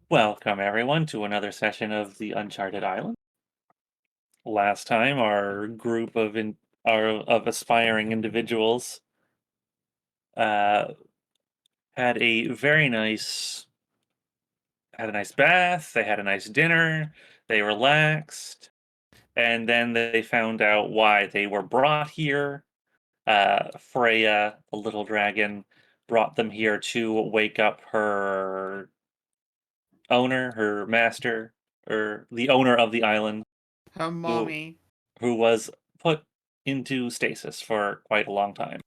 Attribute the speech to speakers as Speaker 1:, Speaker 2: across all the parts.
Speaker 1: Welcome everyone to another session of the Uncharted Island. Last time, our group of aspiring individuals uh, had a very nice bath. They had a nice dinner. They relaxed, and then they found out why they were brought here. Freya, the little dragon, brought them here to wake up her owner, her master, or the owner of the island,
Speaker 2: Her
Speaker 1: who
Speaker 2: mommy.
Speaker 1: who was put into stasis for quite a long time.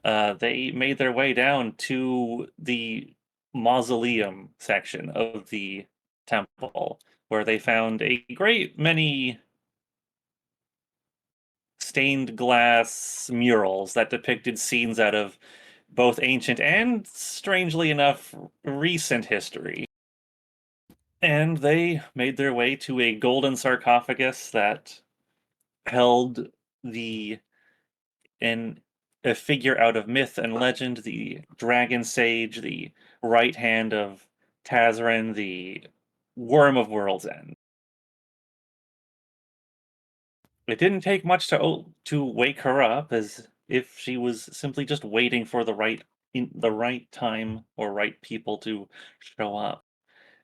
Speaker 1: They made their way down to the mausoleum section of the temple, where they found a great many stained glass murals that depicted scenes out of both ancient and, strangely enough, recent history. And they made their way to a golden sarcophagus that held the in a figure out of myth and legend, the dragon sage, the right hand of Tazarin, the worm of World's End. It didn't take much to wake her up, as if she was simply just waiting for the right time or right people to show up.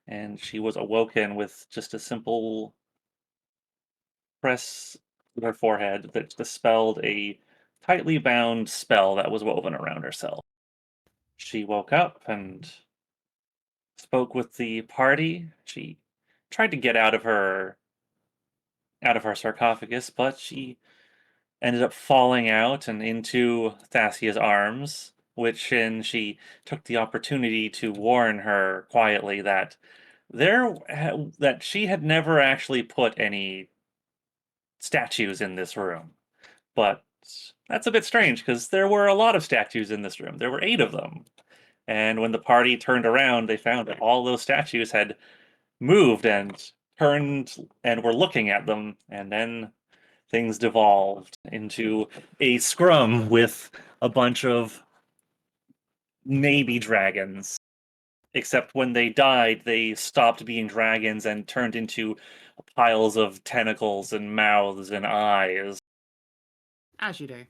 Speaker 1: And she was awoken with just a simple press to her forehead that dispelled a tightly bound spell that was woven around herself. She woke up and spoke with the party. She tried to get out of her sarcophagus, but she ended up falling out and into Thasia's arms, which and she took the opportunity to warn her quietly that that she had never actually put any statues in this room. But that's a bit strange because there were a lot of statues in this room. There were 8 of them. And when the party turned around, they found that all those statues had moved and turned and were looking at them. And then things devolved into a scrum with a bunch of maybe dragons. Except when they died, they stopped being dragons and turned into piles of tentacles and mouths and eyes,
Speaker 2: As you do.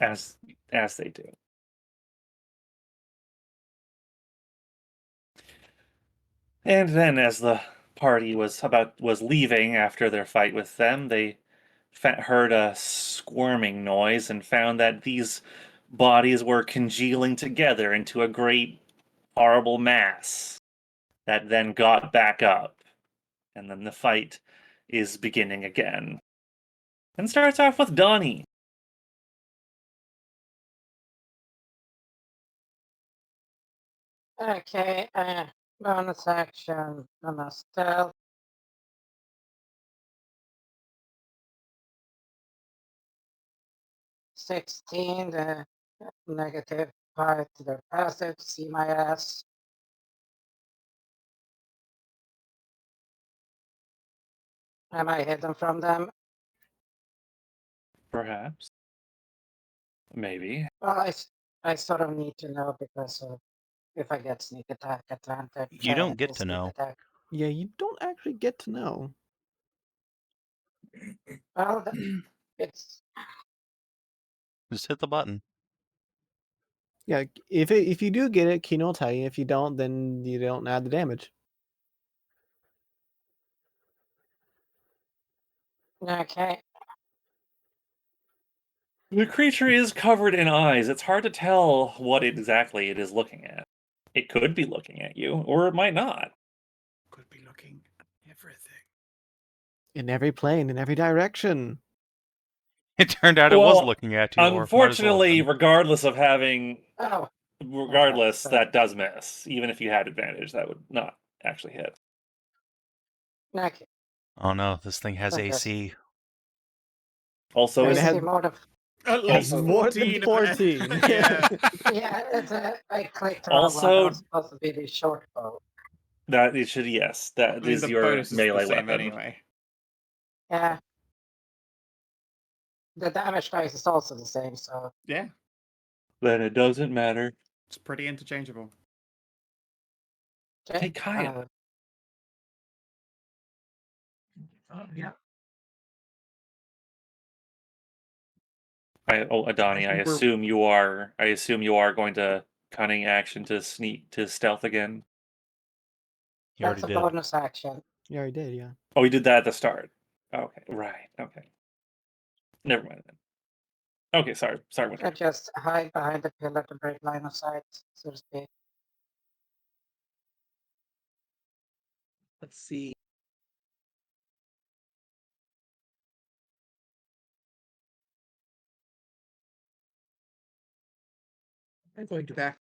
Speaker 1: as as they do. And then, as the party was leaving after their fight with them, they heard a squirming noise and found that these bodies were congealing together into a great, horrible mass that then got back up. And then the fight is beginning again. And starts off with Donny.
Speaker 3: Okay, bonus action, stealth. $16, the negative part to the passive, see my ass. Am I hidden from them?
Speaker 1: Perhaps. Maybe.
Speaker 3: Well, I sort of need to know because if I get sneak attack advantage.
Speaker 4: You don't get to
Speaker 3: sneak
Speaker 4: know.
Speaker 3: Attack.
Speaker 5: Yeah, you don't actually get to know.
Speaker 3: Well, it's
Speaker 4: Just hit the button.
Speaker 5: Yeah, if you do get it, Kino will tell you. If you don't, then you don't add the damage.
Speaker 3: okay.
Speaker 1: The creature is covered in eyes. It's hard to tell what exactly it is looking at. It could be looking at you, or it might not.
Speaker 2: Could be looking at everything.
Speaker 5: In every plane, in every direction.
Speaker 4: It turned out it was looking at you.
Speaker 1: Unfortunately, regardless,
Speaker 3: Oh,
Speaker 1: that does miss. Even if you had advantage, that would not actually hit.
Speaker 3: okay.
Speaker 4: Oh no, this thing has
Speaker 3: Okay.
Speaker 4: AC.
Speaker 1: Also,
Speaker 5: It
Speaker 1: is
Speaker 5: has-
Speaker 3: more than
Speaker 2: At
Speaker 5: Has
Speaker 2: least
Speaker 5: more than
Speaker 2: 14.
Speaker 5: 14.
Speaker 2: Yeah.
Speaker 3: yeah. It's I clicked on
Speaker 1: Also-
Speaker 3: one that was supposed to be the short bow.
Speaker 1: that it should yes,
Speaker 2: I
Speaker 1: that
Speaker 2: mean,
Speaker 1: is
Speaker 2: the
Speaker 1: your
Speaker 2: bonus is
Speaker 1: melee
Speaker 2: the same
Speaker 1: weapon.
Speaker 2: anyway.
Speaker 3: Yeah. The damage dice is also the same, so
Speaker 2: Yeah,
Speaker 1: Then it doesn't matter.
Speaker 2: it's pretty interchangeable.
Speaker 1: Hey, Kaia.
Speaker 6: Yeah.
Speaker 1: Donny, I
Speaker 6: think we're-
Speaker 1: assume you are. I assume you are going to cunning action to sneak to stealth again.
Speaker 4: You already
Speaker 3: That's a
Speaker 4: did.
Speaker 3: bonus action.
Speaker 5: You already did, yeah.
Speaker 1: Oh, we did that at the start. Okay, right. Okay. Never mind then. Okay, sorry. Sorry.
Speaker 3: I just hide behind the pillar to break line of sight, so to speak.
Speaker 6: Let's see. I'm going to back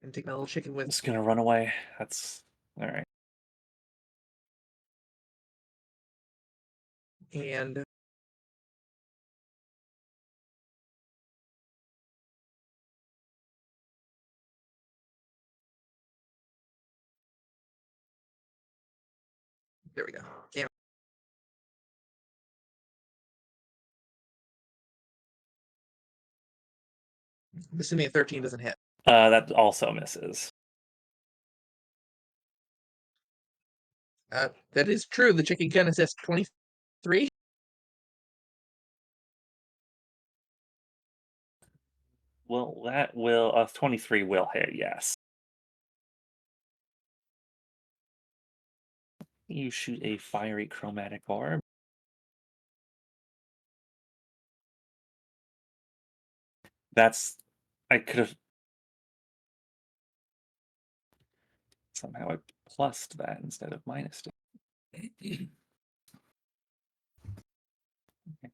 Speaker 6: and take my little chicken
Speaker 1: I'm
Speaker 6: with
Speaker 1: just
Speaker 6: me.
Speaker 1: gonna run away. That's all right.
Speaker 6: And there we go. Yeah. Assuming a 13 doesn't hit.
Speaker 1: That also misses.
Speaker 6: That is true. The chicken gun says 23.
Speaker 1: Well, that will 23 will hit. Yes. You shoot a fiery chromatic orb. That's I could have somehow I plussed that instead of minused it. Okay.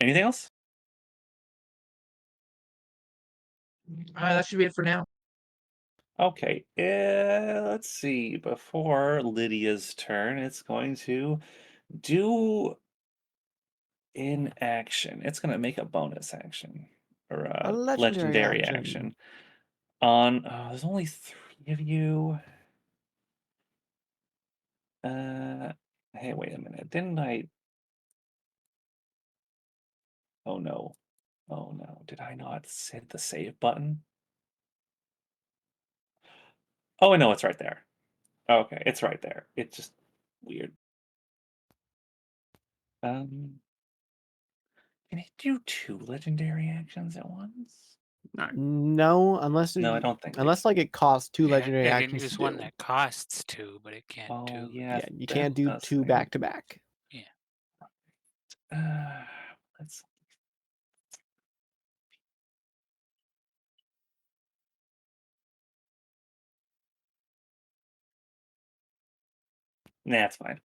Speaker 1: Anything else?
Speaker 6: That should be it for now.
Speaker 1: Okay, let's see. Before Lydia's turn, it's going to do in action. It's going to make a bonus action or
Speaker 5: A
Speaker 1: a
Speaker 5: legendary
Speaker 1: legendary
Speaker 5: action.
Speaker 1: action. On there's only 3 of you. Hey, wait a minute. Didn't I? Oh no. Oh no. Did I not hit the save button? Oh, I know it's right there. Okay, it's right there. It's just weird. Can I do 2 legendary actions at once?
Speaker 2: No.
Speaker 5: No, unless
Speaker 1: No, I don't think so.
Speaker 5: unless like it costs 2
Speaker 7: Yeah,
Speaker 5: legendary
Speaker 7: it can
Speaker 5: actions
Speaker 7: use
Speaker 5: to
Speaker 7: one
Speaker 5: do.
Speaker 7: that costs 2, but it can't
Speaker 1: Oh
Speaker 7: do.
Speaker 1: yeah.
Speaker 5: Yeah, you
Speaker 1: that
Speaker 5: can't do
Speaker 1: does
Speaker 5: 2
Speaker 1: say-
Speaker 5: back to back.
Speaker 1: Let's. Nah, it's fine.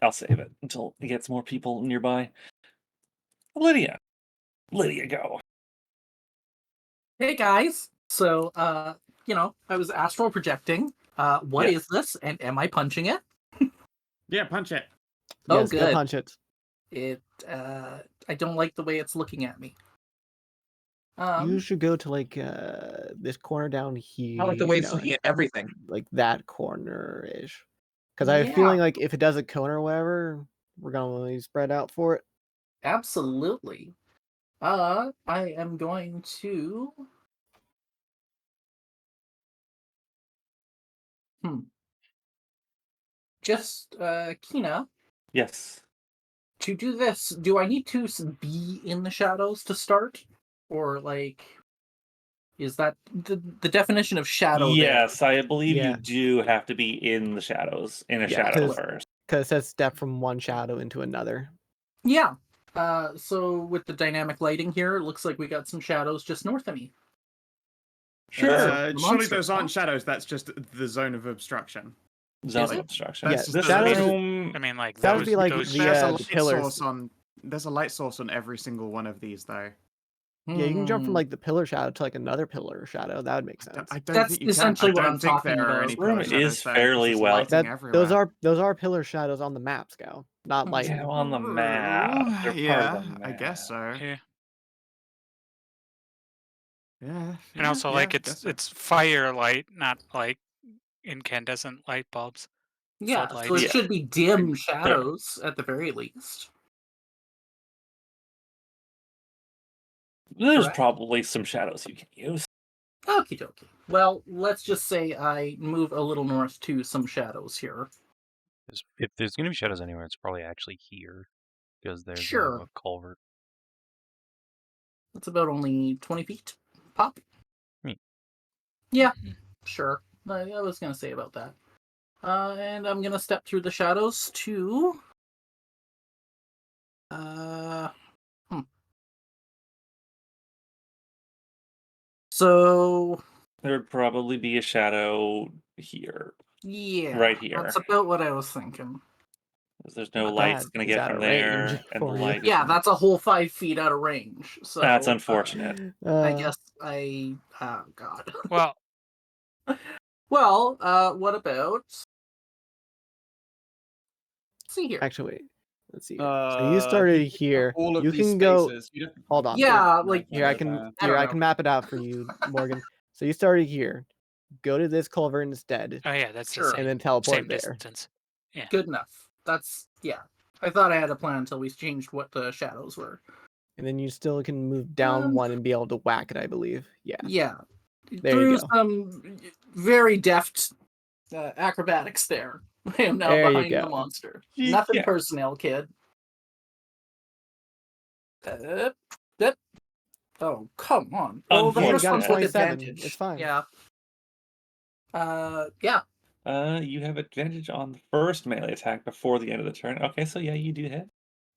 Speaker 1: I'll save it until it gets more people nearby. Lydia, go.
Speaker 8: Hey guys. So I was astral projecting. What
Speaker 1: Yeah.
Speaker 8: is this? And am I punching it?
Speaker 2: Yeah, punch it.
Speaker 8: Oh,
Speaker 5: Yes, go
Speaker 8: good.
Speaker 5: punch it.
Speaker 8: I don't like the way it's looking at me.
Speaker 5: You should go to like this corner down here.
Speaker 6: I like the way it's
Speaker 5: no,
Speaker 6: looking at everything.
Speaker 5: like that corner ish. Because I have a feeling like if it does a cone or whatever, we're gonna really spread out for it.
Speaker 8: Absolutely. I am going to just Kina,
Speaker 1: Yes.
Speaker 8: to do this, do I need to be in the shadows to start? Or like is that the definition of shadow
Speaker 1: Yes, I believe
Speaker 5: Yeah.
Speaker 1: you do have to be in the shadows, in a
Speaker 5: Yeah,
Speaker 1: shadow
Speaker 5: 'cause-
Speaker 1: first.
Speaker 5: Because it says step from one shadow into another.
Speaker 8: there? Yeah. So with the dynamic lighting here, it looks like we got some shadows just north of me.
Speaker 1: Sure.
Speaker 8: The
Speaker 2: Surely
Speaker 8: monster,
Speaker 2: those aren't
Speaker 8: huh?
Speaker 2: shadows. That's just the zone of obstruction.
Speaker 1: Zone
Speaker 8: Is
Speaker 1: of
Speaker 8: it?
Speaker 1: obstruction.
Speaker 2: That's
Speaker 5: Yeah,
Speaker 2: just
Speaker 1: This
Speaker 5: shadows-
Speaker 1: room.
Speaker 7: I mean, like
Speaker 5: That would
Speaker 7: those.
Speaker 5: be like
Speaker 7: those
Speaker 5: the,
Speaker 2: There's a
Speaker 5: the
Speaker 2: light
Speaker 5: pillars.
Speaker 2: source on. There's a light source on every single one of these, though.
Speaker 5: Yeah, you can jump from
Speaker 8: Hmm.
Speaker 5: like the pillar shadow to like another pillar shadow. That would make sense.
Speaker 2: I don't
Speaker 8: That's
Speaker 2: think you
Speaker 8: essentially
Speaker 2: can. I
Speaker 8: what
Speaker 2: don't
Speaker 8: I'm
Speaker 2: think
Speaker 8: talking
Speaker 2: there are
Speaker 8: about.
Speaker 2: any
Speaker 1: This room
Speaker 2: pillar shadows
Speaker 1: is
Speaker 2: there, 'cause
Speaker 1: fairly
Speaker 2: there's
Speaker 1: well-
Speaker 2: lighting everywhere.
Speaker 5: Those are pillar shadows on the map, Scout. Not like
Speaker 1: Yeah, on the map. They're
Speaker 2: Yeah,
Speaker 1: part of the map.
Speaker 2: I guess so.
Speaker 7: Yeah.
Speaker 2: Yeah.
Speaker 7: And also, like, it's firelight, not like incandescent light bulbs.
Speaker 8: Yeah, so
Speaker 7: Floodlights.
Speaker 8: it
Speaker 1: Yeah.
Speaker 8: should be dim
Speaker 1: Sure.
Speaker 8: shadows at the very least.
Speaker 1: There's
Speaker 8: Correct.
Speaker 1: probably some shadows you can use.
Speaker 8: Okie dokie. Well, let's just say I move a little north to some shadows here.
Speaker 4: If there's going to be shadows anywhere, it's probably actually here. Because there's
Speaker 8: Sure.
Speaker 4: a culvert.
Speaker 8: That's about only 20 feet pop.
Speaker 4: Neat.
Speaker 8: Yeah, sure. I was going to say about that. And I'm going to step through the shadows to... So,
Speaker 1: There'd probably be a shadow here,
Speaker 8: yeah.
Speaker 1: right here.
Speaker 8: That's about what I was thinking.
Speaker 1: 'Cause there's no
Speaker 5: Not
Speaker 1: lights
Speaker 5: bad.
Speaker 1: gonna
Speaker 5: Is
Speaker 1: get
Speaker 5: that
Speaker 1: from
Speaker 5: a range
Speaker 1: there, and the
Speaker 5: for you?
Speaker 1: light.
Speaker 8: Yeah, that's a whole 5 feet out of range. So
Speaker 1: That's unfortunate.
Speaker 8: I guess I... Oh, God.
Speaker 7: Well,
Speaker 8: Well, what about... Let's see here.
Speaker 5: Actually, wait. Let's see. So you started here.
Speaker 9: All of
Speaker 5: You
Speaker 9: these
Speaker 5: can go.
Speaker 9: spaces. You don't,
Speaker 5: Hold on.
Speaker 8: Yeah, like...
Speaker 5: Here I
Speaker 8: I
Speaker 5: can.
Speaker 8: don't
Speaker 5: Here I
Speaker 8: know.
Speaker 5: can map it out for you, Morgan. So you started here. Go to this culvert instead,
Speaker 7: oh yeah, that's
Speaker 8: Sure.
Speaker 7: the same,
Speaker 5: and then teleport
Speaker 7: same
Speaker 5: there.
Speaker 7: distance. Yeah.
Speaker 8: Good enough. That's... Yeah. I thought I had a plan until we changed what the shadows were.
Speaker 5: And then you still can move down
Speaker 8: Um,
Speaker 5: one and be able to whack it, I believe. Yeah.
Speaker 8: Yeah.
Speaker 5: There you
Speaker 8: Through
Speaker 5: go.
Speaker 8: some very deft acrobatics there. I am now
Speaker 5: There you
Speaker 8: behind the
Speaker 5: go.
Speaker 8: monster.
Speaker 1: Yeah.
Speaker 8: Nothing personal, kid. Yep. Oh, come on. Oh, the
Speaker 5: Yeah, you
Speaker 8: first
Speaker 5: got a
Speaker 8: one's with
Speaker 5: 27.
Speaker 8: advantage.
Speaker 5: It's fine.
Speaker 8: Yeah. Yeah.
Speaker 1: You have advantage on the first melee attack before the end of the turn. Okay, so yeah, you do hit.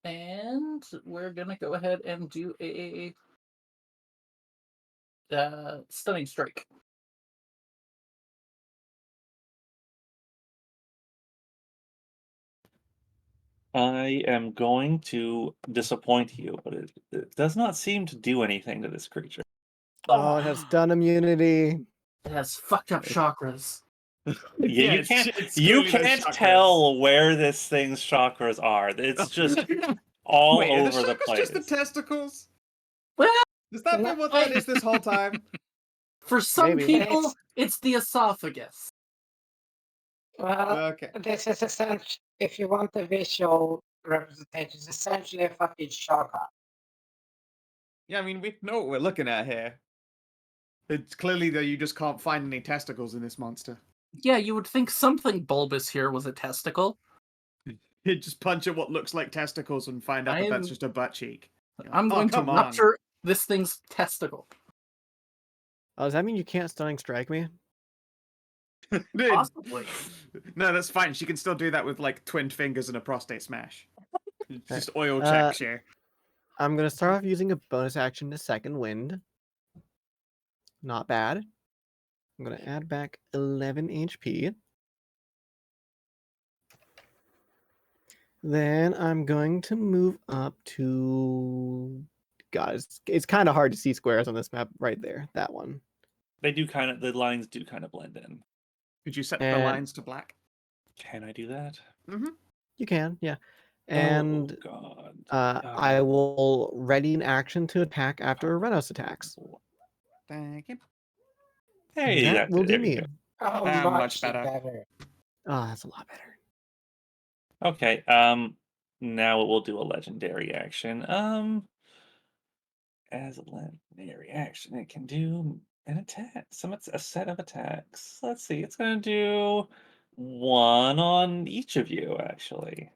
Speaker 8: And we're gonna go ahead and do a stunning strike.
Speaker 1: I am going to disappoint you, but it does not seem to do anything to this creature.
Speaker 5: Oh, it has stun immunity.
Speaker 8: It has fucked up chakras.
Speaker 1: Yeah, you can't.
Speaker 9: it's
Speaker 1: You
Speaker 9: clearly the
Speaker 1: can't
Speaker 9: chakras.
Speaker 1: tell where this thing's chakras are. It's just all
Speaker 2: Wait, are the
Speaker 1: over the
Speaker 2: chakras
Speaker 1: place.
Speaker 2: just the testicles?
Speaker 8: Well,
Speaker 2: Has that been what that is this whole time?
Speaker 8: for some
Speaker 5: Maybe.
Speaker 8: people, it's the esophagus.
Speaker 3: Well,
Speaker 2: Okay.
Speaker 3: this is essentially, if you want the visual representation, it's essentially a fucking chakra.
Speaker 2: Yeah, I mean, we know what we're looking at here. It's clearly that you just can't find any testicles in this monster.
Speaker 8: Yeah, you would think something bulbous here was a testicle.
Speaker 2: You just punch at what looks like testicles and find out that that's
Speaker 8: I'm-
Speaker 2: just a butt cheek.
Speaker 8: I'm
Speaker 2: Oh,
Speaker 8: going to
Speaker 2: come on.
Speaker 8: rupture this thing's testicle.
Speaker 5: Oh, does that mean you can't stunning strike me?
Speaker 2: Dude.
Speaker 8: Possibly.
Speaker 2: No, that's fine. She can still do that with like twinned fingers and a prostate smash. Just oil
Speaker 5: Uh,
Speaker 2: check share.
Speaker 5: I'm gonna start off using a bonus action to second wind. Not bad. I'm gonna add back 11 HP. Then I'm going to move up to... God, it's kind of hard to see squares on this map right there. That one.
Speaker 1: They do kind of. The lines do kind of blend in.
Speaker 2: Could you set the
Speaker 5: and-
Speaker 2: lines to black?
Speaker 1: Can I do that?
Speaker 2: Mm-hmm.
Speaker 5: You can, yeah. And
Speaker 1: oh God.
Speaker 5: I will ready an action to attack after Rennous attacks.
Speaker 2: Thank you.
Speaker 1: Hey,
Speaker 5: That will do
Speaker 1: there you
Speaker 5: me.
Speaker 1: go.
Speaker 3: Oh,
Speaker 2: Much
Speaker 3: much
Speaker 2: better.
Speaker 3: better.
Speaker 5: Oh, that's a lot better.
Speaker 1: Okay. Now it will do a legendary action. As a legendary action, it can do an attack. A set of attacks. Let's see. It's gonna do one on each of you, actually.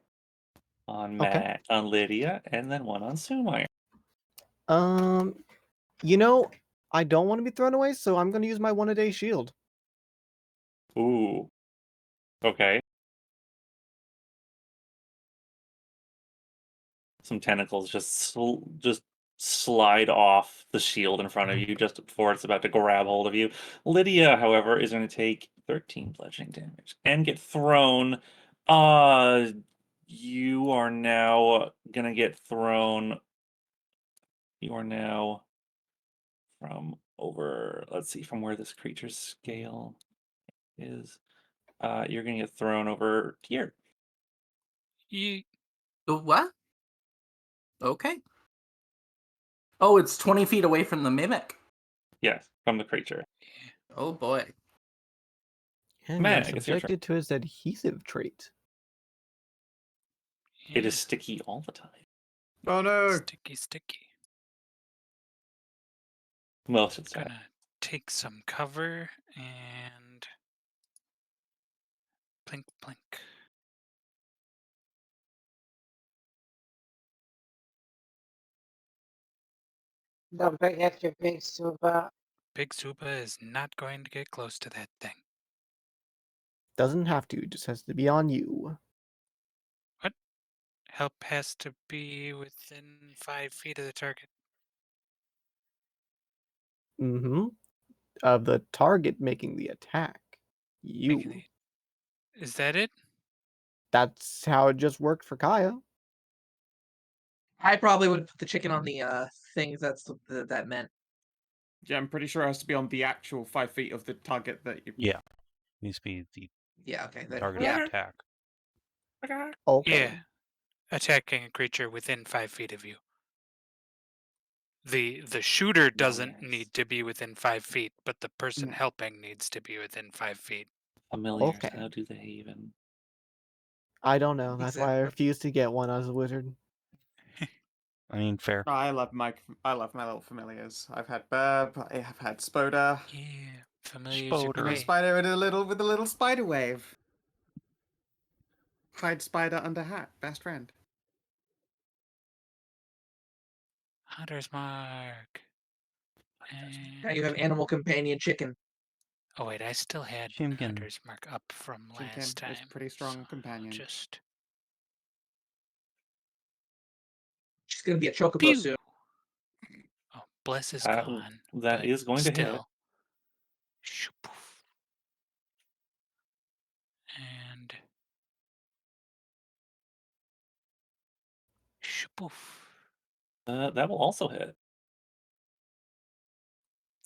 Speaker 1: On
Speaker 5: Okay.
Speaker 1: Matt, on Lydia, and then one on Sumire.
Speaker 5: You know, I don't want to be thrown away, so I'm going to use my 1-a-day shield.
Speaker 1: Ooh. Okay. Some tentacles just slide off the shield in front of you just before it's about to grab hold of you. Lydia, however, is going to take 13 bludgeoning damage and get thrown. You are now going to get thrown. You are now from over, let's see, from where this creature's scale is. You're going to get thrown over here.
Speaker 8: What? Okay. Oh, it's 20 feet away from the mimic.
Speaker 1: Yes, from the creature.
Speaker 8: Oh boy.
Speaker 5: And
Speaker 1: Mag,
Speaker 5: you're
Speaker 1: it's your turn.
Speaker 5: subjected to his adhesive trait.
Speaker 1: It is sticky all the time.
Speaker 2: Oh no!
Speaker 7: Sticky.
Speaker 1: Most of the time.
Speaker 7: Gonna take some cover and blink, blink.
Speaker 3: Don't forget your big super.
Speaker 7: Big Zuba is not going to get close to that thing.
Speaker 5: Doesn't have to, just has to be on you.
Speaker 7: Help has to be within 5 feet of the target.
Speaker 5: Mm-hmm. Of the target making the attack. You.
Speaker 7: Making Is that it?
Speaker 5: That's how it just worked for Kaia.
Speaker 6: I probably would put the chicken on the thing. That's that meant.
Speaker 2: Yeah, I'm pretty sure it has to be on the actual 5 feet of the target that you.
Speaker 4: Yeah. Needs to be the
Speaker 6: Yeah. Okay. Then,
Speaker 4: target
Speaker 6: yeah.
Speaker 4: of attack.
Speaker 5: Okay.
Speaker 7: Yeah. Attacking a creature within 5 feet of you. The shooter doesn't
Speaker 2: Yes.
Speaker 7: need to be within 5 feet, but the person
Speaker 2: No.
Speaker 7: helping needs to be within 5 feet.
Speaker 1: Familiars,
Speaker 5: Okay.
Speaker 1: how do they even?
Speaker 5: I don't know. That's why I
Speaker 6: Exactly.
Speaker 5: refuse to get one as a wizard.
Speaker 4: I mean, fair.
Speaker 2: I love my little familiars. I've had Burb. I have had Spoda.
Speaker 7: Yeah, familiars are
Speaker 4: Spoder.
Speaker 2: And a
Speaker 7: great.
Speaker 2: spider with a little spider wave. Hide spider under hat. Best friend.
Speaker 7: Hunter's Mark.
Speaker 6: Now you have
Speaker 7: And...
Speaker 6: animal companion chicken.
Speaker 7: Oh wait, I still had
Speaker 4: Chimkin.
Speaker 7: Hunter's Mark up from
Speaker 2: Chimkin
Speaker 7: last time.
Speaker 2: is pretty strong companion.
Speaker 7: Just
Speaker 6: She's gonna be a chocobo
Speaker 7: pew.
Speaker 6: soon.
Speaker 7: Oh, bless is
Speaker 1: That-
Speaker 7: gone.
Speaker 1: that
Speaker 7: but
Speaker 1: is going to hit.
Speaker 7: still. Shoo-poof. And shoo-poof.
Speaker 1: That will also hit.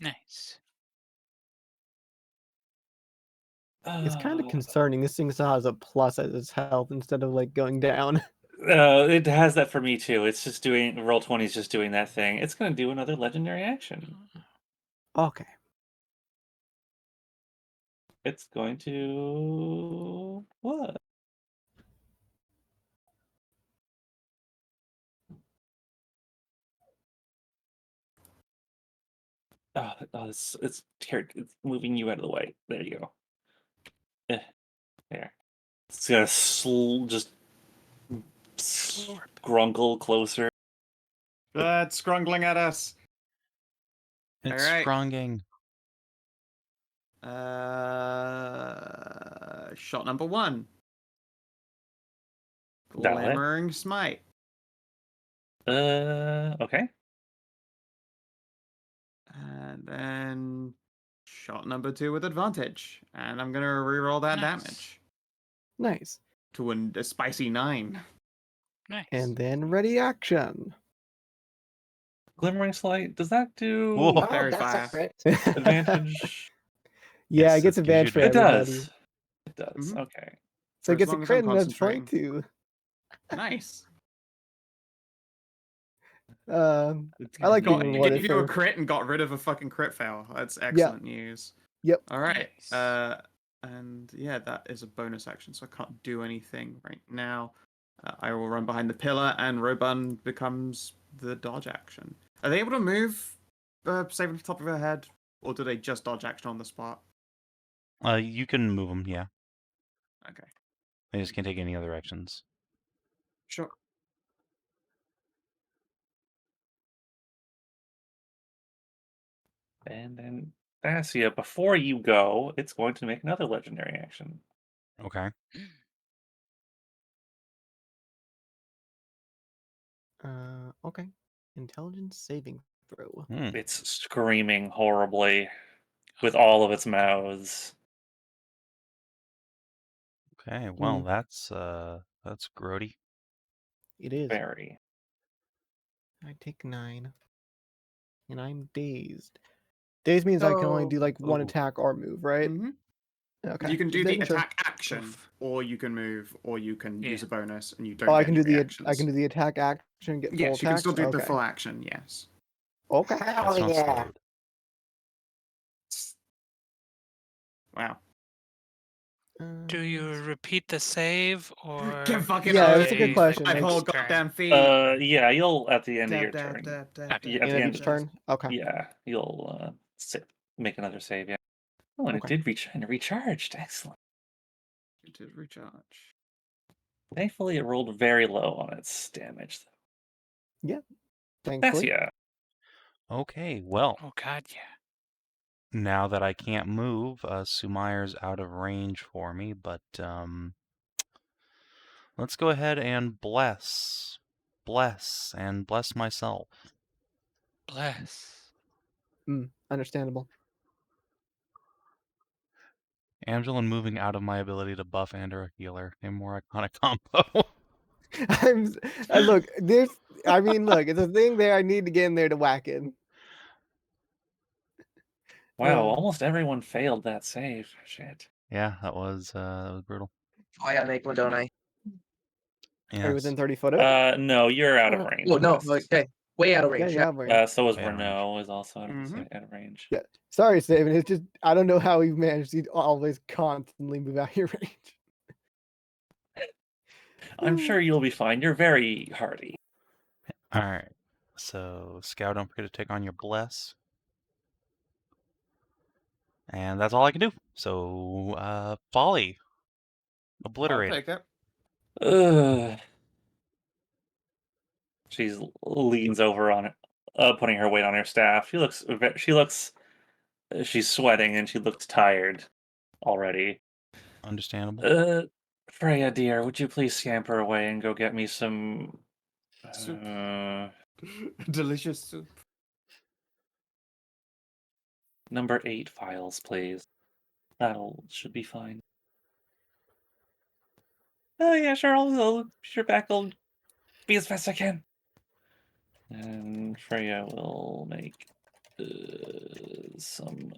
Speaker 7: Nice.
Speaker 5: It's kind of
Speaker 1: Oh.
Speaker 5: concerning. This thing still has a plus as its health instead of like going down.
Speaker 1: It has that for me too. It's just doing Roll20 is just doing that thing. It's going to do another legendary action.
Speaker 5: Okay.
Speaker 1: It's going to what? It's here. It's moving you out of the way. There you go. There. It's gonna just grunkle closer.
Speaker 2: That's scrungling at us.
Speaker 4: It's
Speaker 2: Alright.
Speaker 4: stronging.
Speaker 2: Shot number 1.
Speaker 1: That'll hit.
Speaker 2: Glimmering smite.
Speaker 1: Okay.
Speaker 2: And then shot number 2 with advantage. And I'm gonna reroll that
Speaker 7: Nice.
Speaker 2: damage
Speaker 5: Nice.
Speaker 2: to a spicy 9.
Speaker 7: Nice.
Speaker 5: And then ready action.
Speaker 1: Glimmering Slight. Does that do
Speaker 4: Whoa.
Speaker 3: Oh,
Speaker 2: Fairy
Speaker 3: that's
Speaker 2: fire.
Speaker 3: a crit.
Speaker 1: advantage?
Speaker 5: Yeah,
Speaker 4: Yes,
Speaker 5: it gets
Speaker 4: it gives you
Speaker 5: advantage for
Speaker 1: It
Speaker 5: everybody.
Speaker 1: does. It does.
Speaker 2: Mhm.
Speaker 1: Okay.
Speaker 5: So
Speaker 2: For
Speaker 5: it
Speaker 2: as
Speaker 5: gets a
Speaker 2: long as
Speaker 5: crit
Speaker 2: I'm
Speaker 5: and a 22.
Speaker 2: Nice.
Speaker 5: I like being
Speaker 2: It
Speaker 5: rewarded
Speaker 2: gave you a
Speaker 5: for...
Speaker 2: crit and got rid of a fucking crit fail. That's excellent news.
Speaker 5: Yep.
Speaker 2: All right.
Speaker 7: Nice.
Speaker 2: And yeah, that is a bonus action, so I can't do anything right now. I will run behind the pillar, and Robun becomes the dodge action. Are they able to move, saving off the top of her head, or do they just dodge action on the spot?
Speaker 4: You can move them, yeah.
Speaker 2: Okay.
Speaker 4: They just can't take any other actions.
Speaker 2: Sure.
Speaker 1: And then Thasia, before you go, it's going to make another legendary action.
Speaker 4: Okay.
Speaker 5: Okay. Intelligence saving throw.
Speaker 1: It's screaming horribly with all of its mouths.
Speaker 4: Okay, well, that's grody.
Speaker 5: It is.
Speaker 1: Very.
Speaker 5: I take 9. And I'm dazed. Dazed means I can only do like one
Speaker 1: Ooh.
Speaker 5: attack or move, right?
Speaker 2: Mm-hmm.
Speaker 5: Okay.
Speaker 2: You can do
Speaker 5: Just
Speaker 2: the
Speaker 5: making sure.
Speaker 2: attack action, or you can move, or you can use
Speaker 7: Yeah.
Speaker 2: a bonus, and you don't.
Speaker 5: Oh, I
Speaker 2: get
Speaker 5: can
Speaker 2: any
Speaker 5: do the
Speaker 2: reactions.
Speaker 5: I can do the attack action and get full
Speaker 2: Yes, you can
Speaker 5: attacks?
Speaker 2: still do the
Speaker 5: Okay.
Speaker 2: full action. Yes.
Speaker 5: Okay.
Speaker 3: Hell
Speaker 4: That's not
Speaker 3: yeah.
Speaker 4: slowed.
Speaker 2: Wow.
Speaker 7: Do you repeat the save or?
Speaker 2: Get fucking
Speaker 5: Yeah,
Speaker 2: owned.
Speaker 5: that's a good question.
Speaker 2: My whole
Speaker 7: Next turn?
Speaker 2: goddamn feet.
Speaker 1: Yeah, you'll at the end of your turn.
Speaker 7: At
Speaker 1: At the
Speaker 5: End
Speaker 1: end
Speaker 5: of each turn? Okay.
Speaker 1: Yeah, you'll sit. make another save, yeah. Oh, and
Speaker 5: Okay.
Speaker 1: it did recharged. Excellent.
Speaker 2: It did recharge.
Speaker 1: Thankfully, it rolled very low on its damage, though.
Speaker 5: Thankfully.
Speaker 1: Thasia.
Speaker 4: Okay, well,
Speaker 7: Oh god, yeah.
Speaker 4: now that I can't move, Sumire's out of range for me, but let's go ahead and bless myself.
Speaker 7: Bless.
Speaker 5: Understandable.
Speaker 4: Amxal and moving out of my ability to buff and or healer. A more iconic combo.
Speaker 5: Look, there's. I mean, look, it's a thing there. I need to get in there to whack it.
Speaker 1: Wow, almost everyone failed that save. Shit.
Speaker 4: Yeah, that was brutal.
Speaker 6: I gotta make one, don't I?
Speaker 5: Are you
Speaker 4: Yes.
Speaker 5: within 30 foot of it?
Speaker 1: No, you're out of range.
Speaker 6: Oh no,
Speaker 1: West.
Speaker 6: okay. Way out of
Speaker 5: Yeah,
Speaker 6: range.
Speaker 5: yeah, bro.
Speaker 1: So is
Speaker 4: Way out of range.
Speaker 1: Rennous is also out
Speaker 2: Mhm.
Speaker 1: of range.
Speaker 5: Yeah. Sorry, Savin. It's just I don't know how we managed to always constantly move out your range.
Speaker 1: I'm sure you'll be fine. You're very hardy.
Speaker 4: Alright. So Scout, don't forget to take on your bless. And that's all I can do. So Folly.
Speaker 2: I'll
Speaker 4: Obliterate.
Speaker 2: take it.
Speaker 1: Ugh. She leans over on it, putting her weight on her staff. She's sweating and she looks tired already.
Speaker 4: Understandable.
Speaker 1: Freya, dear, would you please scamper away and go get me some
Speaker 2: Soup. Delicious soup.
Speaker 1: number 8 files, please. Should be fine. Oh yeah, sure. I'll sure back. I'll be as fast as I can. And Freya will make some.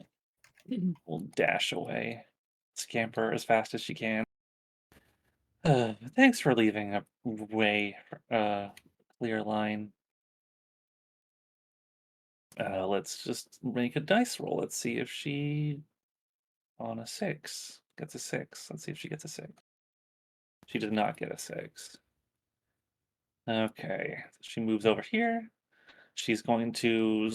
Speaker 1: Will dash away, scamper as fast as she can. Thanks for leaving a clear line. Let's just make a dice roll. Let's see if she on a 6 gets a 6. Let's see if she gets a 6. She did not get a 6. Okay, she moves over here. She's going to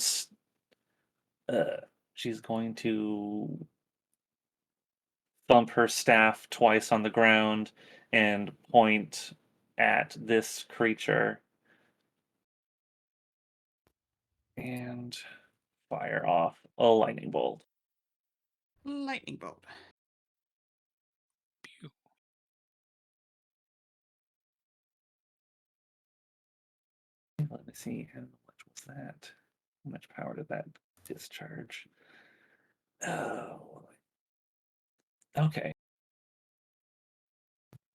Speaker 1: thump her staff twice on the ground and point at this creature and fire off a lightning bolt.
Speaker 2: Lightning bolt.
Speaker 7: Pew.
Speaker 1: Let me see, how much was that? How much power did that discharge? Oh, okay.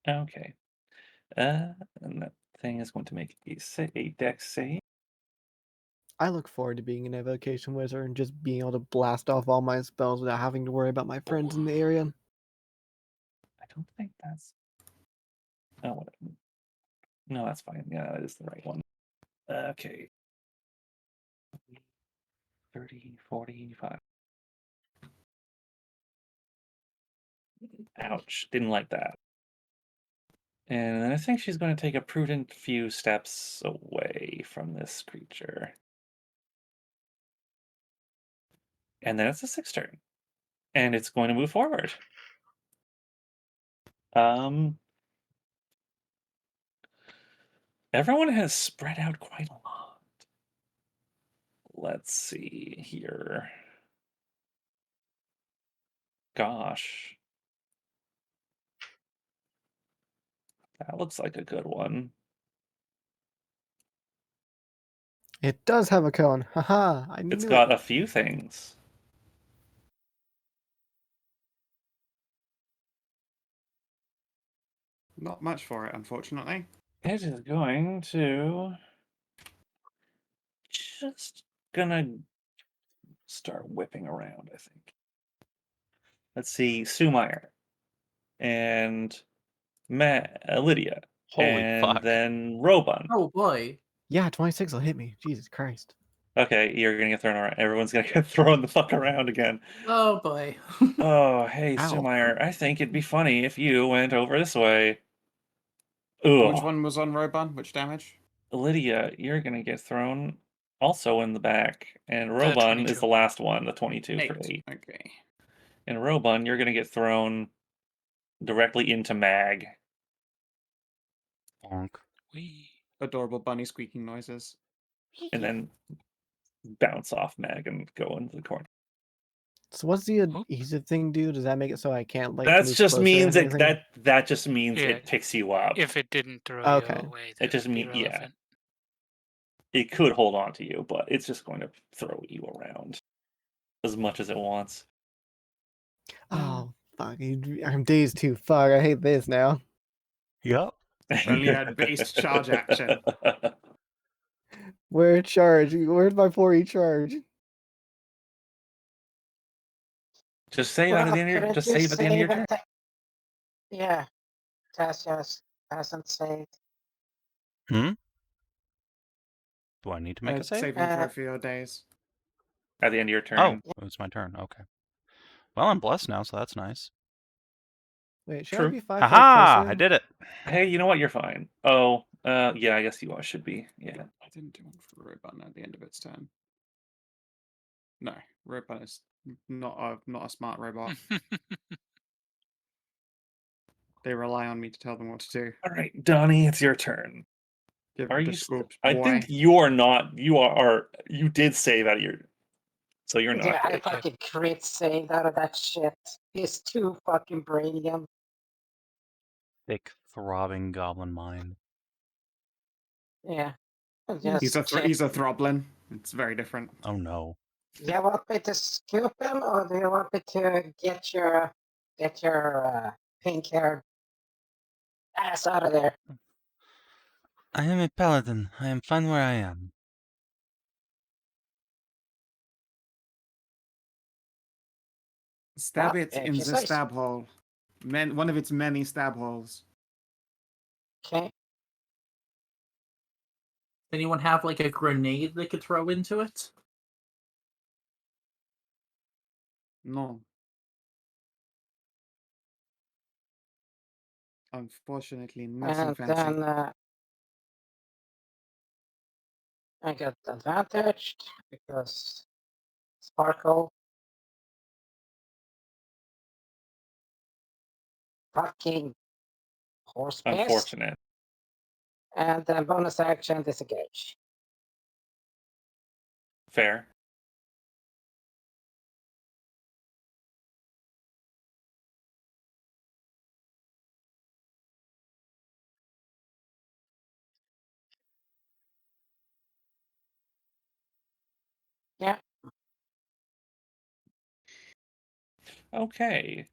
Speaker 1: Okay. And that thing is going to make a dex save.
Speaker 5: I look forward to being an evocation wizard and just being able to blast off all my spells without having to worry about my friends in the area.
Speaker 1: I don't think that's. Oh, what? No, that's fine. Yeah, that is the right one. Okay. 30, 45. Ouch. Didn't like that. And I think she's going to take a prudent few steps away from this creature. And then it's a 6 turn. And it's going to move forward. Everyone has spread out quite a lot. Let's see here. Gosh. That looks like a good one.
Speaker 5: It does have a cone. Haha, I knew
Speaker 1: It's got
Speaker 5: it.
Speaker 1: a few things.
Speaker 2: Not much for it, unfortunately.
Speaker 1: It is going to just gonna start whipping around, I think. Let's see, Sumire and Lydia,
Speaker 4: Holy
Speaker 1: and
Speaker 4: fuck.
Speaker 1: then Robun.
Speaker 8: Oh boy.
Speaker 5: Yeah, 26 will hit me. Jesus Christ.
Speaker 1: Okay, you're gonna get thrown around. Everyone's gonna get thrown the fuck around again.
Speaker 8: Oh boy.
Speaker 1: Oh, hey,
Speaker 5: Ow.
Speaker 1: Sumire, I think it'd be funny if you went over this way.
Speaker 2: Which
Speaker 1: Ugh.
Speaker 2: one was on Roban? Which damage?
Speaker 1: Lydia, you're gonna get thrown also in the back. And
Speaker 7: The
Speaker 1: Robun is
Speaker 7: 22.
Speaker 1: the last one, the 22 for 8.
Speaker 2: Okay.
Speaker 1: And Robun, you're going to get thrown directly into Mag.
Speaker 4: Bonk.
Speaker 7: Wee.
Speaker 2: Adorable bunny squeaking noises.
Speaker 1: And then bounce off Mag and go into the corner.
Speaker 5: So what's the
Speaker 7: Oop.
Speaker 5: adhesive thing do? Does that make it so I can't like
Speaker 1: That
Speaker 5: move
Speaker 1: just
Speaker 5: closer
Speaker 1: means
Speaker 5: or
Speaker 1: it,
Speaker 5: anything?
Speaker 1: that just means
Speaker 7: Yeah.
Speaker 1: it picks you up.
Speaker 7: If it didn't throw
Speaker 5: Okay.
Speaker 7: you away, that
Speaker 1: It just
Speaker 7: would be
Speaker 1: mean- yeah.
Speaker 7: relevant.
Speaker 1: It could hold on to you, but it's just going to throw you around as much as it wants.
Speaker 5: Oh fuck! I'm dazed too. Fuck! I hate this now.
Speaker 4: Yep.
Speaker 2: Only had base charge action.
Speaker 5: Where charge? Where's my 4E charge?
Speaker 1: Just say it at the end of your, just save at the end of your turn.
Speaker 3: Yeah. Thasia hasn't saved.
Speaker 4: Hmm? Do I need to make a save?
Speaker 2: Saving throw for your days.
Speaker 1: At the end of your turn.
Speaker 4: Oh, it's my turn. Okay. Well, I'm blessed now, so that's nice.
Speaker 5: Wait, should
Speaker 1: True.
Speaker 5: I be 5
Speaker 4: Haha!
Speaker 5: closer?
Speaker 4: I did it.
Speaker 1: Hey, you know what? You're fine. Oh, yeah, I guess you should be. Yeah.
Speaker 2: I didn't do one for Robun at the end of its turn. No, Robun is not a smart robot. They rely on me to tell them what to do.
Speaker 1: All right, Donny, it's your turn.
Speaker 2: Give
Speaker 1: Are
Speaker 2: it
Speaker 1: you?
Speaker 2: the scoop,
Speaker 1: I
Speaker 2: boy.
Speaker 1: think you are not. You are. You did save out of your. So you're not.
Speaker 3: Yeah, I
Speaker 1: good.
Speaker 3: fucking crit saved out of that shit. He's too fucking brainium.
Speaker 4: Thick, throbbing goblin mind.
Speaker 3: Yeah.
Speaker 2: He's a throblin. It's very different.
Speaker 4: Oh no.
Speaker 3: Do you want me to scoop him, or do you want me to get your pink-haired ass out of there?
Speaker 4: I am a paladin. I am fine where I am.
Speaker 2: Stab
Speaker 3: Ah,
Speaker 2: it
Speaker 3: if
Speaker 2: in
Speaker 3: you
Speaker 2: the
Speaker 3: say so.
Speaker 2: stab hole. One of its many stab holes.
Speaker 3: Okay.
Speaker 8: Anyone have like a grenade they could throw into it?
Speaker 2: No. Unfortunately, nothing
Speaker 3: And
Speaker 2: fancy.
Speaker 3: then I get advantaged because sparkle. Fucking horse piss.
Speaker 1: Unfortunate.
Speaker 3: And then bonus action disengage.
Speaker 1: Fair.
Speaker 3: Yeah.
Speaker 1: Okay.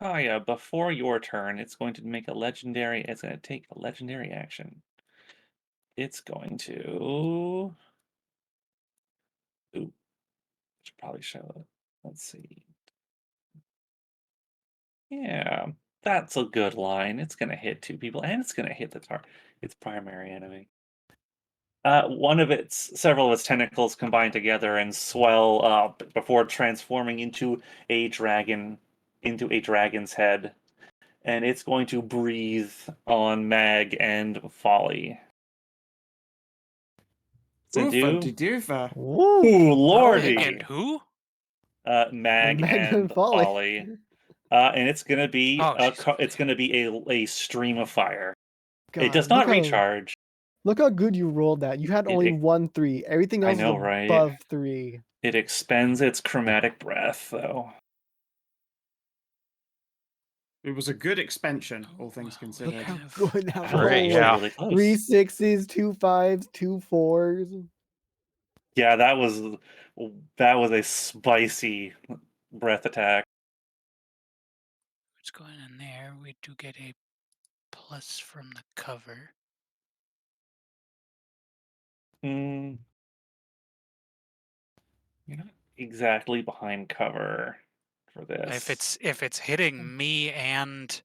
Speaker 1: Kaia, before your turn, it's going to make a legendary. It's going to take a legendary action. It's going to. Ooh. Should probably show it. Let's see. Yeah, that's a good line. It's going to hit 2 people, and it's going to hit its primary enemy. Several of its tentacles combine together and swell up before transforming into a dragon's head, and it's going to breathe on Mag and Folly.
Speaker 2: Oofa-de-doofa.
Speaker 1: Ooh, lordy!
Speaker 7: And who?
Speaker 1: Mag
Speaker 5: Mag
Speaker 1: and
Speaker 5: and Folly.
Speaker 1: Folly. And it's gonna be
Speaker 7: Oh,
Speaker 1: it's gonna be a stream of fire.
Speaker 5: God,
Speaker 1: It does
Speaker 5: look
Speaker 1: not
Speaker 5: how-
Speaker 1: recharge.
Speaker 5: Look how good you rolled that. You had only 1 3. Everything
Speaker 1: I
Speaker 5: else
Speaker 1: know,
Speaker 5: was
Speaker 1: right?
Speaker 5: above 3.
Speaker 1: It expends its chromatic breath, though.
Speaker 2: It was a good expansion, all things
Speaker 8: Look
Speaker 2: considered.
Speaker 8: how
Speaker 5: Good that
Speaker 1: That was
Speaker 4: Great,
Speaker 5: roll.
Speaker 4: yeah.
Speaker 1: really close.
Speaker 5: 3 6s, 2 5s, 2 4s.
Speaker 1: Yeah, that was a spicy breath attack.
Speaker 7: What's going on there? We do get a plus from the cover.
Speaker 1: You're not exactly behind cover for this.
Speaker 7: If it's hitting me and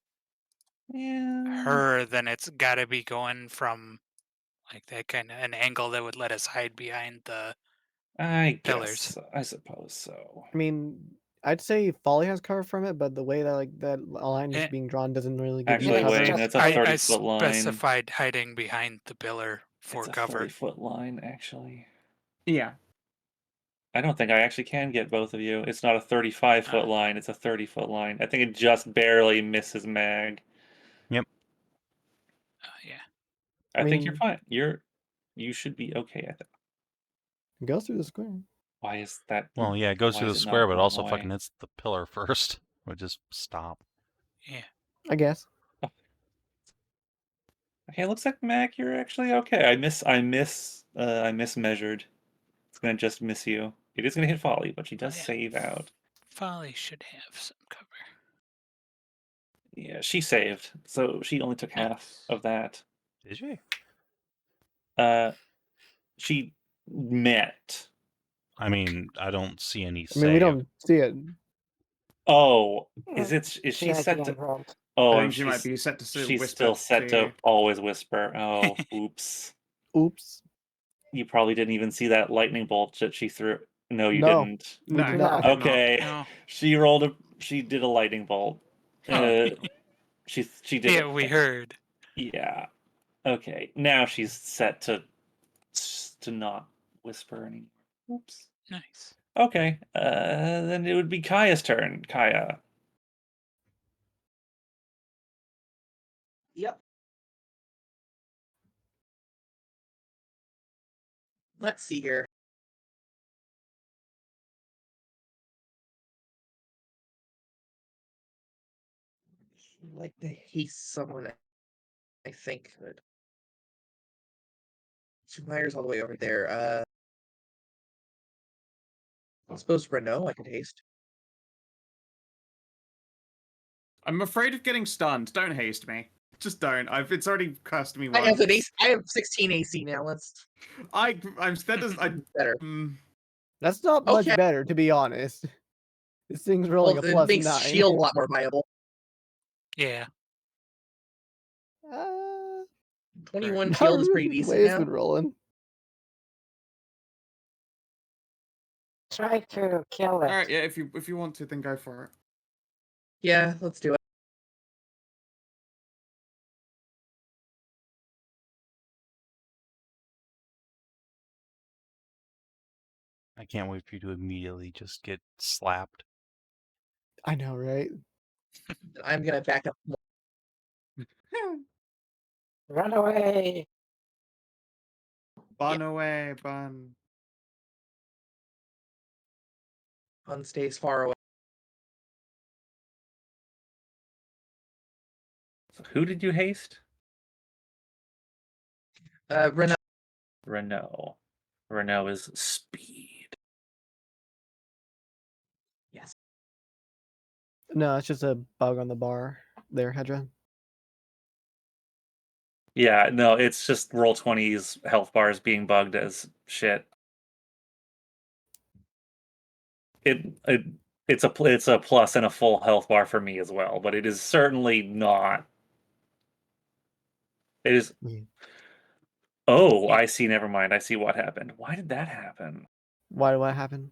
Speaker 1: Yeah.
Speaker 7: her, then it's got to be going from like that kind of an angle that would let us hide behind the
Speaker 1: I
Speaker 7: pillars.
Speaker 1: guess. I suppose so.
Speaker 5: I mean, I'd say Folly has cover from it, but the way that that line is
Speaker 7: Eh,
Speaker 5: being drawn doesn't really give
Speaker 1: Actually,
Speaker 5: you
Speaker 3: it's
Speaker 5: cover.
Speaker 1: wait,
Speaker 3: just-
Speaker 1: that's a
Speaker 7: I
Speaker 1: 30-foot line.
Speaker 7: specified hiding behind the pillar for
Speaker 1: It's a
Speaker 7: cover.
Speaker 1: 40-foot line, actually.
Speaker 2: Yeah.
Speaker 1: I don't think I actually can get both of you. It's not a 35-foot line, it's a 30-foot line. I think it just barely misses Mag.
Speaker 7: Yeah.
Speaker 1: I think you're
Speaker 5: mean-
Speaker 1: fine. You should be okay, I think.
Speaker 5: It goes through the square.
Speaker 1: Why is that?
Speaker 4: Well, yeah, it goes
Speaker 1: why
Speaker 4: through the
Speaker 1: is it not
Speaker 4: square, but
Speaker 1: going
Speaker 4: also
Speaker 1: away?
Speaker 4: fucking hits the pillar first. Would just stop.
Speaker 7: Yeah.
Speaker 5: I guess.
Speaker 1: Okay, looks like Mac, you're actually okay. I mismeasured. It's gonna just miss you. It is gonna hit Folly, but she does
Speaker 7: yeah.
Speaker 1: save out.
Speaker 7: Folly should have some cover.
Speaker 1: Yeah, she saved, so she only took half of that.
Speaker 4: Did she?
Speaker 1: She met.
Speaker 4: I mean, I don't see any
Speaker 5: I
Speaker 4: save.
Speaker 5: mean, we don't see it.
Speaker 1: Oh, is
Speaker 3: She
Speaker 1: she set
Speaker 3: again
Speaker 1: to?
Speaker 3: rolled.
Speaker 1: Oh,
Speaker 2: I
Speaker 1: and
Speaker 2: think she might be set to
Speaker 1: she's
Speaker 2: whisper
Speaker 1: still set to
Speaker 2: you.
Speaker 1: always whisper. Oh, oops.
Speaker 5: Oops.
Speaker 1: You probably didn't even see that lightning bolt that she threw. No, you
Speaker 5: No.
Speaker 1: didn't.
Speaker 5: We
Speaker 2: No,
Speaker 5: did
Speaker 3: no.
Speaker 5: not.
Speaker 2: I did not.
Speaker 1: Okay,
Speaker 7: No.
Speaker 1: she did a lightning bolt. She did.
Speaker 7: Yeah, we heard.
Speaker 1: Yeah. Okay. Now she's set to not whisper anymore. Oops.
Speaker 7: Nice.
Speaker 1: Okay. Then it would be Kaia's turn. Kaia.
Speaker 6: Yep. Let's see here. I'd like to haste someone, I think. But Sumire's all the way over there. I suppose Rennous I could haste.
Speaker 2: I'm afraid of getting stunned. Don't haste me. Just don't. It's already cursed me
Speaker 6: I
Speaker 2: once.
Speaker 6: have 16 AC now. Let's
Speaker 2: I'm that does I
Speaker 6: better.
Speaker 5: That's not much
Speaker 6: Okay.
Speaker 5: better, to be honest. This thing's rolling
Speaker 6: Well,
Speaker 5: a
Speaker 6: it
Speaker 5: plus
Speaker 6: makes
Speaker 5: 9.
Speaker 6: shield a lot more viable.
Speaker 7: Yeah.
Speaker 6: 21 shield is pretty decent
Speaker 5: Way it's
Speaker 6: now.
Speaker 5: been rolling.
Speaker 3: Try to kill it.
Speaker 2: Alright, yeah, if you want to, then go for it.
Speaker 6: Yeah, let's do it.
Speaker 4: I can't wait for you to immediately just get slapped.
Speaker 5: I know, right?
Speaker 6: I'm gonna back up.
Speaker 3: Run away.
Speaker 2: Bun away, bun.
Speaker 6: One stays far away.
Speaker 1: So who did you haste?
Speaker 6: Rennous.
Speaker 1: Rennous. Rennous is speed.
Speaker 6: Yes.
Speaker 5: No, it's just a bug on the bar there, Hedrah.
Speaker 1: Yeah, no, it's just Roll20's health bars being bugged as shit. It's a plus and a full health bar for me as well, but it is certainly not. It is.
Speaker 5: Yeah.
Speaker 1: Oh, I see. Never mind. I see what happened. Why did that happen?
Speaker 5: Why did what happen?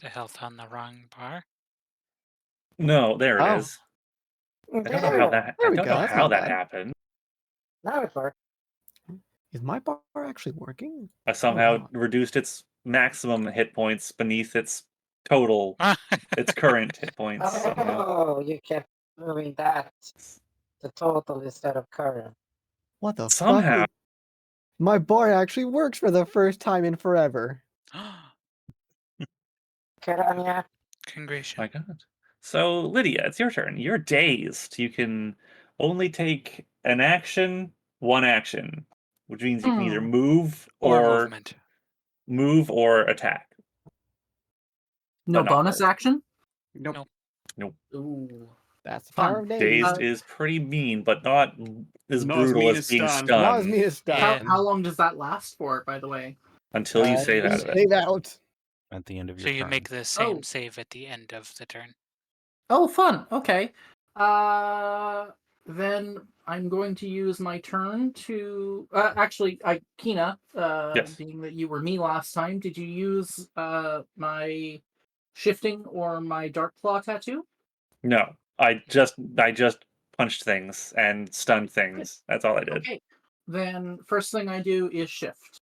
Speaker 7: The health on the wrong bar.
Speaker 1: No, there it
Speaker 5: Oh.
Speaker 1: is. I don't know how that.
Speaker 5: There
Speaker 1: I
Speaker 5: we
Speaker 1: don't
Speaker 5: go,
Speaker 1: know
Speaker 5: that's
Speaker 1: how
Speaker 5: not
Speaker 1: that
Speaker 5: bad.
Speaker 1: happened.
Speaker 3: Now it worked.
Speaker 5: Is my bar actually working?
Speaker 1: I somehow
Speaker 5: wow.
Speaker 1: reduced its maximum hit points beneath its total, its current hit points. Somehow.
Speaker 3: Oh, you kept moving that to total instead of current.
Speaker 5: What the
Speaker 1: Somehow.
Speaker 5: fuck? My bar actually works for the first time in forever.
Speaker 3: Kiranya,
Speaker 7: Congratulations.
Speaker 1: My God. So Lydia, it's your turn. You're dazed. You can only take an action, one action, which means you can either move
Speaker 7: Or
Speaker 1: or
Speaker 7: movement.
Speaker 1: move or attack.
Speaker 8: No
Speaker 1: But not
Speaker 8: bonus
Speaker 1: both.
Speaker 8: action?
Speaker 2: Nope.
Speaker 1: Nope.
Speaker 8: Ooh.
Speaker 5: That's the
Speaker 8: Fun.
Speaker 5: power of days.
Speaker 1: Dazed is pretty mean, but not as
Speaker 2: Not as
Speaker 1: brutal
Speaker 2: mean
Speaker 1: as
Speaker 2: as
Speaker 1: being
Speaker 2: stunned.
Speaker 1: stunned.
Speaker 5: Not as mean as stunned.
Speaker 8: How long does that last for, by the way?
Speaker 1: Until you save
Speaker 5: You
Speaker 1: out of it.
Speaker 5: save out.
Speaker 4: At the end of your
Speaker 7: So you
Speaker 4: turn.
Speaker 7: make the same
Speaker 8: Oh.
Speaker 7: save at the end of the turn.
Speaker 8: Oh, fun. Okay. Then I'm going to use my turn to actually, Kina,
Speaker 1: Yes.
Speaker 8: being that you were me last time, did you use my shifting or my dark claw tattoo?
Speaker 1: No. I just punched things and stunned things. That's all I did.
Speaker 8: Okay. Then first thing I do is shift.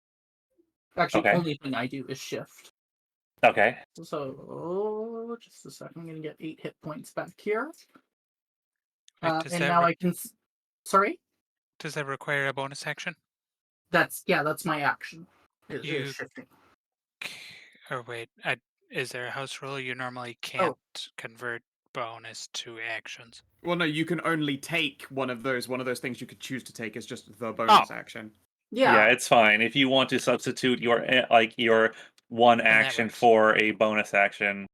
Speaker 8: Actually,
Speaker 1: Okay.
Speaker 8: only thing I do is shift.
Speaker 1: Okay.
Speaker 8: So just a second. I'm gonna get 8 hit points back here.
Speaker 7: Wait, does
Speaker 8: And
Speaker 7: that
Speaker 8: now I can. Sorry.
Speaker 7: does that require a bonus action?
Speaker 8: That's my action. Is
Speaker 7: You-
Speaker 8: shifting.
Speaker 7: Or wait, is there a house rule? You normally
Speaker 8: Oh.
Speaker 7: can't convert bonus to actions.
Speaker 2: Well, no, you can only take one of those. One of those things you could choose to take is just the bonus action.
Speaker 8: Yeah.
Speaker 1: It's fine. If you want to substitute your your one
Speaker 7: that
Speaker 1: action
Speaker 7: works.
Speaker 1: for a bonus action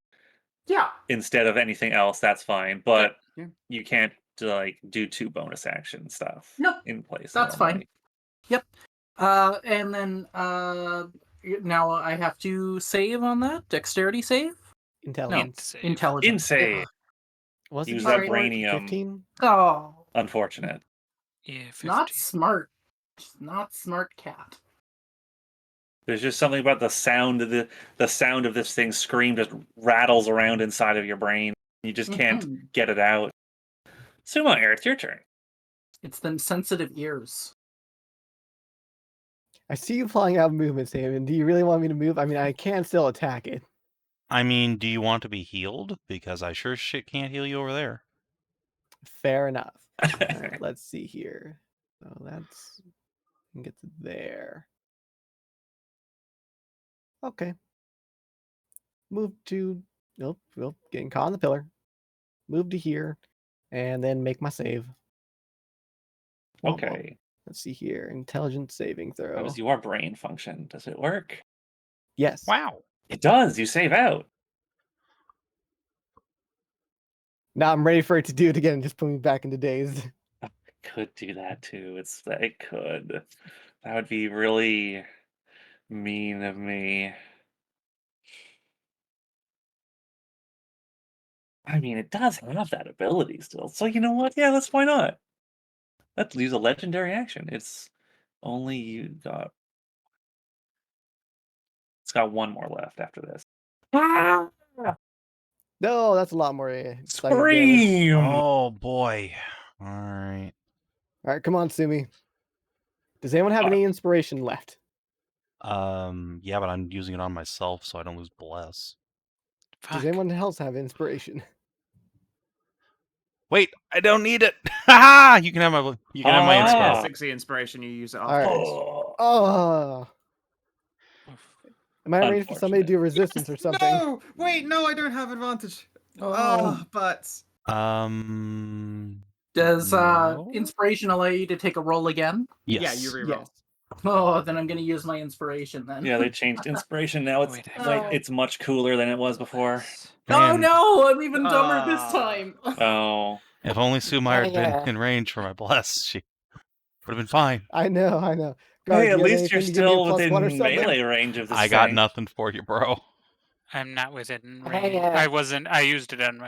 Speaker 8: Yeah.
Speaker 1: instead of anything else, that's fine. But
Speaker 2: Yeah.
Speaker 1: you can't do 2 bonus action stuff
Speaker 8: Nope,
Speaker 1: in place.
Speaker 8: that's fine.
Speaker 1: normally.
Speaker 8: Yep. And then now I have to save on that dexterity save.
Speaker 5: Intelligence.
Speaker 7: Int save.
Speaker 8: Intelligence.
Speaker 1: Insane.
Speaker 5: Was it
Speaker 1: Use
Speaker 8: that
Speaker 1: vibranium.
Speaker 5: 15?
Speaker 8: Oh,
Speaker 1: Unfortunate.
Speaker 7: Yeah, 15.
Speaker 8: not smart. Not smart cat.
Speaker 1: There's just something about the sound of the sound of this thing scream just rattles around inside of your brain. You just can't
Speaker 8: Mhm.
Speaker 1: get it out. Sumire, it's your turn.
Speaker 8: It's them sensitive ears.
Speaker 5: I see you flying out of movement, Savin. Do you really want me to move? I mean, I can still attack it.
Speaker 4: I mean, do you want to be healed? Because I sure shit can't heal you over there.
Speaker 5: Fair enough. Alright, let's see here. So that's get to there. Okay. Move to nope, getting caught on the pillar. Move to here, and then make my save. Womp womp.
Speaker 1: Okay.
Speaker 5: Let's see here. Intelligence saving
Speaker 1: How
Speaker 5: throw.
Speaker 1: does your brain function? Does it work?
Speaker 5: Yes.
Speaker 4: Wow.
Speaker 1: It does. You save out.
Speaker 5: Now I'm ready for it to do it again. Just put me back into dazed.
Speaker 1: Could do that too. It could. That would be really mean of me. I mean, it does have that ability still. So you know what? Yeah, why not? Let's use a legendary action. It's only it's got 1 more left after this.
Speaker 5: No, that's a lot more psychic damage.
Speaker 1: Scream!
Speaker 4: Oh boy. All right.
Speaker 5: All right, come on, Sumi. Does anyone have any inspiration left?
Speaker 4: Yeah, but I'm using it on myself so I don't lose bless.
Speaker 5: Does
Speaker 7: Fuck.
Speaker 5: anyone else have inspiration?
Speaker 4: Wait, I don't need it. Ha! You can have my
Speaker 2: Like
Speaker 4: inspo.
Speaker 2: a 60 inspiration, you use it
Speaker 5: All right.
Speaker 2: afterwards.
Speaker 5: Oh, am I ready for somebody to do resistance or something?
Speaker 2: No! Wait, no, I don't have advantage.
Speaker 8: Oh.
Speaker 2: But
Speaker 8: Does
Speaker 4: no?
Speaker 8: inspiration allow you to take a roll again?
Speaker 4: Yes.
Speaker 2: yeah, you reroll.
Speaker 5: Yes.
Speaker 8: Oh, then I'm gonna use my inspiration then.
Speaker 1: Yeah, they changed inspiration. Now it's
Speaker 7: Wait,
Speaker 1: it's much cooler than it was before.
Speaker 8: Oh
Speaker 4: Man,
Speaker 8: no, I'm even dumber this time.
Speaker 1: Oh.
Speaker 4: if only Sumire had been
Speaker 3: Yeah.
Speaker 4: in range for my bless, she would have been fine.
Speaker 5: I know. Guard,
Speaker 1: Hey,
Speaker 5: do
Speaker 1: at
Speaker 5: you have
Speaker 1: least you're
Speaker 5: anything to give me a
Speaker 1: still
Speaker 5: +1 or
Speaker 1: within
Speaker 5: something?
Speaker 1: melee range of this
Speaker 4: I got
Speaker 1: thing.
Speaker 4: nothing for you, bro.
Speaker 7: I'm not within
Speaker 3: Hey,
Speaker 7: range. I used it on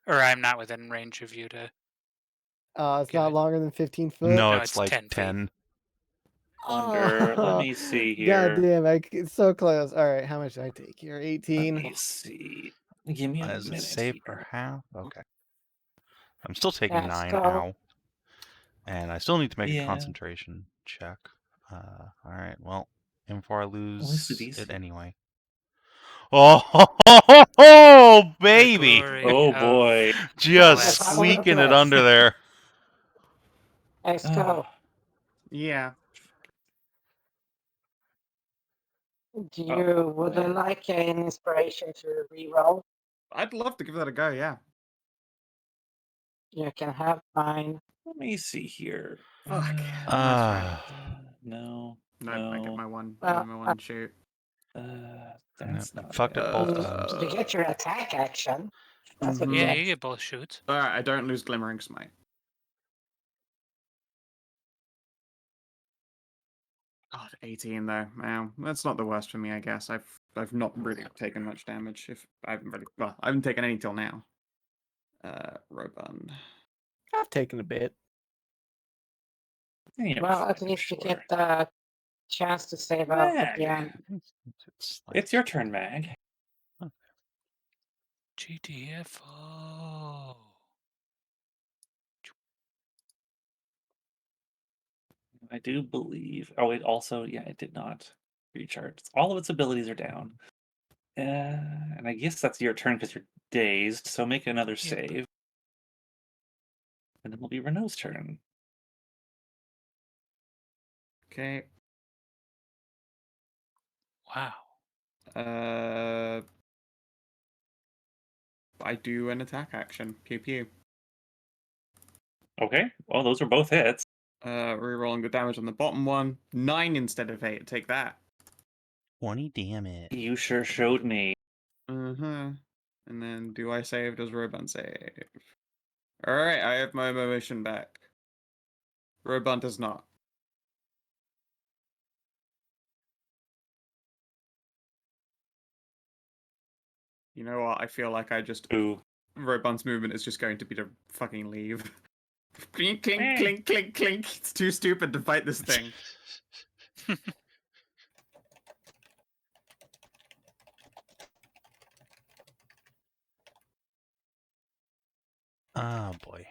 Speaker 7: I'm not within range of you to.
Speaker 5: It's not
Speaker 7: Good.
Speaker 5: longer than 15 foot.
Speaker 4: No,
Speaker 7: No,
Speaker 4: it's
Speaker 7: it's
Speaker 4: like
Speaker 7: 10 feet.
Speaker 4: 10.
Speaker 1: Wonder. Let me see here.
Speaker 5: God damn, it's so close. All right, how much did I take here?
Speaker 1: Let
Speaker 5: 18.
Speaker 1: me see. Give me a
Speaker 4: Is it
Speaker 1: minute
Speaker 4: save
Speaker 1: here.
Speaker 4: for half? Okay. I'm still taking
Speaker 3: Let's
Speaker 4: 9
Speaker 3: go.
Speaker 4: now. And I still need to make a
Speaker 1: Yeah.
Speaker 4: concentration check. Alright, well, before I lose
Speaker 1: least the DC.
Speaker 4: it anyway. Oh, baby!
Speaker 7: glory
Speaker 1: Oh
Speaker 7: of-
Speaker 1: boy.
Speaker 4: Just
Speaker 3: Let's have a
Speaker 4: squeaking
Speaker 3: look
Speaker 4: it
Speaker 3: at
Speaker 4: under
Speaker 3: this.
Speaker 4: there.
Speaker 3: Let's go.
Speaker 2: Yeah.
Speaker 3: Do you would
Speaker 1: wait.
Speaker 3: like an inspiration to reroll?
Speaker 2: I'd love to give that a go, yeah.
Speaker 3: You can have mine.
Speaker 1: Let me see here.
Speaker 2: Fuck.
Speaker 1: Uh,
Speaker 2: That's fine.
Speaker 1: no.
Speaker 2: No, I get
Speaker 1: No.
Speaker 2: my one.
Speaker 3: Well,
Speaker 2: my one shoot.
Speaker 1: That's
Speaker 4: No,
Speaker 1: not
Speaker 4: fucked
Speaker 1: it.
Speaker 4: it both
Speaker 3: You
Speaker 4: times.
Speaker 3: get your attack action. That's what you
Speaker 7: Yeah,
Speaker 3: get.
Speaker 7: you get both shoots.
Speaker 2: Alright, I don't lose Glimmering Smite. God, 18 though. Wow, that's not the worst for me, I guess. I've not really taken much damage. I haven't taken any till now. Robun.
Speaker 5: I've taken a bit.
Speaker 1: Yeah,
Speaker 3: Well, at least you get the chance to save up at the end.
Speaker 1: It's your turn, Mag.
Speaker 7: GTFO.
Speaker 1: I do believe. Oh, it also, yeah, it did not. recharge. All of its abilities are down. And I guess that's your turn because you're dazed. So make another save, and then it'll be Rennous' turn.
Speaker 2: Okay.
Speaker 7: Wow.
Speaker 2: I do an attack action. Pew pew.
Speaker 1: Okay. Well, those are both hits.
Speaker 2: Rerolling the damage on the bottom one. 9 instead of 8. Take that.
Speaker 4: 20 damage.
Speaker 1: You sure showed me.
Speaker 2: And then do I save? Does Roban save? Alright, I have my motion back. Roban does not. You know what? I feel like I just...
Speaker 1: Ooh.
Speaker 2: Roban's movement is just going to be to fucking leave. Clink, clink,
Speaker 1: Eh.
Speaker 2: clink, clink, clink. It's too stupid to fight this thing.
Speaker 4: Oh boy.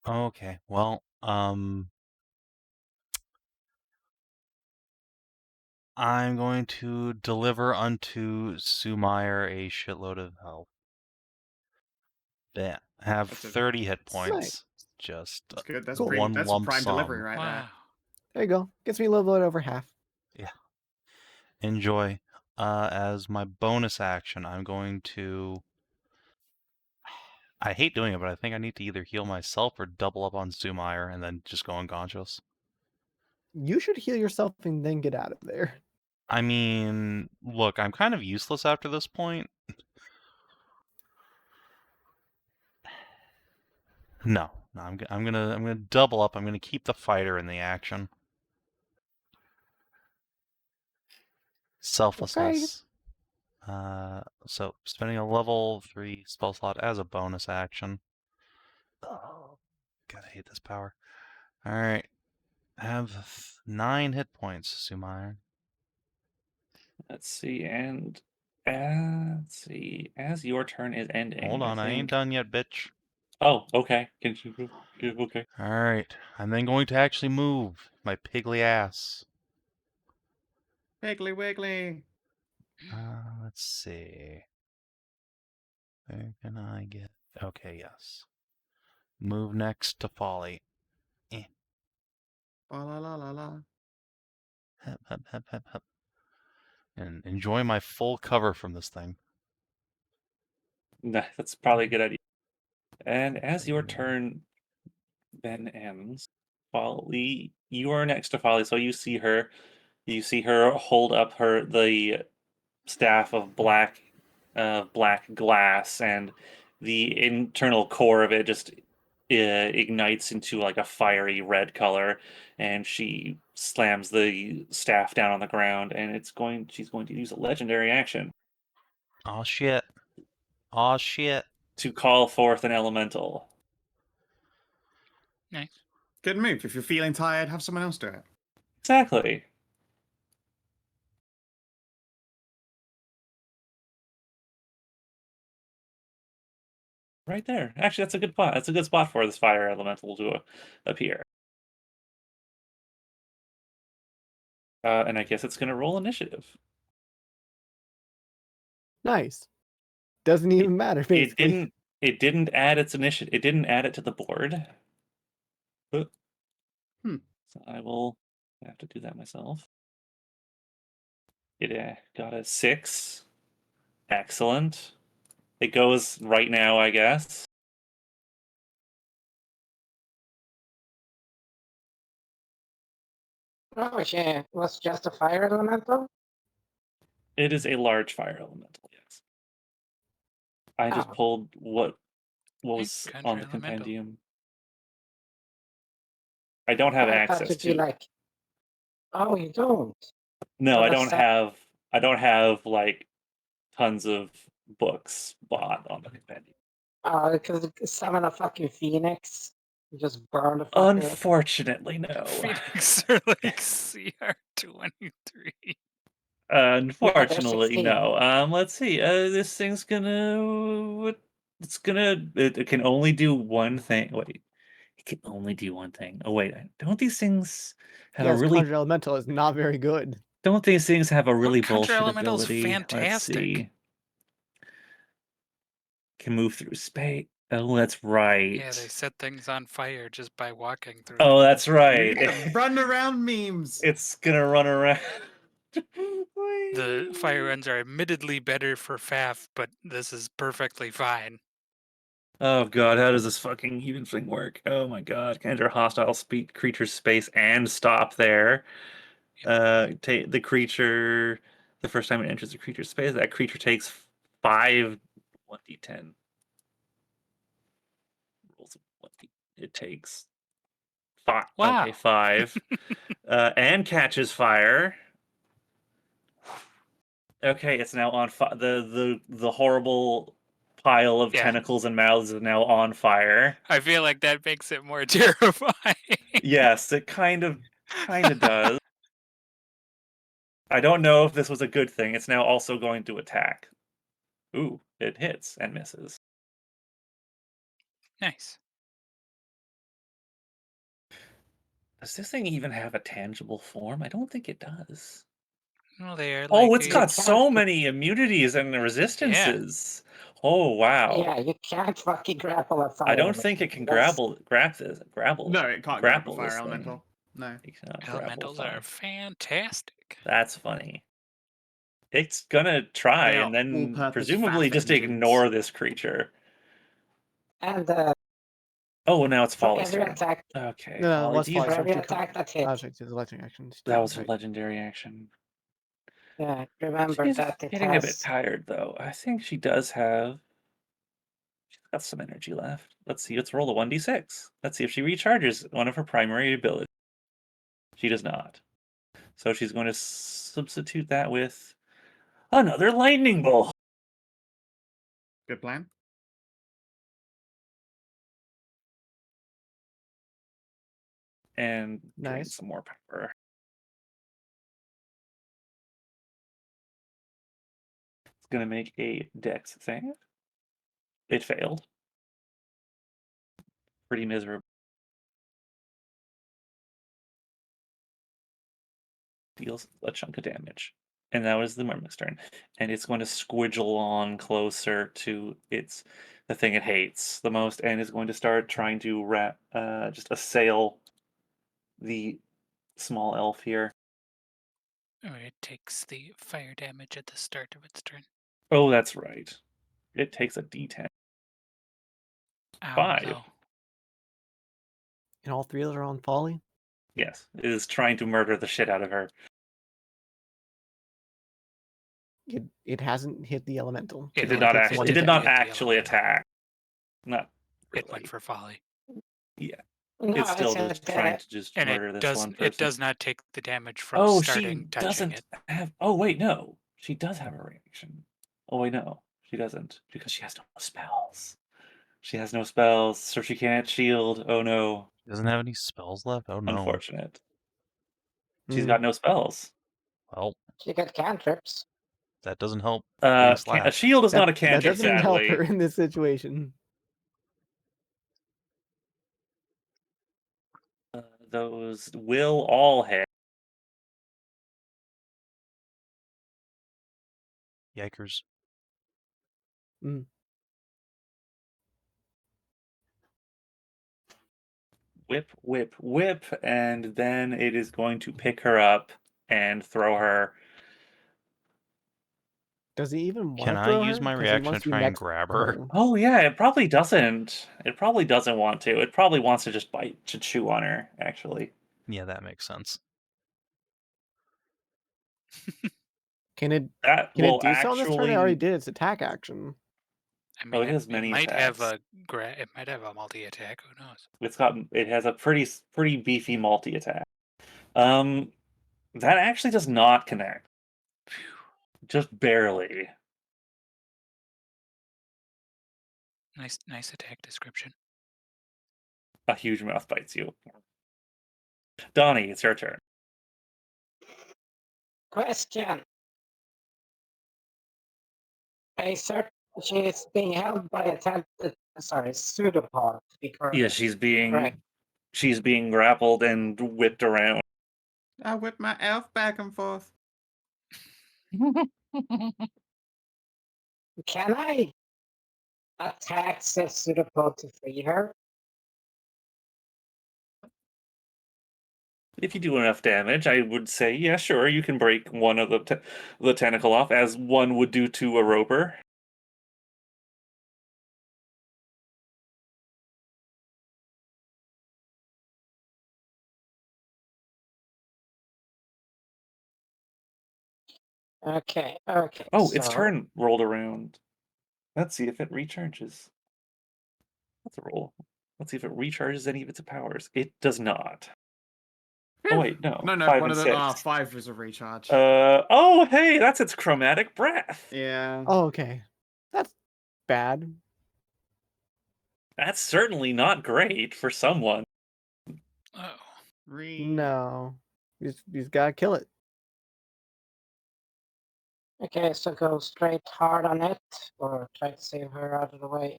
Speaker 4: Okay, well, I'm going to deliver unto Sumire a shitload of health. Yeah, have
Speaker 2: That's a-
Speaker 4: 30 hit
Speaker 5: Nice.
Speaker 4: points. Just
Speaker 2: That's good. That's
Speaker 5: Cool.
Speaker 4: one
Speaker 2: that's
Speaker 4: lump
Speaker 2: prime
Speaker 4: sum.
Speaker 2: delivery right
Speaker 7: Wow.
Speaker 5: There you go. Gets me a little bit over half.
Speaker 4: Yeah. Enjoy. As my bonus action, I'm going to... I hate doing it, but I think I need to either heal myself or double up on Sumire and then just go unconscious.
Speaker 5: You should heal yourself and then get out of there.
Speaker 4: I mean, look, I'm kind of useless after this point. No, I'm gonna double up. I'm gonna keep the fighter in the action. Selflessness. So spending a level 3 spell slot as a bonus action. Oh, God, I hate this power. All right, have 9 hit points, Sumire.
Speaker 1: Let's see. And let's see. As your turn is ending.
Speaker 4: Hold on, I ain't
Speaker 1: think...
Speaker 4: done yet, bitch.
Speaker 1: Oh, okay. Can you? Okay.
Speaker 4: All right, I'm then going to actually move my pigly ass.
Speaker 2: Wiggly wiggly.
Speaker 4: Let's see. Where can I get? Okay, yes. Move next to Folly.
Speaker 2: La la la la la.
Speaker 4: Hup, hup, hup, hup, hup. And enjoy my full cover from this thing.
Speaker 1: Nah, that's probably a good idea. And as your turn then ends, Folly, you are next to Folly, so you see her. You see her hold up the staff of black glass, and the internal core of it just ignites into like a fiery red color, and she slams the staff down on the ground, and she's going to use a legendary action
Speaker 4: Aw, shit. Aw, shit.
Speaker 1: to call forth an elemental.
Speaker 7: Nice.
Speaker 2: Good move. If you're feeling tired, have someone else do it.
Speaker 1: Exactly. Right there. Actually, that's a good spot. That's a good spot for this fire elemental to appear. And I guess it's going to roll initiative.
Speaker 5: Nice. Doesn't even matter, basically.
Speaker 1: It didn't add its initiative. It didn't add it to the board. So I will have to do that myself. It got a 6. Excellent. It goes right now, I guess.
Speaker 3: Oh shit, was just a fire elemental?
Speaker 1: It is a large fire elemental, yes. I just
Speaker 3: Oh.
Speaker 1: pulled what was
Speaker 7: Country
Speaker 1: on the
Speaker 7: elemental.
Speaker 1: compendium. I don't have
Speaker 3: I thought
Speaker 1: access
Speaker 3: it'd
Speaker 1: to
Speaker 3: be
Speaker 1: it.
Speaker 3: like, oh, you don't.
Speaker 1: No,
Speaker 3: Well,
Speaker 1: I
Speaker 3: the
Speaker 1: don't
Speaker 3: sec-
Speaker 1: have. I don't have like tons of books bought on the compendium.
Speaker 3: Because summon a fucking phoenix, you just burn the fucker.
Speaker 1: Unfortunately, no.
Speaker 7: Phoenix are like CR23.
Speaker 1: Unfortunately,
Speaker 3: 16.
Speaker 1: no. Let's see. This thing's gonna. It's gonna. It can only do one thing. Wait. It It can only do one thing. Oh wait, don't these things have a
Speaker 5: Yes,
Speaker 1: really?
Speaker 5: Conjure Elemental is not very good.
Speaker 1: Don't these things have a really
Speaker 7: Conjure
Speaker 1: bullshit
Speaker 7: Elemental's
Speaker 1: ability? Let's
Speaker 7: fantastic.
Speaker 1: see. Can move through space. Oh, that's right.
Speaker 7: Yeah, they set things on fire just by walking through.
Speaker 1: Oh, that's right.
Speaker 2: Run around memes.
Speaker 1: It's gonna run around.
Speaker 7: The fire runs are admittedly better for FAF, but this is perfectly fine.
Speaker 1: Oh god, how does this fucking even thing work? Oh my god, can enter hostile creature space and stop there. Take the creature the first time it enters the creature space, that creature takes 5 1d10. Rolls of 1d. It takes 5.
Speaker 7: Wow.
Speaker 1: Okay, 5. And catches fire. Okay, it's now on fire. The horrible pile of
Speaker 7: Yeah.
Speaker 1: tentacles and mouths is now on fire.
Speaker 7: I feel like that makes it more terrifying.
Speaker 1: Yes, it kind of does. I don't know if this was a good thing. It's now also going to attack. Ooh, it hits and misses.
Speaker 7: Nice.
Speaker 1: Does this thing even have a tangible form? I don't think it does.
Speaker 7: Well, they are
Speaker 1: Oh,
Speaker 7: like
Speaker 1: it's
Speaker 7: a-
Speaker 1: got so many immunities and resistances. Oh, wow.
Speaker 3: Yeah, you can't fucking grapple a fire.
Speaker 1: I don't think it can grapple
Speaker 2: No, it can't grapple fire
Speaker 1: this thing.
Speaker 2: elemental. No.
Speaker 1: It cannot grapple
Speaker 7: Elementals
Speaker 1: fire.
Speaker 7: are fantastic.
Speaker 1: That's funny. It's gonna try
Speaker 2: They are
Speaker 1: and then
Speaker 2: all-purpose
Speaker 1: presumably
Speaker 2: faff
Speaker 1: just
Speaker 2: engines.
Speaker 1: ignore this creature.
Speaker 3: And
Speaker 1: Oh, well, now it's
Speaker 3: for
Speaker 1: Folly's
Speaker 3: every
Speaker 1: turn.
Speaker 3: attack,
Speaker 1: Okay.
Speaker 5: No,
Speaker 1: Folly,
Speaker 5: what's
Speaker 1: do you-
Speaker 3: for
Speaker 5: Folly's
Speaker 3: every
Speaker 5: turn?
Speaker 3: attack that hits,
Speaker 5: Project is electric action.
Speaker 1: That was a
Speaker 5: Right.
Speaker 1: legendary action.
Speaker 3: yeah, remember
Speaker 1: She's
Speaker 3: that it
Speaker 1: getting a bit
Speaker 3: has.
Speaker 1: tired, though. I think she does have... She's got some energy left. Let's see. Let's roll a 1d6. Let's see if she recharges one of her primary abilities. She does not. So she's going to substitute that with another lightning bolt.
Speaker 2: Good plan.
Speaker 1: And drain
Speaker 5: Nice.
Speaker 1: some more power. It's going to make a dex save. It failed. Pretty miserable. Deals a chunk of damage. And that was the Murmic's turn. And it's going to squidgle on closer to the thing it hates the most, and is going to start trying to just assail the small elf here.
Speaker 7: Or it takes the fire damage at the start of its turn.
Speaker 1: Oh, that's right. It takes a d10.
Speaker 7: Ow,
Speaker 1: 5.
Speaker 7: though.
Speaker 5: And all three of them are on Folly.
Speaker 1: Yes, it is trying to murder the shit out of her.
Speaker 5: It hasn't hit the elemental.
Speaker 1: It
Speaker 7: It
Speaker 1: did
Speaker 7: only
Speaker 1: not
Speaker 7: takes
Speaker 1: actually.
Speaker 7: one
Speaker 1: It did
Speaker 7: to
Speaker 1: not
Speaker 7: hit the
Speaker 1: actually
Speaker 7: elemental.
Speaker 1: attack. Not
Speaker 7: It
Speaker 1: really.
Speaker 7: went for folly.
Speaker 1: Yeah,
Speaker 3: No,
Speaker 1: it's still
Speaker 3: said
Speaker 1: just trying to just
Speaker 7: And
Speaker 1: murder
Speaker 7: it
Speaker 1: this
Speaker 7: does
Speaker 1: one person.
Speaker 7: it does not take the damage from
Speaker 1: Oh, she
Speaker 7: starting touching
Speaker 1: doesn't
Speaker 7: it.
Speaker 1: have. Oh, wait, no. She does have a reaction. Oh, wait, no. She doesn't. Because she has no spells. She has no spells, so she can't shield. Oh, no.
Speaker 4: She doesn't have any spells left? Oh no.
Speaker 1: Unfortunate. She's
Speaker 5: Hmm.
Speaker 1: got no spells.
Speaker 4: Well,
Speaker 3: She got cantrips.
Speaker 4: that doesn't help getting
Speaker 1: A
Speaker 4: slashed.
Speaker 1: shield is not a
Speaker 5: That
Speaker 1: cantrip,
Speaker 5: doesn't help
Speaker 1: sadly.
Speaker 5: her in this situation.
Speaker 1: Those will all hit.
Speaker 4: Yikers.
Speaker 1: Whip, whip, whip, and then it is going to pick her up and throw her.
Speaker 5: Does he even want
Speaker 4: Can
Speaker 5: to
Speaker 4: I
Speaker 5: throw
Speaker 4: use
Speaker 5: her?
Speaker 4: my
Speaker 5: 'Cause he
Speaker 4: reaction
Speaker 5: wants
Speaker 4: to
Speaker 5: be
Speaker 4: try and
Speaker 5: next
Speaker 4: grab
Speaker 5: to
Speaker 4: her?
Speaker 1: Oh yeah, it probably doesn't. It probably doesn't want to. It probably wants to just bite to chew on her, actually.
Speaker 4: Yeah, that makes sense.
Speaker 5: Can it
Speaker 1: That
Speaker 5: can
Speaker 1: will
Speaker 5: it do so on this turn? It
Speaker 1: actually.
Speaker 5: already did its attack action.
Speaker 7: I mean,
Speaker 1: it has
Speaker 7: it
Speaker 1: many
Speaker 7: might have
Speaker 1: attacks.
Speaker 7: it might have a multi attack. Who knows?
Speaker 1: It has a pretty beefy multi attack. That actually does not connect. Just barely.
Speaker 7: Nice attack description.
Speaker 1: A huge mouth bites you. Donny, it's your turn.
Speaker 3: Question. She is being held by a pseudopod.
Speaker 1: Yeah, she's being
Speaker 3: Correct.
Speaker 1: she's being grappled and whipped around.
Speaker 2: I whip my elf back and forth.
Speaker 3: Can I attack Setsurupo to free her?
Speaker 1: If you do enough damage, I would say, yeah, sure, you can break one of the tentacle off, as one would do to a roper.
Speaker 3: Okay.
Speaker 1: Oh, its
Speaker 3: So
Speaker 1: turn rolled around. Let's see if it recharges. That's a roll. Let's see if it recharges any of its powers. It does not. Oh wait, no.
Speaker 2: No,
Speaker 1: 5
Speaker 2: one
Speaker 1: and
Speaker 2: of the
Speaker 1: 6.
Speaker 2: 5 was a recharge.
Speaker 1: Oh hey, that's its chromatic breath.
Speaker 2: Yeah.
Speaker 5: Oh, okay. That's bad.
Speaker 1: That's certainly not great for someone.
Speaker 7: Oh.
Speaker 5: No. He's gotta kill it.
Speaker 3: okay, so go straight hard on it, or try to save her out of the way.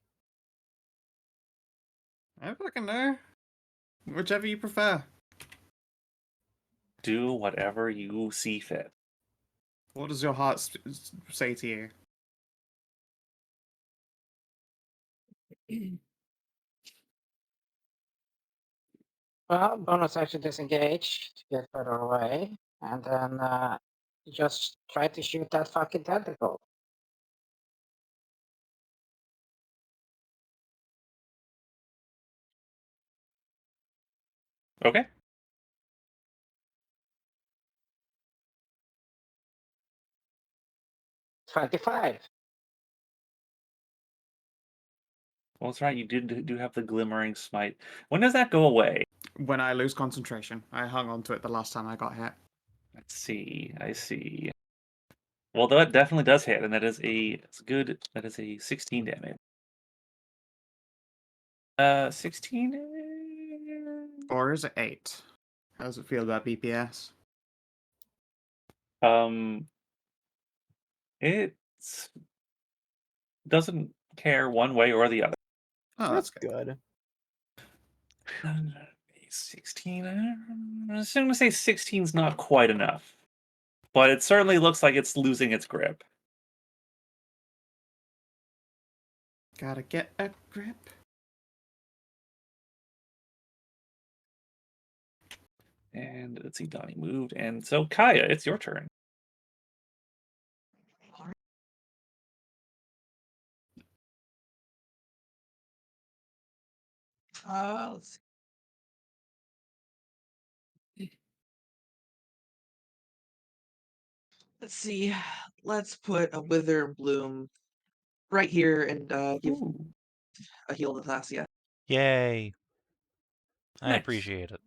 Speaker 2: I fucking know. Whichever you prefer.
Speaker 1: Do whatever you see fit.
Speaker 2: What does your heart say to you?
Speaker 3: Well, bonus action disengage to get further away, and then just try to shoot that fucking tentacle.
Speaker 1: Okay.
Speaker 3: $25.
Speaker 1: Well, that's right. You do have the glimmering smite. When does that go away?
Speaker 2: When I lose concentration. I hung on to it the last time I got hit.
Speaker 1: Let's see. I see. Well, that definitely does hit, and it's good. That is a 16 damage. 16.
Speaker 2: Or is it 8? How does it feel about BPS?
Speaker 1: It doesn't care one way or the other.
Speaker 2: Oh,
Speaker 5: That's
Speaker 2: that's good.
Speaker 5: good.
Speaker 1: 16. I'm going to say 16's not quite enough, but it certainly looks like it's losing its grip.
Speaker 2: Gotta get a grip.
Speaker 1: And let's see, Donny moved, and so Kaia, it's your turn.
Speaker 6: Let's see. Let's see. Let's put a Wither Bloom right here and give
Speaker 1: Ooh,
Speaker 6: a heal to Thasia.
Speaker 4: Yay. I
Speaker 1: nice.
Speaker 4: appreciate it.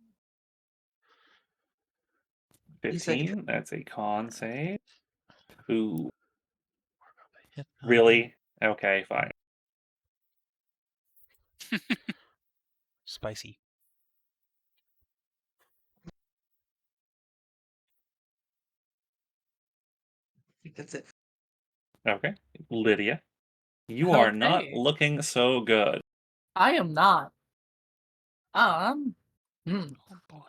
Speaker 6: You said
Speaker 1: 15. That's a con save. Ooh,
Speaker 4: Hit
Speaker 1: really? Okay, fine.
Speaker 4: Spicy.
Speaker 6: I think that's it.
Speaker 1: Okay, Lydia, you are not
Speaker 8: Okay.
Speaker 1: looking so good.
Speaker 8: I am not. Hmm.
Speaker 7: Oh boy.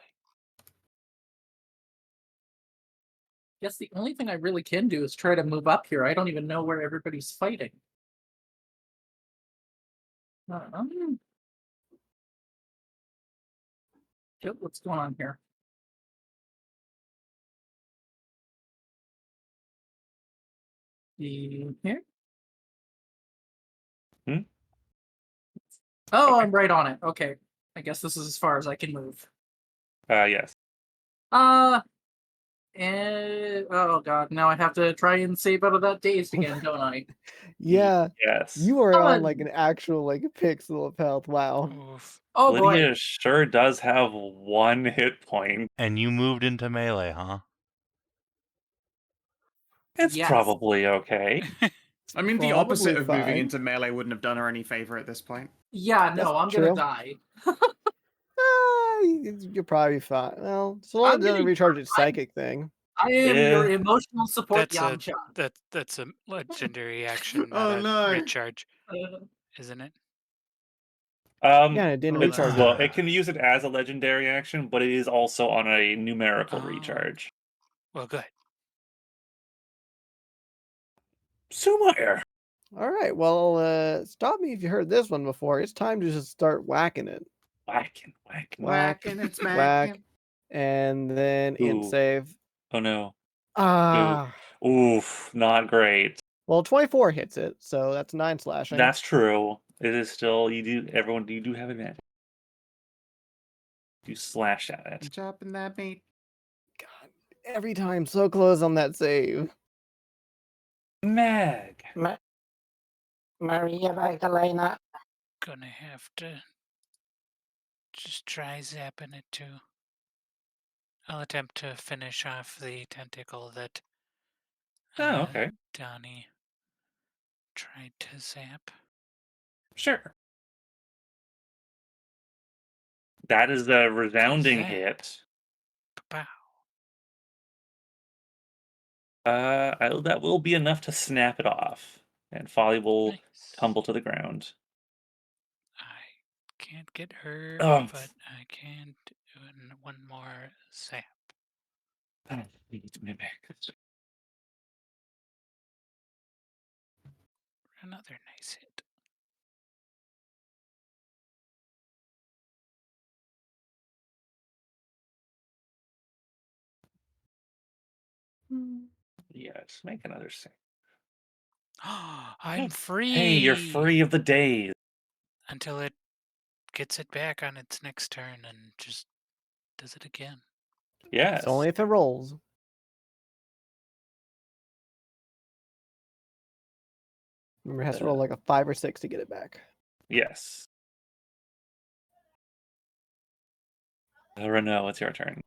Speaker 8: Guess the only thing I really can do is try to move up here. I don't even know where everybody's fighting. Shit, what's going on here? Here?
Speaker 1: Hmm?
Speaker 8: Oh,
Speaker 1: Okay.
Speaker 8: I'm right on it. Okay. I guess this is as far as I can move.
Speaker 1: Yes.
Speaker 8: And oh god, now I have to try and save out of that dazed again, don't I?
Speaker 5: Yeah.
Speaker 1: Yes.
Speaker 5: You are on
Speaker 8: Fun.
Speaker 5: like an actual like pixel of health. Wow.
Speaker 7: Oof.
Speaker 8: Oh
Speaker 1: Lydia
Speaker 8: boy.
Speaker 1: sure does have 1 hit point.
Speaker 4: And you moved into melee, huh?
Speaker 1: It's
Speaker 8: Yes.
Speaker 1: probably okay.
Speaker 2: I mean, the
Speaker 5: Probably
Speaker 2: opposite of moving
Speaker 5: fine.
Speaker 2: into melee wouldn't have done her any favor at this point.
Speaker 8: Yeah, no,
Speaker 5: That's
Speaker 8: I'm
Speaker 5: true.
Speaker 8: gonna die.
Speaker 5: You're probably fine. Well, so long as
Speaker 8: I'm
Speaker 5: it doesn't
Speaker 8: getting
Speaker 5: recharge its psychic thing.
Speaker 8: I am your
Speaker 1: Yeah.
Speaker 8: emotional support
Speaker 7: That's a
Speaker 8: Yamcha.
Speaker 7: that's a legendary action, not
Speaker 2: Oh,
Speaker 7: a
Speaker 2: no.
Speaker 7: recharge, isn't it?
Speaker 5: Yeah, and it didn't
Speaker 2: Oh,
Speaker 5: recharge.
Speaker 1: Well, it can use it as a legendary action, but it is also on a numerical
Speaker 7: Oh.
Speaker 1: recharge.
Speaker 7: Well, good.
Speaker 1: Sumire!
Speaker 5: All right. Well, stop me if you heard this one before. It's time to just start whacking it.
Speaker 1: Whacking.
Speaker 2: Whacking and
Speaker 5: Whack.
Speaker 2: smacking.
Speaker 5: And then int
Speaker 1: Ooh.
Speaker 5: save.
Speaker 1: Oh no.
Speaker 5: Ah.
Speaker 1: Oof, not great.
Speaker 5: Well, 24 hits it, so that's 9 slashing.
Speaker 1: That's true. It is still, you do have advantage. You slash at it.
Speaker 2: Chopping that meat.
Speaker 5: God, every time so close on that save.
Speaker 1: Meg!
Speaker 3: Maria Magdalena.
Speaker 7: Gonna have to just try zapping it too. I'll attempt to finish off the tentacle that
Speaker 1: Oh, okay.
Speaker 7: Donny tried to zap.
Speaker 1: Sure. That is a resounding
Speaker 7: that?
Speaker 1: hit.
Speaker 7: Pow.
Speaker 1: That will be enough to snap it off. And Folly will
Speaker 7: Nice.
Speaker 1: tumble to the ground.
Speaker 7: I can't get her,
Speaker 1: Oh.
Speaker 7: but I can do one more zap.
Speaker 1: I need to mimic.
Speaker 7: Another nice hit.
Speaker 1: Yes, make another save.
Speaker 7: I'm free.
Speaker 1: Hey, you're free of the daze.
Speaker 7: Until it gets it back on its next turn and just does it again.
Speaker 1: Yes.
Speaker 5: It's only if it rolls. Remember, it has to roll like a 5 or 6 to get it back.
Speaker 1: Yes. Rennous, it's your turn.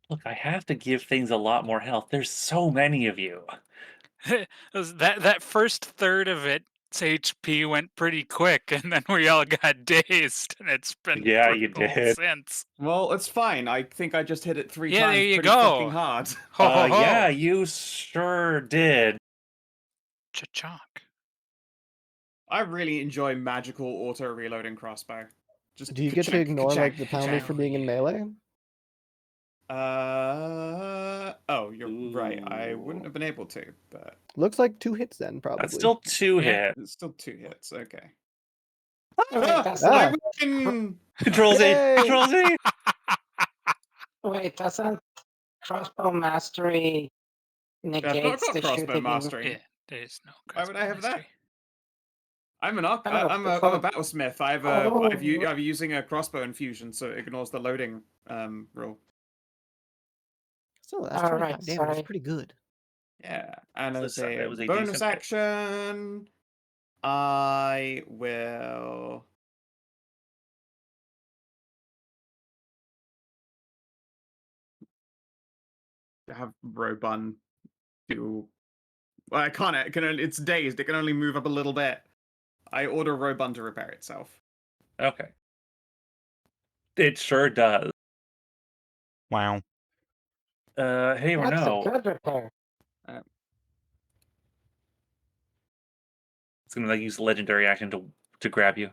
Speaker 1: Look, I have to give things a lot more health. There's so many of you.
Speaker 7: that first third of its HP went pretty quick, and then we all got dazed, and it's been
Speaker 1: Yeah, you
Speaker 7: brutal
Speaker 1: did.
Speaker 7: since.
Speaker 2: Well, it's fine. I think I just hit it 3
Speaker 7: Yeah,
Speaker 2: times
Speaker 7: there you
Speaker 2: pretty
Speaker 7: go.
Speaker 2: fucking hard.
Speaker 7: Ho ho ho!
Speaker 1: Yeah, you sure did.
Speaker 7: Cha-chonk.
Speaker 2: I really enjoy magical auto reloading crossbow. Just
Speaker 5: Do you get to
Speaker 2: ka-chunk,
Speaker 5: ignore
Speaker 2: ka-chunk,
Speaker 5: like the penalty for
Speaker 7: ka-chunk.
Speaker 5: being in melee?
Speaker 2: Oh, you're right. I wouldn't
Speaker 1: Ooh.
Speaker 2: have been able to, but
Speaker 5: Looks like 2 hits then, probably.
Speaker 1: That's still 2
Speaker 7: Yeah.
Speaker 1: hits.
Speaker 2: it's still 2 hits. Okay.
Speaker 3: Wait, that's
Speaker 2: I
Speaker 5: Ah.
Speaker 2: win!
Speaker 1: Control Z!
Speaker 5: Yay!
Speaker 1: Control Z!
Speaker 3: Wait, doesn't crossbow mastery
Speaker 2: I've not
Speaker 3: negates
Speaker 2: got
Speaker 3: the
Speaker 2: crossbow
Speaker 3: shooting?
Speaker 2: mastery.
Speaker 7: Yeah, there's no.
Speaker 2: Why would I have that?
Speaker 7: mastery.
Speaker 2: I'm
Speaker 3: Oh,
Speaker 2: I'm a
Speaker 3: oh.
Speaker 2: battlesmith. I'm
Speaker 3: Oh.
Speaker 2: using a crossbow infusion, so it ignores the loading rule.
Speaker 5: So that's
Speaker 3: All
Speaker 5: 25
Speaker 3: right,
Speaker 5: damage.
Speaker 3: sorry.
Speaker 5: It's pretty good.
Speaker 2: Yeah, and
Speaker 1: So
Speaker 2: as
Speaker 1: that
Speaker 2: a
Speaker 1: was a
Speaker 2: bonus
Speaker 1: decent hit.
Speaker 2: action, I will. Have Robun do. Well, I can't. It can only, it's dazed. It can only move up a little bit. I order Robun to repair itself.
Speaker 1: Okay. It sure does.
Speaker 4: Wow.
Speaker 1: Hey,
Speaker 3: That's a
Speaker 1: Rennous.
Speaker 3: good repair.
Speaker 1: It's gonna use legendary action to grab you.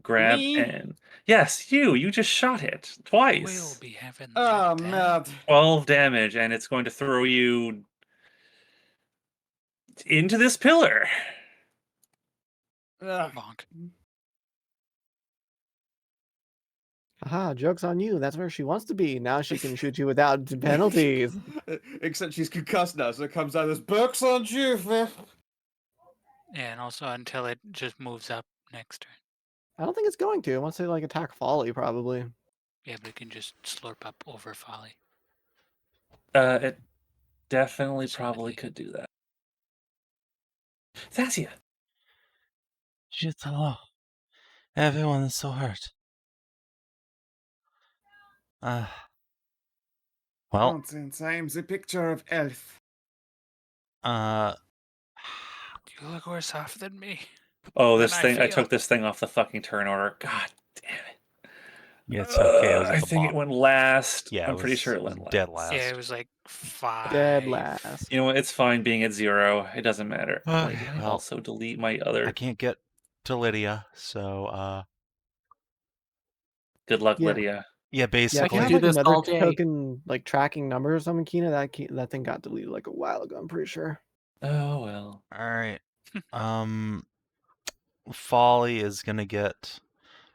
Speaker 1: Grab
Speaker 2: Me?
Speaker 1: and yes, you just shot it twice.
Speaker 7: We'll be having
Speaker 2: Oh
Speaker 7: that
Speaker 2: man.
Speaker 1: 12 damage, and it's going to throw you into this pillar.
Speaker 2: Ugh.
Speaker 7: bonk.
Speaker 5: Aha, joke's on you. That's where she wants to be. Now she can shoot you without penalties.
Speaker 2: Except she's concussed now, so it comes out as Burks on you, man.
Speaker 7: Yeah, and also until it just moves up next turn.
Speaker 5: I don't think it's going to. It wants to like attack Folly, probably.
Speaker 7: Yeah, but it can just slurp up over Folly.
Speaker 1: It definitely
Speaker 7: So
Speaker 1: probably
Speaker 7: many.
Speaker 1: could do that. Thasia.
Speaker 4: Shit, hello. Everyone is so hurt. Well,
Speaker 2: Nonsense, I am the picture of elf.
Speaker 7: You look worse off than me.
Speaker 1: Oh,
Speaker 7: Then
Speaker 1: this thing! I
Speaker 7: feel.
Speaker 1: took this thing off the fucking turn order. God damn it!
Speaker 4: it's okay. It was at
Speaker 1: I
Speaker 4: the
Speaker 1: think it
Speaker 4: bottom.
Speaker 1: went last.
Speaker 4: Yeah,
Speaker 1: I'm pretty sure it
Speaker 4: was
Speaker 1: went
Speaker 4: dead
Speaker 1: last.
Speaker 4: last.
Speaker 7: Yeah, it was like 5.
Speaker 5: Dead last.
Speaker 1: You know what? It's fine being at 0. It doesn't matter.
Speaker 4: Okay,
Speaker 1: Wait, did I
Speaker 4: well,
Speaker 1: also delete my other?
Speaker 4: I can't get to Lydia. So,
Speaker 1: Good luck,
Speaker 5: Yeah.
Speaker 1: Lydia.
Speaker 4: yeah,
Speaker 5: Yeah,
Speaker 4: basically.
Speaker 5: if you
Speaker 8: can
Speaker 5: have
Speaker 8: do
Speaker 5: like
Speaker 8: this
Speaker 5: another
Speaker 8: all day.
Speaker 5: token like tracking numbers or something, Kina, that thing got deleted like a while ago. I'm pretty sure.
Speaker 1: Oh well.
Speaker 4: All right. Folly is gonna get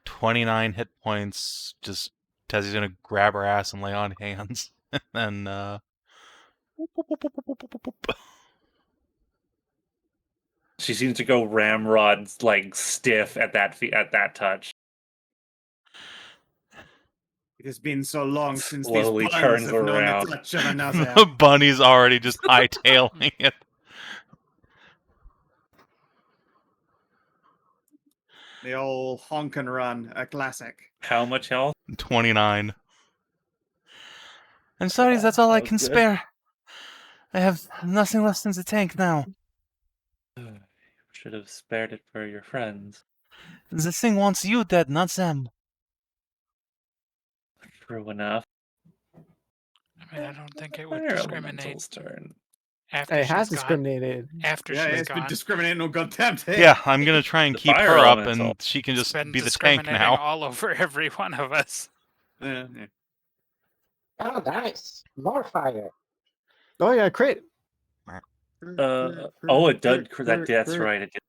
Speaker 4: 29 hit points. Just Tessie's gonna grab her ass and lay on hands, and
Speaker 1: She seems to go ramrod like stiff at that touch.
Speaker 2: It has been so long since
Speaker 1: Slowly
Speaker 2: these
Speaker 1: turns
Speaker 2: buns have known the
Speaker 1: around.
Speaker 2: touch of another.
Speaker 4: Bunny's already just hightailing it.
Speaker 2: The old honk and run, a classic.
Speaker 1: How much health?
Speaker 4: 29. I'm sorry, that's all I
Speaker 1: That was
Speaker 4: can
Speaker 1: good.
Speaker 4: spare. I have nothing left in the tank now.
Speaker 1: Should have spared it for your friends.
Speaker 4: The thing wants you dead, not them.
Speaker 1: True enough.
Speaker 7: I mean, I don't think it would
Speaker 1: Fire
Speaker 7: discriminate
Speaker 1: Elemental's turn.
Speaker 7: after
Speaker 5: It
Speaker 7: she's
Speaker 5: has
Speaker 7: gone.
Speaker 5: discriminated.
Speaker 7: After
Speaker 2: Yeah,
Speaker 7: she's
Speaker 2: it's been
Speaker 7: gone.
Speaker 2: discriminating on goddamn day.
Speaker 4: Yeah, I'm gonna try and
Speaker 1: The
Speaker 4: keep
Speaker 1: fire
Speaker 4: her up,
Speaker 1: elemental.
Speaker 4: and she can
Speaker 7: It's
Speaker 4: just
Speaker 7: been
Speaker 4: be the tank
Speaker 7: discriminating
Speaker 4: now.
Speaker 7: all over every one of us.
Speaker 2: Yeah.
Speaker 3: Oh, nice. More fire.
Speaker 5: Oh yeah, crit.
Speaker 1: It did. That's right. It did.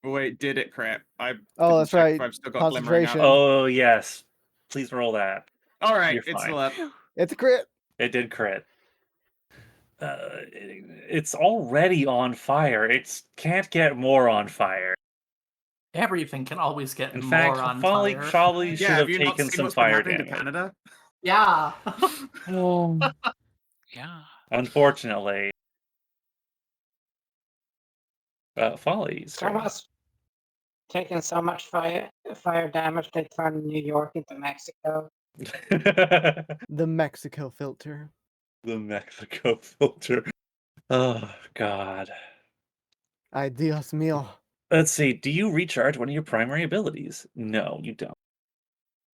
Speaker 2: Oh, wait, did it crap?
Speaker 5: Oh,
Speaker 2: didn't
Speaker 5: that's
Speaker 2: check
Speaker 5: right.
Speaker 2: if I've still got glimmering
Speaker 5: Concentration.
Speaker 2: out.
Speaker 1: Oh yes. Please roll that.
Speaker 2: All right,
Speaker 1: You're
Speaker 2: it's
Speaker 1: fine.
Speaker 2: still up.
Speaker 5: It's a crit.
Speaker 1: It did crit. It's already on fire. It can't get more on fire.
Speaker 8: Everything can always get
Speaker 1: In
Speaker 8: more
Speaker 1: fact,
Speaker 8: on
Speaker 1: Folly
Speaker 8: fire.
Speaker 1: probably should
Speaker 2: Yeah,
Speaker 1: have
Speaker 2: have you not
Speaker 1: taken
Speaker 2: seen
Speaker 1: some
Speaker 2: what's been
Speaker 1: fire
Speaker 2: happening to
Speaker 1: damage.
Speaker 2: Canada?
Speaker 8: Yeah.
Speaker 7: Yeah.
Speaker 1: Unfortunately. Folly's turn.
Speaker 3: Thomas taking so much fire damage they turned New York into Mexico.
Speaker 5: The Mexico filter.
Speaker 1: The Mexico filter. Oh, God.
Speaker 5: Ay, Dios mío.
Speaker 1: Let's see. Do you recharge one of your primary abilities? No, you don't.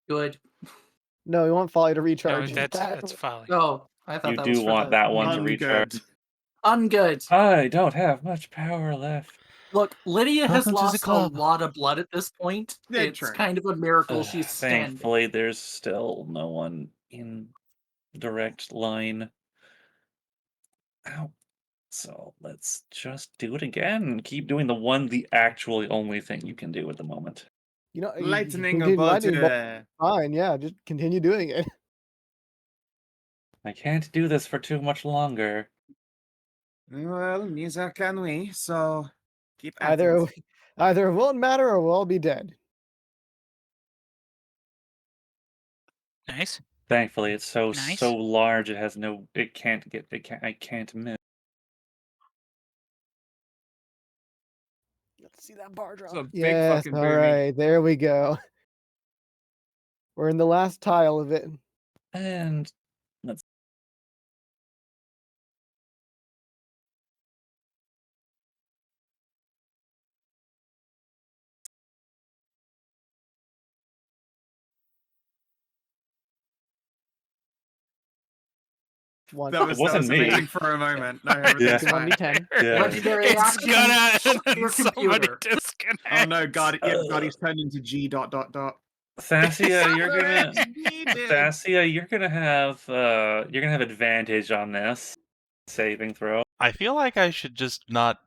Speaker 8: Good.
Speaker 5: No, we want Folly to
Speaker 7: No,
Speaker 5: recharge.
Speaker 7: that's folly.
Speaker 8: Oh, I thought
Speaker 1: You
Speaker 8: that
Speaker 1: do
Speaker 8: was for
Speaker 1: want
Speaker 8: the
Speaker 1: that one to
Speaker 8: main-
Speaker 1: recharge.
Speaker 8: Ungood.
Speaker 1: I don't have much power left.
Speaker 8: Look, Lydia has
Speaker 4: Welcome to the
Speaker 8: lost a
Speaker 4: club.
Speaker 8: lot of blood at this point.
Speaker 2: Yeah,
Speaker 8: It's
Speaker 2: true.
Speaker 8: kind of a miracle she's standing.
Speaker 1: Thankfully, there's still no one in direct line. Ow. So let's just do it again. Keep doing the actually only thing you can do at the moment.
Speaker 5: You know,
Speaker 2: Lightning
Speaker 5: continue
Speaker 2: about
Speaker 5: lightning bolt. Fine, yeah, just continue doing it.
Speaker 1: I can't do this for too much longer.
Speaker 2: Well, neither can we, so keep at
Speaker 5: Either
Speaker 2: it.
Speaker 5: either it won't matter or we'll all be dead.
Speaker 7: Nice.
Speaker 1: Thankfully, it's so
Speaker 7: Nice.
Speaker 1: large. I can't miss.
Speaker 5: Let's see that bar drop.
Speaker 2: It's a big
Speaker 5: Yes,
Speaker 2: fucking
Speaker 5: all
Speaker 2: boomy.
Speaker 5: right, there we go. We're in the last tile of it.
Speaker 1: And let's.
Speaker 5: One.
Speaker 2: That was
Speaker 1: wasn't me.
Speaker 2: amazing for a moment. No, everything's
Speaker 1: Yeah.
Speaker 2: fine.
Speaker 5: 1d10.
Speaker 1: Yeah.
Speaker 8: Legendary
Speaker 7: It's
Speaker 8: action,
Speaker 7: gonna
Speaker 8: shut your
Speaker 7: somebody
Speaker 8: computer.
Speaker 7: disconnect.
Speaker 2: Oh no, God, yeah, God, he's turned into G.
Speaker 1: Thasia, you're gonna.
Speaker 2: Needed.
Speaker 1: Thasia, you're gonna have advantage on this saving throw.
Speaker 4: I feel like I should just not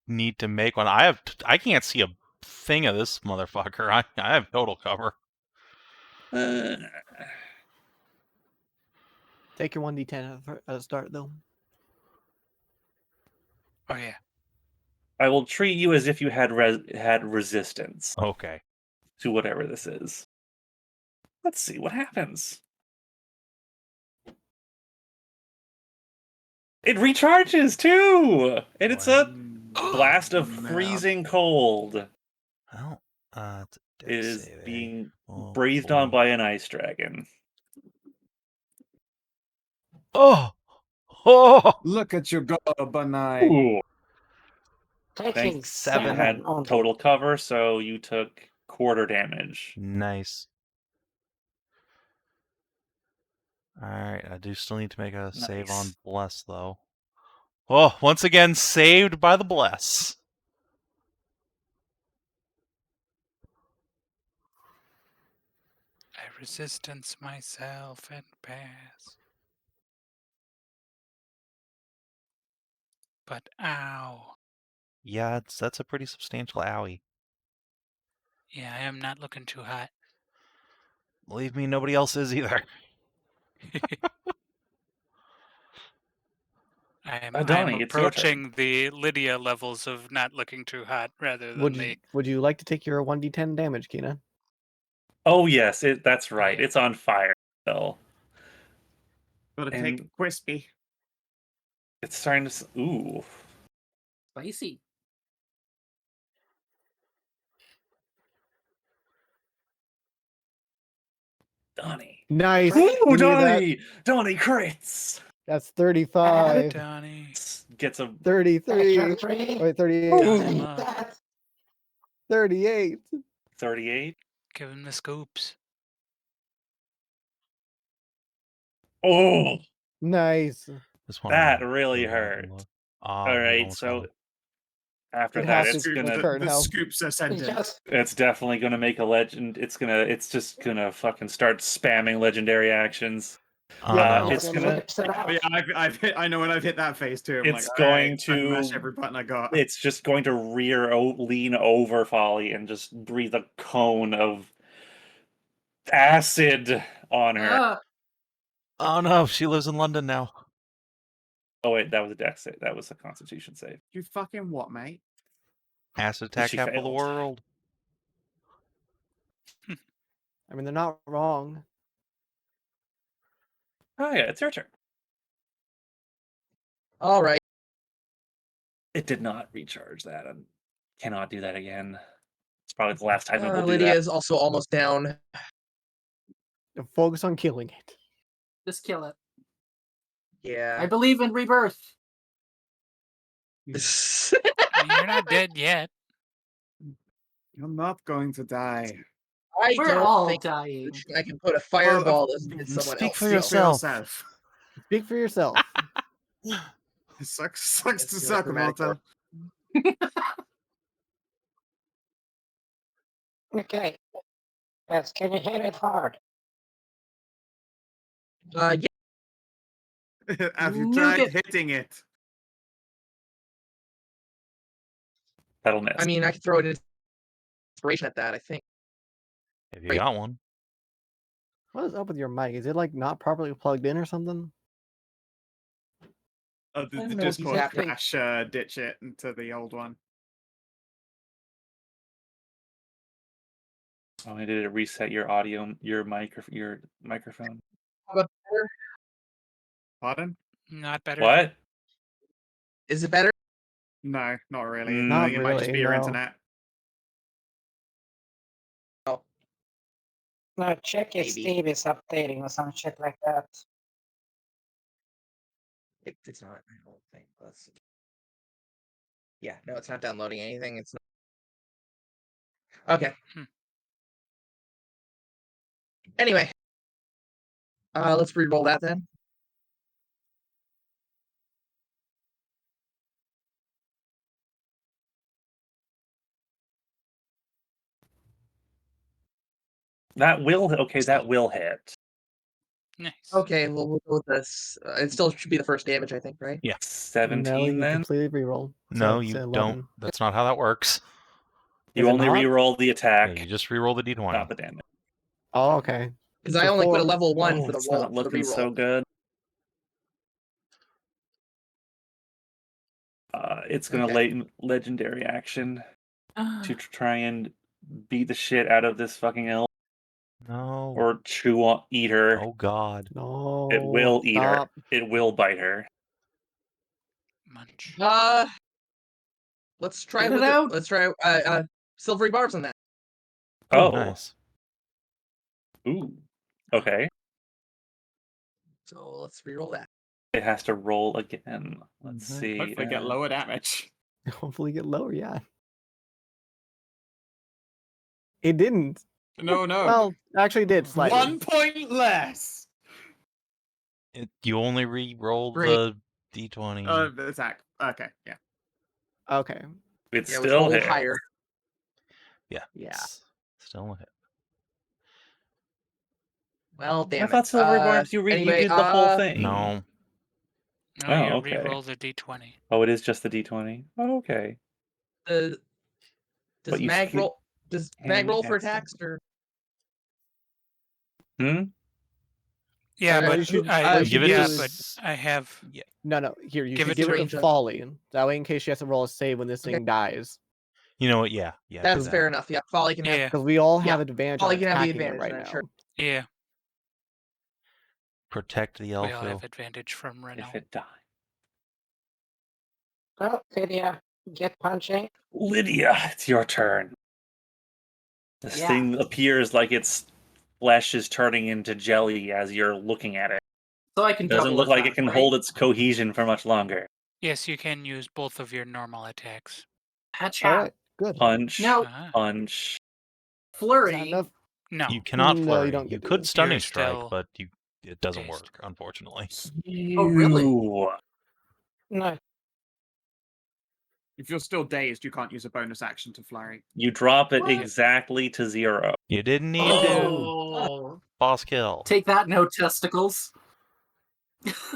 Speaker 4: need to make one. I can't see a thing of this motherfucker. I have total cover.
Speaker 1: Uh,
Speaker 5: Take your 1d10 at the start, though.
Speaker 7: Oh yeah.
Speaker 1: I will treat you as if you had resistance
Speaker 4: Okay.
Speaker 1: to whatever this is. Let's see what happens. It recharges too, and it's a blast of freezing cold.
Speaker 4: Well, it's a
Speaker 1: It
Speaker 4: dex
Speaker 1: is
Speaker 4: save, eh?
Speaker 1: being
Speaker 4: Oh,
Speaker 1: breathed
Speaker 4: boy.
Speaker 1: on by an ice dragon.
Speaker 4: Oh! Oh!
Speaker 2: Look at your goblin eye.
Speaker 1: Ooh.
Speaker 3: Taking
Speaker 1: Thanks.
Speaker 4: 7
Speaker 1: You had
Speaker 3: only.
Speaker 1: total cover, so you took quarter damage.
Speaker 4: Nice. Alright, I do still need to make a save on
Speaker 1: Nice.
Speaker 4: Bless, though. Oh, once again, saved by the Bless.
Speaker 7: resistance myself and pass. But ow.
Speaker 4: Yeah, that's a pretty substantial owie.
Speaker 7: Yeah, I am not looking too hot.
Speaker 4: Believe me, nobody else is either.
Speaker 7: I'm
Speaker 1: Donny, it's your turn.
Speaker 7: approaching the Lydia levels of not looking too hot rather than
Speaker 5: Would you like to take your 1d10 damage, Kina?
Speaker 1: Oh yes, that's right.
Speaker 7: Yeah.
Speaker 1: It's on fire still.
Speaker 2: Gotta take
Speaker 1: And-
Speaker 2: it crispy.
Speaker 1: It's starting to. Ooh.
Speaker 8: Spicy.
Speaker 1: Donny.
Speaker 5: Nice.
Speaker 1: Ooh,
Speaker 5: Give me that.
Speaker 1: Donny! Donny crits!
Speaker 5: That's 35.
Speaker 7: Donny.
Speaker 1: Gets a
Speaker 5: 33.
Speaker 3: Extra 3.
Speaker 5: Wait, 38.
Speaker 7: Donny.
Speaker 3: Take that.
Speaker 5: 38.
Speaker 1: 38.
Speaker 7: Give him the scoops.
Speaker 1: Oh,
Speaker 5: Nice.
Speaker 4: Just wanna
Speaker 1: that
Speaker 4: go
Speaker 1: really
Speaker 4: back and
Speaker 1: hurt.
Speaker 4: look.
Speaker 1: All
Speaker 4: You
Speaker 1: right,
Speaker 4: almost got
Speaker 1: so
Speaker 4: it.
Speaker 1: after
Speaker 5: It
Speaker 1: that,
Speaker 5: has
Speaker 1: it's
Speaker 5: to
Speaker 1: gonna.
Speaker 5: turn
Speaker 2: The
Speaker 5: health.
Speaker 2: scoops are sent in.
Speaker 3: Just
Speaker 1: It's definitely gonna make a legend. It's just gonna fucking start spamming legendary actions.
Speaker 5: Yeah,
Speaker 1: it's
Speaker 3: just
Speaker 1: gonna.
Speaker 3: whips it out.
Speaker 2: Oh, yeah, I've hit. I know when I've hit that phase too. I'm
Speaker 1: It's
Speaker 2: like,
Speaker 1: going
Speaker 2: alright, time mash
Speaker 1: to-
Speaker 2: every button I got.
Speaker 1: It's just going to lean over Folly and just breathe a cone of acid on her.
Speaker 8: Ah,
Speaker 4: Oh no, she lives in London now.
Speaker 1: Oh wait, that was a dex save. That was a Constitution save.
Speaker 2: You fucking what, mate?
Speaker 4: Acid attack
Speaker 1: She
Speaker 4: capital of the
Speaker 1: failed.
Speaker 4: world.
Speaker 5: I mean, they're not wrong.
Speaker 1: Oh yeah, it's your turn.
Speaker 6: All right.
Speaker 1: It did not recharge that. I cannot do that again. It's probably the last time it will do
Speaker 6: Lydia
Speaker 1: that.
Speaker 6: is also almost down.
Speaker 5: Focus on killing it.
Speaker 8: just kill it. I
Speaker 6: Yeah.
Speaker 8: believe in rebirth.
Speaker 7: You're not dead yet.
Speaker 2: You're not going to die.
Speaker 6: I
Speaker 8: We're
Speaker 6: don't
Speaker 8: all
Speaker 6: think
Speaker 8: dying.
Speaker 6: I can put a fireball that hit someone
Speaker 4: speak
Speaker 6: else.
Speaker 4: for
Speaker 6: so-
Speaker 4: yourself.
Speaker 5: Speak for yourself.
Speaker 2: It sucks to
Speaker 6: That's
Speaker 2: suck,
Speaker 6: dramatic
Speaker 2: Malta.
Speaker 3: Okay. Yes, can you hit it hard?
Speaker 6: Yeah.
Speaker 2: Have you
Speaker 8: Nuke
Speaker 2: tried
Speaker 8: it.
Speaker 2: hitting it?
Speaker 1: That'll miss.
Speaker 6: I mean, I could throw an inspiration at that, I think.
Speaker 4: If you
Speaker 6: Wait.
Speaker 4: got one.
Speaker 5: What is up with your mic? Is it like not properly plugged in or something?
Speaker 2: Oh,
Speaker 6: I
Speaker 2: the
Speaker 6: don't know what he's
Speaker 2: Discord
Speaker 6: after.
Speaker 2: crash ditch it into the old one.
Speaker 1: Oh, I did it reset your audio, your microphone.
Speaker 6: How about better?
Speaker 2: Pardon?
Speaker 7: Not better.
Speaker 1: What?
Speaker 6: Is it better?
Speaker 2: No, not really.
Speaker 1: Not
Speaker 2: I think it might just
Speaker 5: really,
Speaker 2: be your
Speaker 5: no.
Speaker 2: internet.
Speaker 3: No, check if
Speaker 6: Maybe.
Speaker 3: Steve is updating or some shit like that.
Speaker 6: It's not. I don't think. Let's see. Yeah, no, it's not downloading anything. It's not. Okay.
Speaker 7: Hmm.
Speaker 6: Anyway, let's re-roll that then.
Speaker 1: That will hit.
Speaker 7: Nice.
Speaker 6: Okay, well, we'll go with this. It still should be the first damage, I think, right?
Speaker 4: Yeah.
Speaker 1: 17
Speaker 5: No, you
Speaker 1: then.
Speaker 5: completely reroll.
Speaker 4: No,
Speaker 5: So
Speaker 4: you
Speaker 5: it's
Speaker 4: don't.
Speaker 5: 11.
Speaker 4: That's not how that works.
Speaker 1: You
Speaker 5: Is it
Speaker 1: only
Speaker 5: not?
Speaker 1: re-roll the
Speaker 4: Yeah,
Speaker 1: attack,
Speaker 4: you just re-roll the d20.
Speaker 1: not the damage.
Speaker 5: Oh, okay.
Speaker 6: Because I
Speaker 5: So
Speaker 6: only put a
Speaker 5: four-
Speaker 6: level 1
Speaker 1: Oh,
Speaker 6: for the
Speaker 1: it's
Speaker 6: roll.
Speaker 1: not
Speaker 6: For the
Speaker 1: looking
Speaker 6: re-roll.
Speaker 1: so good. It's gonna legendary action to try and beat the shit out of this fucking elf
Speaker 4: No.
Speaker 1: or eat her.
Speaker 4: Oh god.
Speaker 5: No.
Speaker 1: It will eat her.
Speaker 5: stop.
Speaker 1: It will bite her.
Speaker 7: Munch.
Speaker 6: Let's try
Speaker 8: Get it
Speaker 6: with
Speaker 8: out.
Speaker 6: Let's try silvery barbs on that.
Speaker 4: Oh,
Speaker 1: Oh.
Speaker 4: nice.
Speaker 1: Ooh. Okay.
Speaker 6: So let's re-roll that.
Speaker 1: It has to roll again. Let's
Speaker 5: Mhm.
Speaker 1: see.
Speaker 2: Hopefully get lower damage.
Speaker 5: Hopefully get lower, yeah. It didn't.
Speaker 2: No, no.
Speaker 5: Well, actually it did slightly.
Speaker 2: 1 point less.
Speaker 4: You only re-roll
Speaker 6: Great.
Speaker 4: the d20.
Speaker 2: Attack. Okay, yeah.
Speaker 5: Okay.
Speaker 1: It's
Speaker 6: Yeah,
Speaker 1: still
Speaker 6: roll
Speaker 1: hit.
Speaker 6: higher.
Speaker 4: Yeah.
Speaker 6: Yeah.
Speaker 4: it's Still a hit.
Speaker 6: Well, damn
Speaker 1: I thought
Speaker 6: it.
Speaker 1: Silver Barbs, you
Speaker 6: Anyway,
Speaker 1: did the whole thing.
Speaker 4: No.
Speaker 7: No,
Speaker 1: Oh,
Speaker 7: you
Speaker 1: okay.
Speaker 7: re-roll the d20.
Speaker 1: Oh, it is just the D20. Oh, okay.
Speaker 6: does
Speaker 1: But you
Speaker 6: Mag
Speaker 1: skip
Speaker 6: roll? Does
Speaker 1: hand
Speaker 6: Mag roll for
Speaker 1: accent.
Speaker 6: attacks or?
Speaker 7: Yeah,
Speaker 6: What
Speaker 7: but
Speaker 5: you should-
Speaker 7: I
Speaker 5: what you should
Speaker 4: Give it
Speaker 5: do
Speaker 7: yeah,
Speaker 4: to
Speaker 7: but
Speaker 5: is-
Speaker 7: I have
Speaker 5: No, here, you
Speaker 7: Give
Speaker 5: should
Speaker 7: it
Speaker 5: give
Speaker 7: to
Speaker 5: it
Speaker 6: him.
Speaker 5: to Folly. That way, in case she has to roll a save when this
Speaker 6: Okay.
Speaker 5: thing dies.
Speaker 4: You know what? Yeah. Do
Speaker 6: That's
Speaker 4: that.
Speaker 6: fair enough. Yeah, Folly can have.
Speaker 7: yeah,
Speaker 5: Because we all
Speaker 6: Yeah,
Speaker 5: have advantage
Speaker 6: Folly
Speaker 5: on
Speaker 6: can have the
Speaker 5: attacking it
Speaker 6: advantage
Speaker 5: right
Speaker 6: then,
Speaker 5: now.
Speaker 6: sure.
Speaker 7: yeah.
Speaker 4: Protect the
Speaker 7: We all
Speaker 4: Elfu.
Speaker 7: have advantage from Rennous.
Speaker 1: If it dies.
Speaker 3: Well, Lydia, get punching.
Speaker 1: Lydia, it's your turn. This
Speaker 3: Yeah.
Speaker 1: thing appears like its flesh is turning into jelly as you're looking at it.
Speaker 8: So I can
Speaker 1: It doesn't
Speaker 8: double
Speaker 1: look like it
Speaker 8: attack,
Speaker 1: can
Speaker 8: right?
Speaker 1: hold its cohesion for much longer.
Speaker 7: Yes, you can use both of your normal attacks.
Speaker 8: Hatcha.
Speaker 5: All right, good.
Speaker 1: Punch,
Speaker 8: Now,
Speaker 1: punch.
Speaker 5: Is that
Speaker 8: flurry.
Speaker 5: enough?
Speaker 7: No.
Speaker 4: You cannot
Speaker 5: No,
Speaker 4: flurry.
Speaker 5: you don't
Speaker 4: You
Speaker 5: get to
Speaker 4: could
Speaker 5: do it.
Speaker 4: stunning
Speaker 7: You're
Speaker 4: strike,
Speaker 7: still
Speaker 4: but it doesn't
Speaker 7: dazed.
Speaker 4: work, unfortunately.
Speaker 8: Oh, really?
Speaker 1: Ew.
Speaker 3: No.
Speaker 2: If you're still dazed, you can't use a bonus action to flurry.
Speaker 1: You drop it
Speaker 8: What?
Speaker 1: exactly to 0.
Speaker 4: You didn't need to.
Speaker 8: Oh.
Speaker 4: Boss kill.
Speaker 8: Take that, no testicles.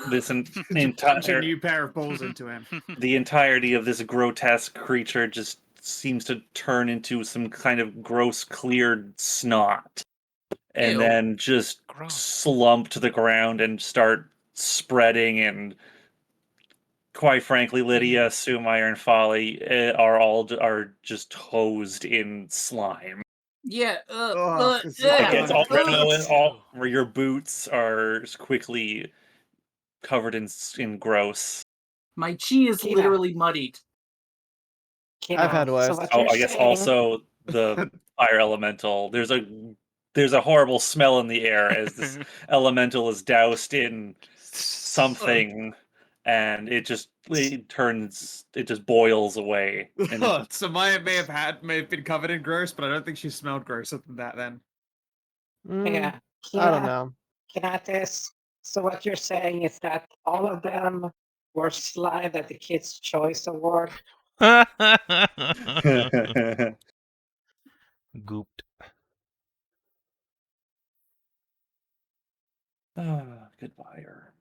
Speaker 1: This
Speaker 2: Punch a
Speaker 1: entire
Speaker 2: new pair of balls into him.
Speaker 1: the entirety of this grotesque creature just seems to turn into some kind of gross cleared snot. And
Speaker 8: Ew.
Speaker 1: then just
Speaker 7: Gross.
Speaker 1: slump to the ground and start spreading, and quite frankly, Lydia, Sumire, and Folly are just hosed in slime.
Speaker 8: Yeah.
Speaker 2: Ugh, it's
Speaker 1: Like it's all,
Speaker 2: gross.
Speaker 1: where your boots are quickly covered in gross.
Speaker 8: My chi is
Speaker 3: Kina.
Speaker 8: literally muddied.
Speaker 3: Kina.
Speaker 5: I've had
Speaker 3: So
Speaker 5: worse.
Speaker 3: what
Speaker 1: Oh,
Speaker 3: you're
Speaker 1: I guess
Speaker 3: saying-
Speaker 1: also the fire elemental. There's a horrible smell in the air as this elemental is doused in something, and it just boils away. And it
Speaker 2: So Maya may have been covered in gross, but I don't think she smelled grosser than that then.
Speaker 3: Yeah.
Speaker 5: I don't know.
Speaker 3: Kinathis. So what you're saying is that all of them were slimed at the Kids' Choice Award.
Speaker 4: Gooped.
Speaker 1: Goodbye, Erm.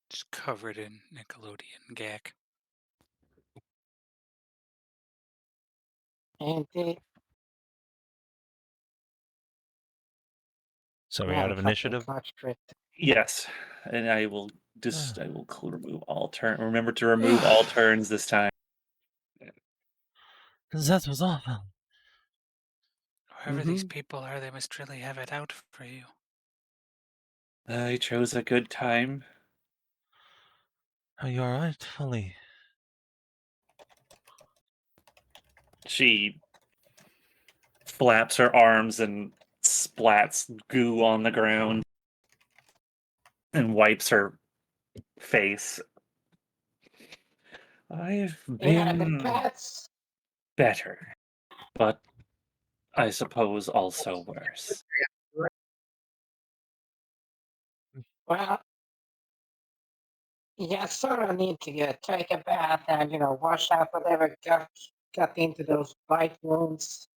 Speaker 7: Just covered in Nickelodeon gack.
Speaker 3: And the
Speaker 4: So we out of initiative?
Speaker 1: Yes, and I will remove all turn. Remember to remove all turns this time.
Speaker 4: That was awful.
Speaker 7: Whoever these people are, they must really have it out for you.
Speaker 1: I chose a good time.
Speaker 4: Are you alright, Folly?
Speaker 1: She flaps her arms and splats goo on the ground and wipes her face. I've
Speaker 3: Yeah, the
Speaker 1: been
Speaker 3: cats.
Speaker 1: better, but I suppose also worse.
Speaker 3: Well, yeah, sort of need to take a bath and, wash out whatever got into those bite wounds.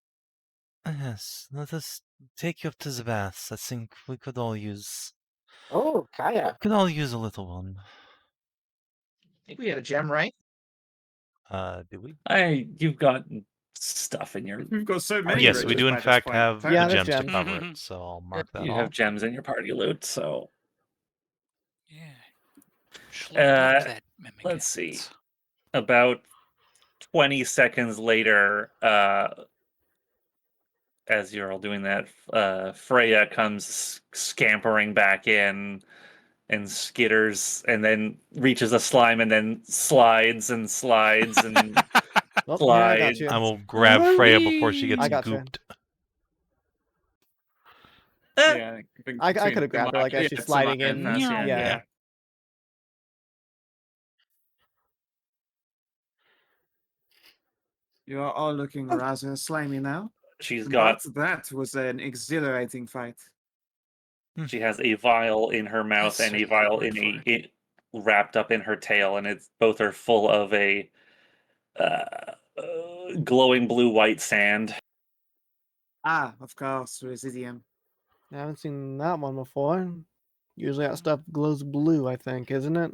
Speaker 4: Yes, let us take you up to the baths. I think we could all use
Speaker 3: Oh, Kaia.
Speaker 4: a little one.
Speaker 6: I think we had a gem, right?
Speaker 4: Do we?
Speaker 1: You've got stuff in your.
Speaker 2: We've got so many.
Speaker 4: Yes, we
Speaker 2: riches
Speaker 4: do
Speaker 2: by
Speaker 4: in
Speaker 2: this
Speaker 4: fact
Speaker 2: point.
Speaker 4: have
Speaker 5: Yeah,
Speaker 4: the
Speaker 5: there's
Speaker 4: gems to
Speaker 5: gems.
Speaker 4: cover it, so I'll mark that
Speaker 1: You
Speaker 4: off.
Speaker 1: have gems in your party loot, so
Speaker 7: Yeah. Schlep up that mimic.
Speaker 1: let's see. About 20 seconds later, as you're all doing that, Freya comes scampering back in and skitters, and then reaches a slime, and then slides and slides and
Speaker 5: Oh, yeah, I got
Speaker 1: slides.
Speaker 5: you.
Speaker 4: I will grab Freya before she gets
Speaker 5: I gotcha.
Speaker 4: gooped.
Speaker 2: Yeah,
Speaker 5: I could have grabbed her like as she's sliding in.
Speaker 2: Thasia,
Speaker 5: Yeah.
Speaker 2: You are all looking rather slimy now.
Speaker 1: She's got.
Speaker 2: But that was an exhilarating fight.
Speaker 1: She has a vial in her mouth
Speaker 7: That's
Speaker 1: and a
Speaker 7: certainly the
Speaker 1: vial
Speaker 7: word
Speaker 1: wrapped up in her tail, and both are full of a glowing blue-white sand.
Speaker 2: Ah, of course, Residium.
Speaker 5: I haven't seen that one before. Usually that stuff glows blue, I think, isn't it?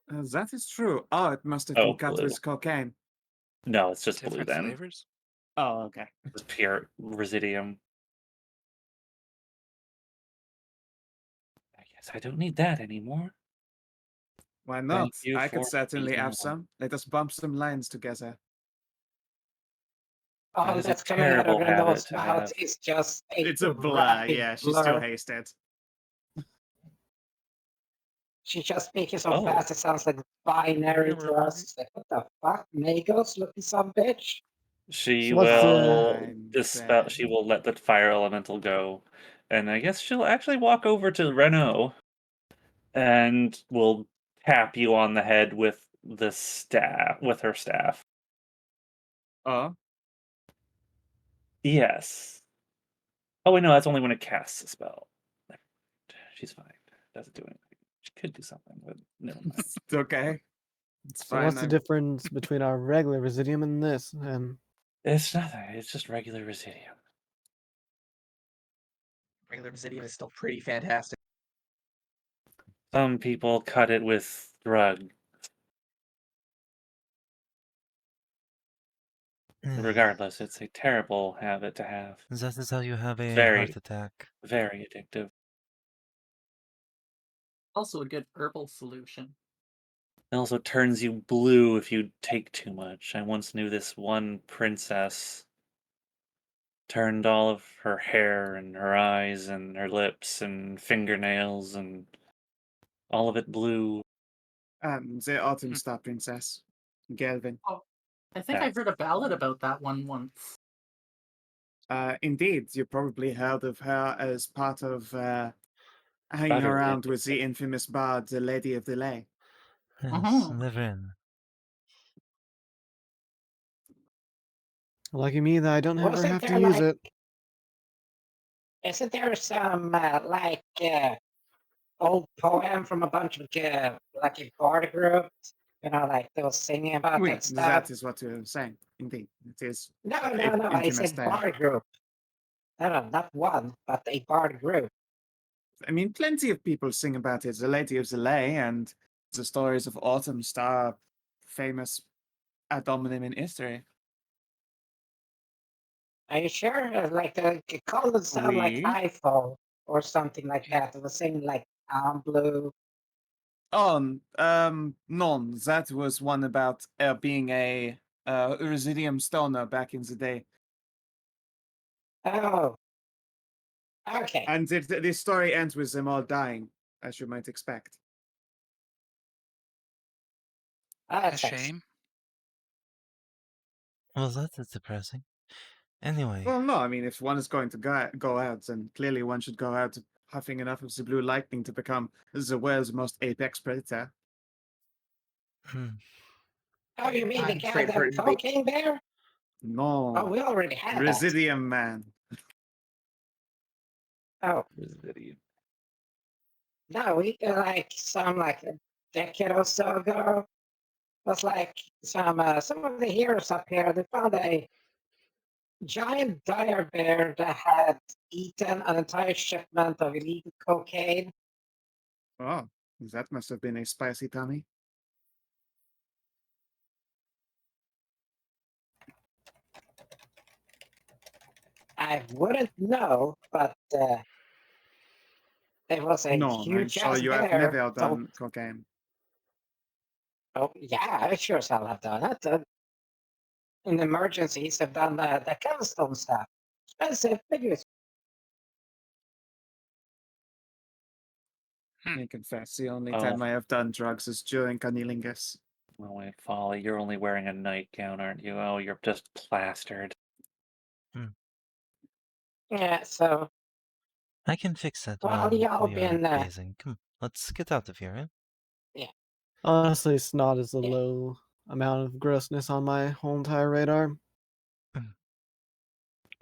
Speaker 2: That is true. Oh, it must have
Speaker 1: Oh,
Speaker 2: been cut
Speaker 1: blue.
Speaker 2: with cocaine.
Speaker 1: No, it's just blue
Speaker 7: Different
Speaker 1: then.
Speaker 7: flavors.
Speaker 2: Oh, okay.
Speaker 1: It's pure residium. I guess I don't need that anymore.
Speaker 2: Why not?
Speaker 1: Thank you
Speaker 2: I could
Speaker 1: for
Speaker 2: certainly
Speaker 1: being
Speaker 2: have
Speaker 1: one.
Speaker 2: some. Let us bump some lines together.
Speaker 3: All
Speaker 1: That is a
Speaker 3: that's coming out of
Speaker 1: terrible habit
Speaker 3: Rennous'
Speaker 1: to
Speaker 3: mouth
Speaker 1: have.
Speaker 3: is just a
Speaker 2: It's a blur,
Speaker 3: rapid
Speaker 2: yeah, she's still
Speaker 3: blur.
Speaker 2: hasted.
Speaker 3: She just speaking so
Speaker 1: Oh.
Speaker 3: fast it sounds like binary
Speaker 4: Remember,
Speaker 3: to us. It's like, what the fuck? Magos looking some bitch.
Speaker 1: She
Speaker 5: So what's the-
Speaker 1: will
Speaker 2: I'm
Speaker 1: dispel.
Speaker 2: dead.
Speaker 1: She will let the fire elemental go, and I guess she'll actually walk over to Rennous and will tap you on the head with the staff, with her staff.
Speaker 2: Oh,
Speaker 1: Yes. Oh wait, no, that's only when it casts a spell. Never mind. She's fine. Doesn't do anything. She could do something, but never mind.
Speaker 2: it's okay. It's
Speaker 5: So
Speaker 2: fine.
Speaker 5: what's the
Speaker 2: I'm-
Speaker 5: difference between our regular Residium and this?
Speaker 1: It's nothing. It's just regular residium.
Speaker 6: Regular Residium is still pretty fantastic.
Speaker 1: Some people cut it with drug. Regardless, it's a terrible habit to have.
Speaker 4: That is how you have a
Speaker 1: Very-
Speaker 4: heart attack.
Speaker 1: Very addictive.
Speaker 8: Also a good herbal solution.
Speaker 1: It also turns you blue if you take too much. I once knew this one princess turned all of her hair and her eyes and her lips and fingernails and all of it blue.
Speaker 2: the Autumn Star Princess, Gelvin.
Speaker 8: I think I
Speaker 1: That's
Speaker 8: heard a ballad about that one once.
Speaker 2: Indeed, you probably heard of her as part of hanging
Speaker 1: Utterly
Speaker 2: around with the
Speaker 1: interesting.
Speaker 2: infamous bard, the Lady of the Lay.
Speaker 4: Yes,
Speaker 8: Mhm.
Speaker 4: Livrin.
Speaker 5: Lucky me that I don't ever
Speaker 3: Wasn't
Speaker 5: have to
Speaker 3: there
Speaker 5: use
Speaker 3: like-
Speaker 5: it.
Speaker 3: Isn't there some old poem from a bunch of like a bard group? You know, like they were singing about
Speaker 2: Oui,
Speaker 3: that stuff.
Speaker 2: that is what you're saying. Indeed, it is.
Speaker 3: No,
Speaker 2: a
Speaker 3: no, I
Speaker 2: infamous
Speaker 3: said
Speaker 2: tale.
Speaker 3: bard group. No, not one, but a bard group.
Speaker 2: I mean, plenty of people sing about it. The Lady of the Lay and the stories of Autumn Star, famous ad hominem in history.
Speaker 3: Are you sure? Like it called it sound like
Speaker 2: Oui.
Speaker 3: iPhone or something like that. It was saying like blue.
Speaker 2: Oh, none. That was one about being a Residium stoner back in the day.
Speaker 3: Oh. Okay.
Speaker 2: And the story ends with them all dying, as you might expect.
Speaker 7: A
Speaker 3: That's nice.
Speaker 7: shame.
Speaker 4: Well, that is depressing. Anyway,
Speaker 2: Well, no, I mean, if one is going to go out, then clearly one should go out huffing enough of the blue lightning to become the world's most apex predator.
Speaker 3: Oh, you mean the
Speaker 6: I'm afraid
Speaker 3: goddamn
Speaker 6: her-
Speaker 3: cocaine bear?
Speaker 2: No.
Speaker 3: Oh, we already had that.
Speaker 2: Residium man.
Speaker 3: Oh,
Speaker 1: Residium.
Speaker 3: no, we like some like a decade or so ago. Was like some of the heroes up here. They found a giant dire bear that had eaten an entire shipment of illegal cocaine.
Speaker 2: Oh, that must have been a spicy tummy.
Speaker 3: I wouldn't know, but it was a
Speaker 2: No, I'm
Speaker 3: huge
Speaker 2: sure
Speaker 3: ass
Speaker 2: you have
Speaker 3: bear.
Speaker 2: never
Speaker 3: So,
Speaker 2: done cocaine.
Speaker 3: oh yeah, I sure as hell have done it. In emergencies, I've done the Capstone stuff. Expensive, but useful.
Speaker 2: I confess, the only
Speaker 1: Oh.
Speaker 2: time I have done drugs is during cunnilingus.
Speaker 1: Oh wait, Folly, you're only wearing a nightgown, aren't you? Oh, you're just plastered.
Speaker 3: Yeah, so
Speaker 4: I can fix that
Speaker 3: Well,
Speaker 4: while
Speaker 3: y'all
Speaker 4: we are
Speaker 3: been,
Speaker 4: gazing. Come, let's get out of here, eh?
Speaker 5: Honestly, snot is a
Speaker 3: Yeah.
Speaker 5: low amount of grossness on my whole entire radar.
Speaker 1: A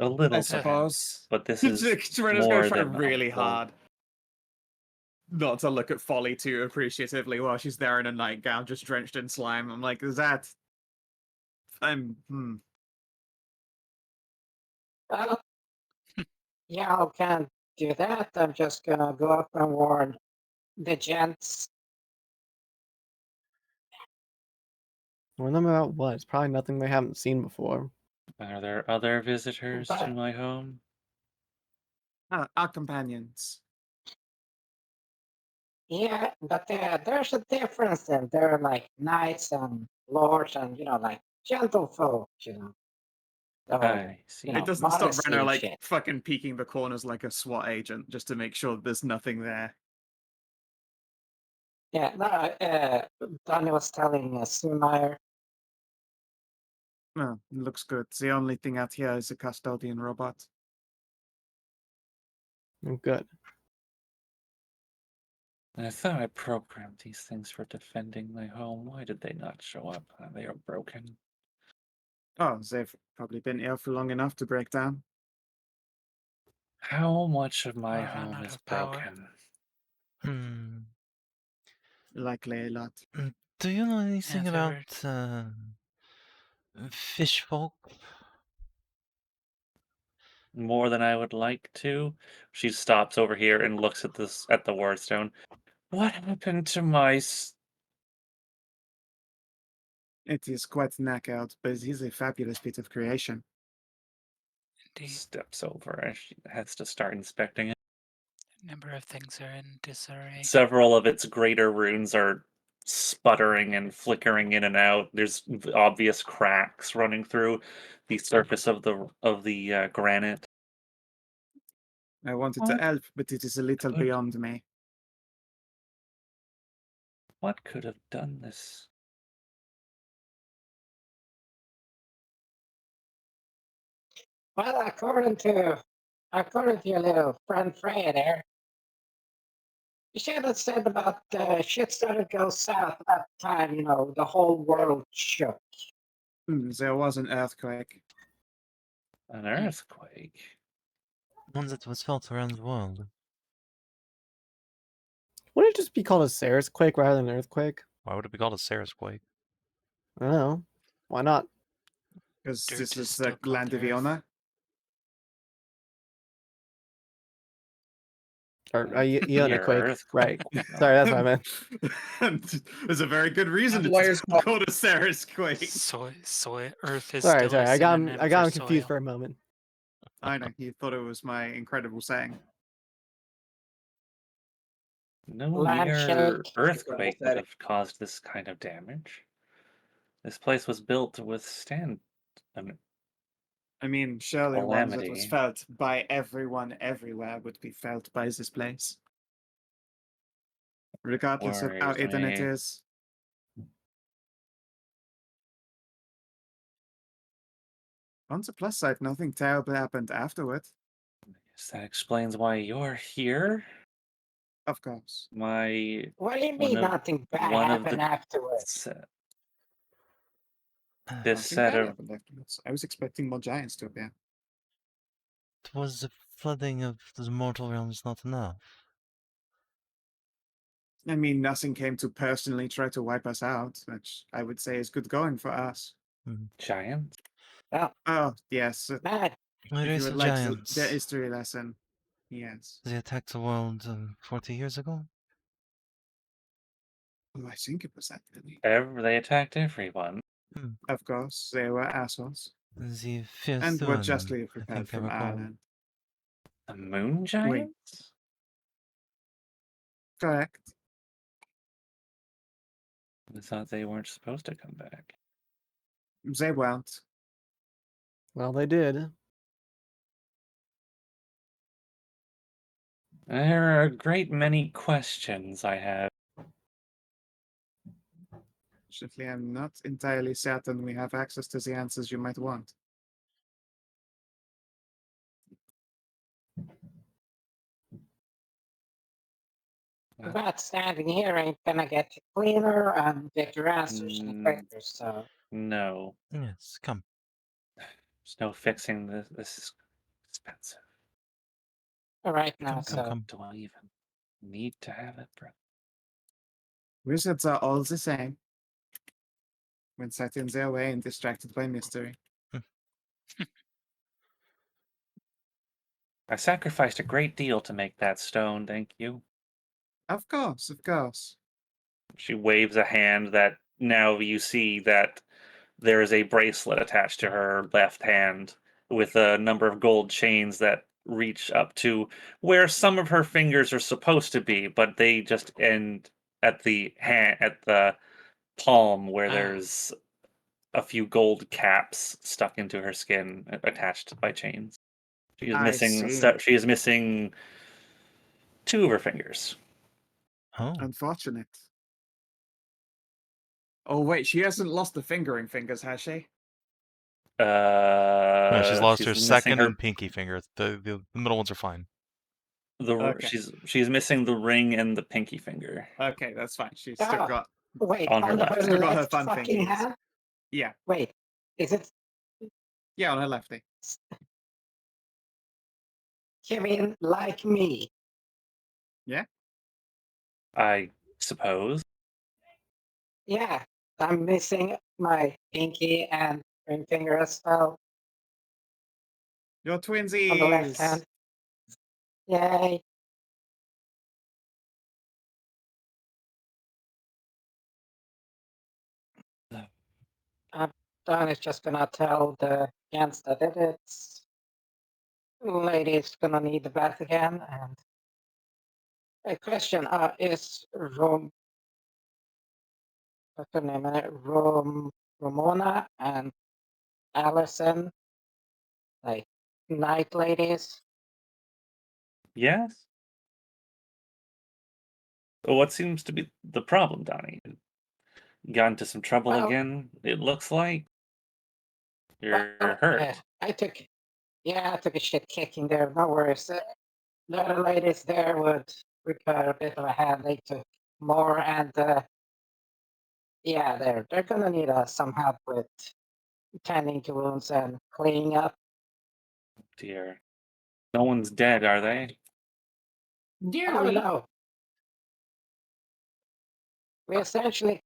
Speaker 1: little,
Speaker 2: I
Speaker 1: perhaps,
Speaker 2: suppose.
Speaker 1: but this is
Speaker 2: Renner's
Speaker 1: more
Speaker 2: going to try
Speaker 1: than
Speaker 2: really
Speaker 1: helpful.
Speaker 2: hard not to look at Folly too appreciatively while she's there in a nightgown just drenched in slime. I'm like, is that...
Speaker 3: Well, y'all can't do that. I'm just gonna go up and warn the gents.
Speaker 5: Warn them about what? It's probably nothing they haven't seen before.
Speaker 1: Are there other visitors to
Speaker 3: But
Speaker 1: my home?
Speaker 2: Our companions.
Speaker 3: yeah, but there's a difference in they're like knights and lords and like gentlefolk, So,
Speaker 1: I see.
Speaker 2: It doesn't stop
Speaker 3: modesty
Speaker 2: Rennous
Speaker 3: and
Speaker 2: like
Speaker 3: shit.
Speaker 2: fucking peeking the corners like a SWAT agent just to make sure there's nothing there.
Speaker 3: Yeah, no, Donny was telling Sumire.
Speaker 2: Oh, looks good. The only thing out here is a custodian robot.
Speaker 5: Oh, good.
Speaker 1: I thought I programmed these things for defending my home. Why did they not show up? They are broken.
Speaker 2: Oh, they've probably been here for long enough to break down.
Speaker 1: How much of my
Speaker 7: Or run
Speaker 1: home
Speaker 7: out
Speaker 1: is
Speaker 7: of power.
Speaker 1: broken?
Speaker 4: Hmm.
Speaker 2: Likely a lot.
Speaker 4: Do you know anything
Speaker 7: Yeah, there
Speaker 4: about fish folk?
Speaker 1: More than I would like to. She stops over here and looks at the wardstone. What happened to my
Speaker 2: It is quite knackered, but it is a fabulous bit of creation.
Speaker 7: Indeed.
Speaker 1: steps over and she has to start inspecting it.
Speaker 7: A number of things are in disarray.
Speaker 1: Several of its greater runes are sputtering and flickering in and out. There's obvious cracks running through the surface of the granite.
Speaker 2: I wanted to help, but it is a little
Speaker 1: Good.
Speaker 2: beyond me.
Speaker 1: What could have done this?
Speaker 3: Well, according to your little friend Freya there, you should have said about shit started to go south that time. The whole world shook.
Speaker 2: There was an earthquake.
Speaker 1: An earthquake.
Speaker 4: One that was felt around the world.
Speaker 5: Wouldn't it just be called a Saris quake rather than an earthquake?
Speaker 4: Why would it be called a Saris quake?
Speaker 5: I don't know. Why not?
Speaker 2: Because
Speaker 7: Dirt
Speaker 2: this
Speaker 7: is
Speaker 2: is
Speaker 7: still
Speaker 2: the land
Speaker 7: called
Speaker 2: of
Speaker 7: Earth.
Speaker 2: Iona.
Speaker 5: Or
Speaker 1: Here,
Speaker 5: Iona quake, right?
Speaker 1: earthquake.
Speaker 5: Sorry, that's what I meant.
Speaker 2: There's a very good reason
Speaker 6: That's why
Speaker 2: it's
Speaker 6: it's called-
Speaker 2: called a Saris quake.
Speaker 7: Soy Earth is
Speaker 5: Sorry,
Speaker 7: still a
Speaker 5: I got him.
Speaker 7: synonym
Speaker 5: I got
Speaker 7: for
Speaker 5: him confused
Speaker 7: soil.
Speaker 5: for a moment.
Speaker 2: I know, you thought it was my incredible saying.
Speaker 1: No
Speaker 3: Land
Speaker 1: mere
Speaker 3: shake.
Speaker 1: earthquake would
Speaker 6: Said it.
Speaker 1: have caused this kind of damage. This place was built to withstand an
Speaker 2: I mean, surely one that was
Speaker 1: calamity.
Speaker 2: felt by everyone everywhere would be felt by this place. Regardless of how
Speaker 1: Worries
Speaker 2: hidden it
Speaker 1: me.
Speaker 2: is. On the plus side, nothing terrible happened afterward.
Speaker 1: Guess that explains why you're here.
Speaker 2: Of course.
Speaker 1: My
Speaker 3: What do you
Speaker 1: one
Speaker 3: mean
Speaker 1: of
Speaker 3: nothing bad
Speaker 1: one of
Speaker 3: happened
Speaker 1: the
Speaker 3: afterwards?
Speaker 1: this
Speaker 2: Nothing
Speaker 1: set
Speaker 2: bad
Speaker 1: of
Speaker 2: happened afterwards. I was expecting more giants to appear.
Speaker 4: Was the flooding of the mortal realms not enough?
Speaker 2: I mean, nothing came to personally try to wipe us out, which I would say is good going for us.
Speaker 1: giants.
Speaker 2: Oh, yes.
Speaker 3: Bad.
Speaker 4: A
Speaker 2: If you
Speaker 4: race
Speaker 2: would
Speaker 4: of
Speaker 2: like
Speaker 4: giants.
Speaker 2: the history lesson, yes.
Speaker 4: They attacked the world 40 years ago?
Speaker 2: Oh, I think it was actually.
Speaker 1: They attacked everyone.
Speaker 2: Of course, they were assholes.
Speaker 4: The fierce
Speaker 2: And were
Speaker 4: one,
Speaker 2: justly
Speaker 4: I
Speaker 2: repelled
Speaker 4: think I
Speaker 2: from
Speaker 4: recall.
Speaker 2: Ireland.
Speaker 1: The moon giants?
Speaker 2: Correct.
Speaker 1: I thought they weren't supposed to come back.
Speaker 2: They weren't.
Speaker 5: Well, they did.
Speaker 1: There are a great many questions I have.
Speaker 2: Actually, I'm not entirely certain we have access to the answers you might want.
Speaker 3: But standing here ain't gonna get you cleaner and get your answers any
Speaker 1: Mm.
Speaker 3: quicker. So
Speaker 1: No,
Speaker 4: Yes, come.
Speaker 1: there's no fixing this. This is expensive.
Speaker 3: right now,
Speaker 4: Come,
Speaker 3: so
Speaker 4: come.
Speaker 1: Do I even need to have it, bro?
Speaker 2: Wizards are all the same. When set in their way and distracted by mystery.
Speaker 1: I sacrificed a great deal to make that stone, thank you.
Speaker 2: Of course, of course.
Speaker 1: She waves a hand that now you see that there is a bracelet attached to her left hand with a number of gold chains that reach up to where some of her fingers are supposed to be, but they just end at the palm where
Speaker 7: Ah.
Speaker 1: there's a few gold caps stuck into her skin attached by chains. She is
Speaker 2: I
Speaker 1: missing
Speaker 2: see.
Speaker 1: she is missing two of her fingers.
Speaker 4: Oh.
Speaker 2: Unfortunate. Oh wait, she hasn't lost the fingering fingers, has she?
Speaker 4: No, she's lost her
Speaker 1: missing
Speaker 4: second
Speaker 1: her
Speaker 4: and pinky finger. The middle ones are fine.
Speaker 2: Okay.
Speaker 1: she's missing the ring and the pinky finger
Speaker 2: Okay, that's fine. She's still
Speaker 3: Oh,
Speaker 2: got
Speaker 3: wait,
Speaker 1: on her
Speaker 3: on
Speaker 1: left.
Speaker 3: her
Speaker 2: Still got her
Speaker 3: left
Speaker 2: fun
Speaker 3: fucking
Speaker 2: fingies.
Speaker 3: hand?
Speaker 2: yeah,
Speaker 3: Wait, is it?
Speaker 2: yeah, on her lefty.
Speaker 3: You mean like me?
Speaker 1: I suppose.
Speaker 3: Yeah, I'm missing my pinky and ring finger as well
Speaker 2: Your twinsies.
Speaker 3: on the left hand. Yay. Donny's just gonna tell the Gans that it's lady's gonna need the bath again. And a question: is what's her name? Ramona and Allison like night ladies?
Speaker 1: Yes. Well, what seems to be the problem, Donnie? You got into some trouble
Speaker 3: Well,
Speaker 1: again, it looks like. You're
Speaker 3: well,
Speaker 1: hurt.
Speaker 3: I took a shit kicking there. No worries. The other ladies there would require a bit of a hand. They took more, and yeah, they're gonna need some help with tending to wounds and cleaning up.
Speaker 1: Dear. No one's dead, are they?
Speaker 3: Oh
Speaker 8: Nearly.
Speaker 3: no, we essentially,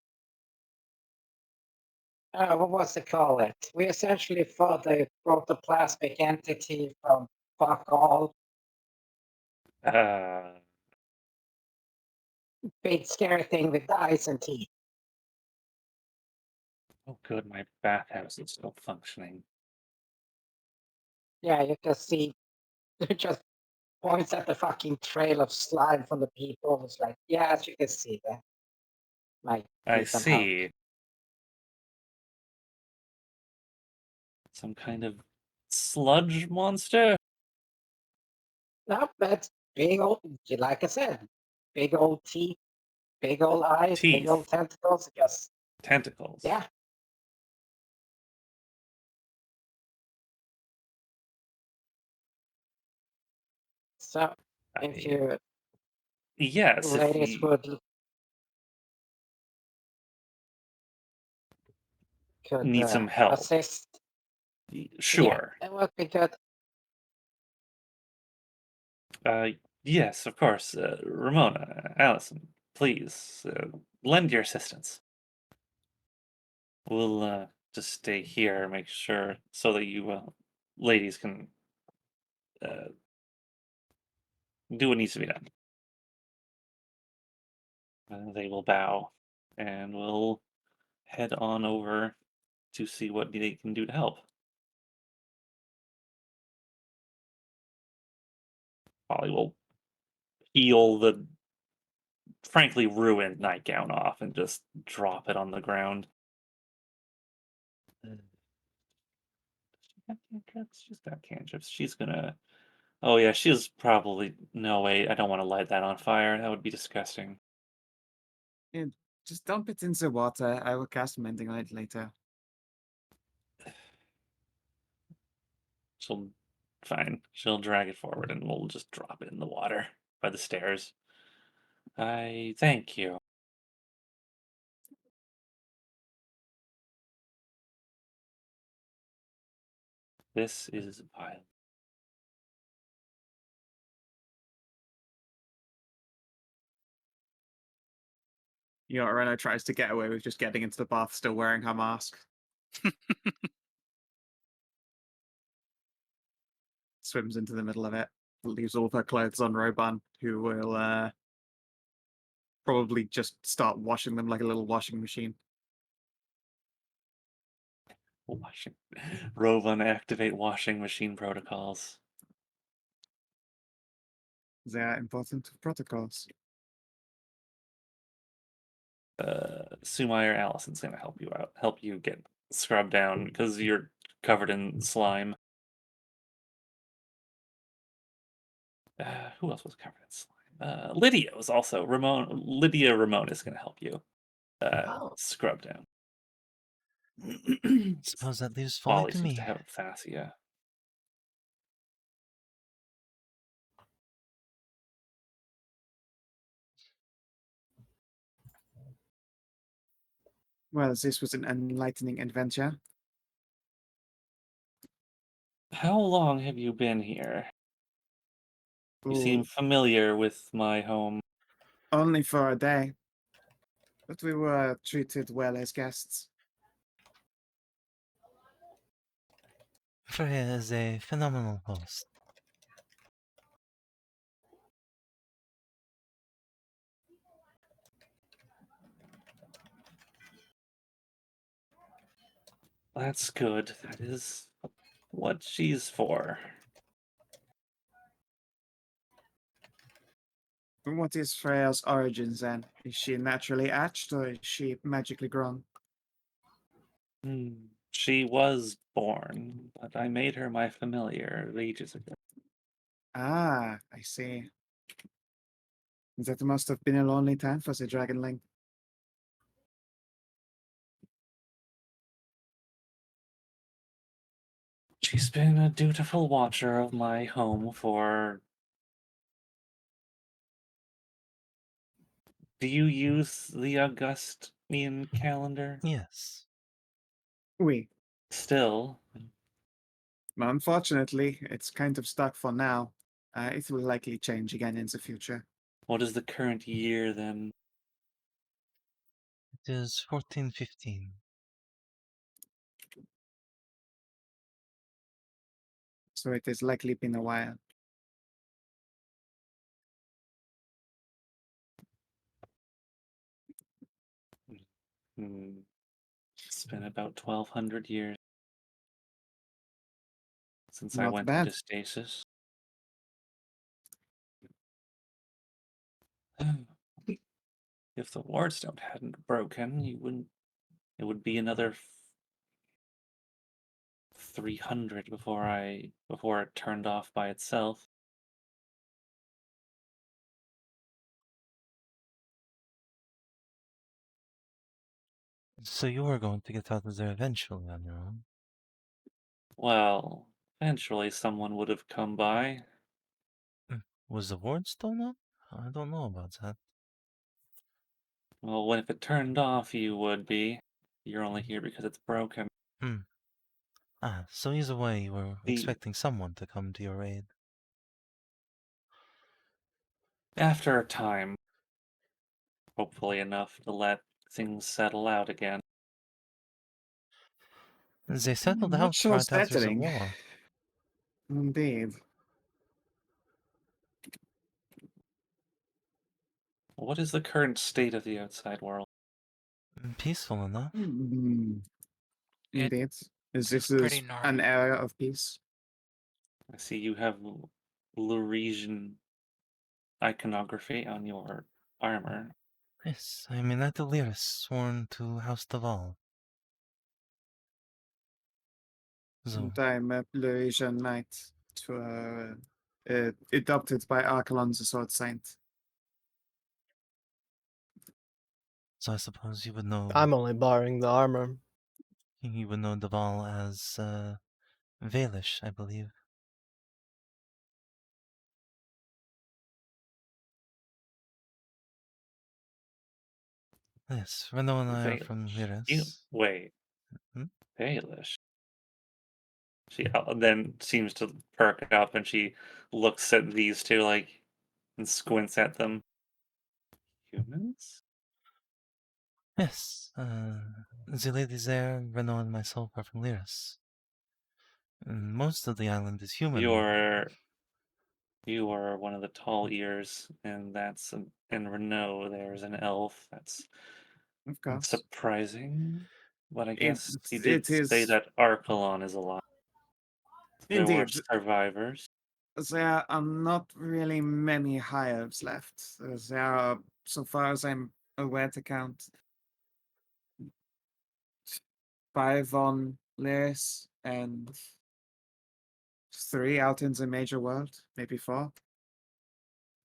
Speaker 3: what was it call it? We essentially fought a protoplasmic entity from fuck all.
Speaker 1: Uh,
Speaker 3: Big scary thing with eyes and teeth.
Speaker 1: oh good, my bathhouse is still functioning.
Speaker 3: Yeah, you can see. It just points at the fucking trail of slime from the people. It's like, yeah, as you can see that. Might
Speaker 1: I
Speaker 3: need some help.
Speaker 1: see. Some kind of sludge monster?
Speaker 3: No, that's big old, like I said, big old teeth, big old eyes, big old
Speaker 1: Teeth.
Speaker 3: tentacles. Just,
Speaker 1: Tentacles.
Speaker 3: yeah. So, if you
Speaker 1: Yes, if
Speaker 3: ladies
Speaker 1: you
Speaker 3: would could
Speaker 1: need some help.
Speaker 3: assist,
Speaker 1: Sure.
Speaker 3: it would be good.
Speaker 1: Yes, of course. Ramona, Allison, please lend your assistance. We'll just stay here, make sure so that you ladies can do what needs to be done. They will bow, and we'll head on over to see what they can do to help. Polly will peel the frankly ruined nightgown off and just drop it on the ground. She's got cantrips. She's gonna. Oh yeah, she's probably. No wait, I don't want to light that on fire. That would be disgusting.
Speaker 2: And just dump it into water. I will cast mending on it later.
Speaker 1: She'll. Fine. She'll drag it forward, and we'll just drop it in the water by the stairs. I thank you. This is vile.
Speaker 2: You know, Reno tries to get away with just getting into the bath still wearing her mask. Swims into the middle of it. leaves all of her clothes on Roban, who will probably just start washing them like a little washing machine.
Speaker 1: Washing. Rovan activate washing machine protocols.
Speaker 2: They are important protocols.
Speaker 1: Sumire, Allison's gonna help you out. Help you get scrubbed down because you're covered in slime. Who else was covered in slime? Lydia was also Lydia Ramon is gonna help you
Speaker 8: Oh.
Speaker 1: scrub down.
Speaker 4: Suppose that leaves fully
Speaker 1: Polly
Speaker 4: to
Speaker 1: seems to
Speaker 4: me.
Speaker 1: have Thasia.
Speaker 2: Well, this was an enlightening adventure.
Speaker 1: How long have you been here? You seem
Speaker 2: Ooh,
Speaker 1: familiar with my home.
Speaker 2: only for a day. But we were treated well as guests.
Speaker 4: Freya is a phenomenal host.
Speaker 1: That's good. That is what she's for.
Speaker 2: What is Freya's origins then? Is she naturally hatched or is she magically grown?
Speaker 1: She was born, but I made her my familiar ages ago.
Speaker 2: Ah, I see. That must have been a lonely time for the Dragonling.
Speaker 1: She's been a dutiful watcher of my home for... Do you use the Augustinian calendar?
Speaker 4: Yes.
Speaker 2: Oui.
Speaker 1: Still,
Speaker 2: Unfortunately, it's kind of stuck for now. It will likely change again in the future.
Speaker 1: what is the current year then?
Speaker 4: It is 1415.
Speaker 2: So it has likely been a while.
Speaker 1: It's been about 1200 years since I
Speaker 2: Not
Speaker 1: went
Speaker 2: bad.
Speaker 1: into stasis. If the wardstone hadn't broken, you wouldn't. It would be another 300 before it turned off by itself.
Speaker 4: So you are going to get out of there eventually on your own.
Speaker 1: Well, eventually someone would have come by.
Speaker 4: Was the ward still up? I don't know about that.
Speaker 1: Well, if it turned off, you would be. You're only here because it's broken.
Speaker 4: Ah, so either way, you were
Speaker 1: The
Speaker 4: expecting someone to come to your aid.
Speaker 1: After a time, hopefully enough to let things settle out again.
Speaker 4: They settled
Speaker 2: Not
Speaker 4: out
Speaker 2: sure
Speaker 4: right after the
Speaker 2: settling.
Speaker 4: war.
Speaker 2: Indeed.
Speaker 1: What is the current state of the outside world?
Speaker 4: Peaceful enough.
Speaker 2: Indeed. Is this
Speaker 7: pretty
Speaker 2: is
Speaker 7: normal.
Speaker 2: an area of peace?
Speaker 1: I see you have Luresian iconography on your armor.
Speaker 4: Yes, I am a Taeleer sworn to House Daval. So,
Speaker 2: And I'm a Luresian knight adopted by Archelon the Sword Saint.
Speaker 4: so I suppose you would know
Speaker 5: I'm only borrowing the armor.
Speaker 4: Daval as Valish, I believe. Yes, Rennous and I are from Lyris.
Speaker 1: Wait,
Speaker 4: Hmm?
Speaker 1: Baelish. She then seems to perk up and she looks at these two like and squints at them. Humans?
Speaker 4: Yes, the ladies there, Rennous and myself are from Lyris. And most of the island is human.
Speaker 1: You're You are one of the tall ears, and in Rennous there's an elf.
Speaker 2: Of
Speaker 1: That's
Speaker 2: course.
Speaker 1: surprising. But I guess he
Speaker 2: It
Speaker 1: did say
Speaker 2: is
Speaker 1: that Archelon is alive. There were
Speaker 2: indeed.
Speaker 1: survivors.
Speaker 2: There are not really many high elves left. There are, so far as I'm aware to count, 5 on Lyris and 3 out in the major world, maybe 4.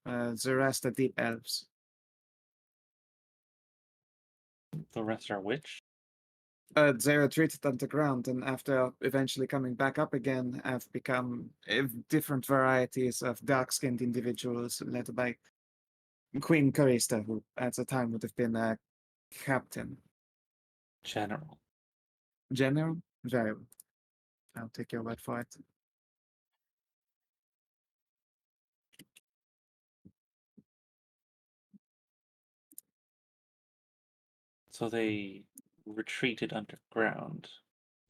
Speaker 2: The rest are deep elves.
Speaker 1: The rest are which?
Speaker 2: They retreated underground, and after eventually coming back up again, have become different varieties of dark-skinned individuals led by Queen Carista, who at the time would have been a captain.
Speaker 1: General.
Speaker 2: General? Very well. I'll take your word for it.
Speaker 1: So they retreated underground.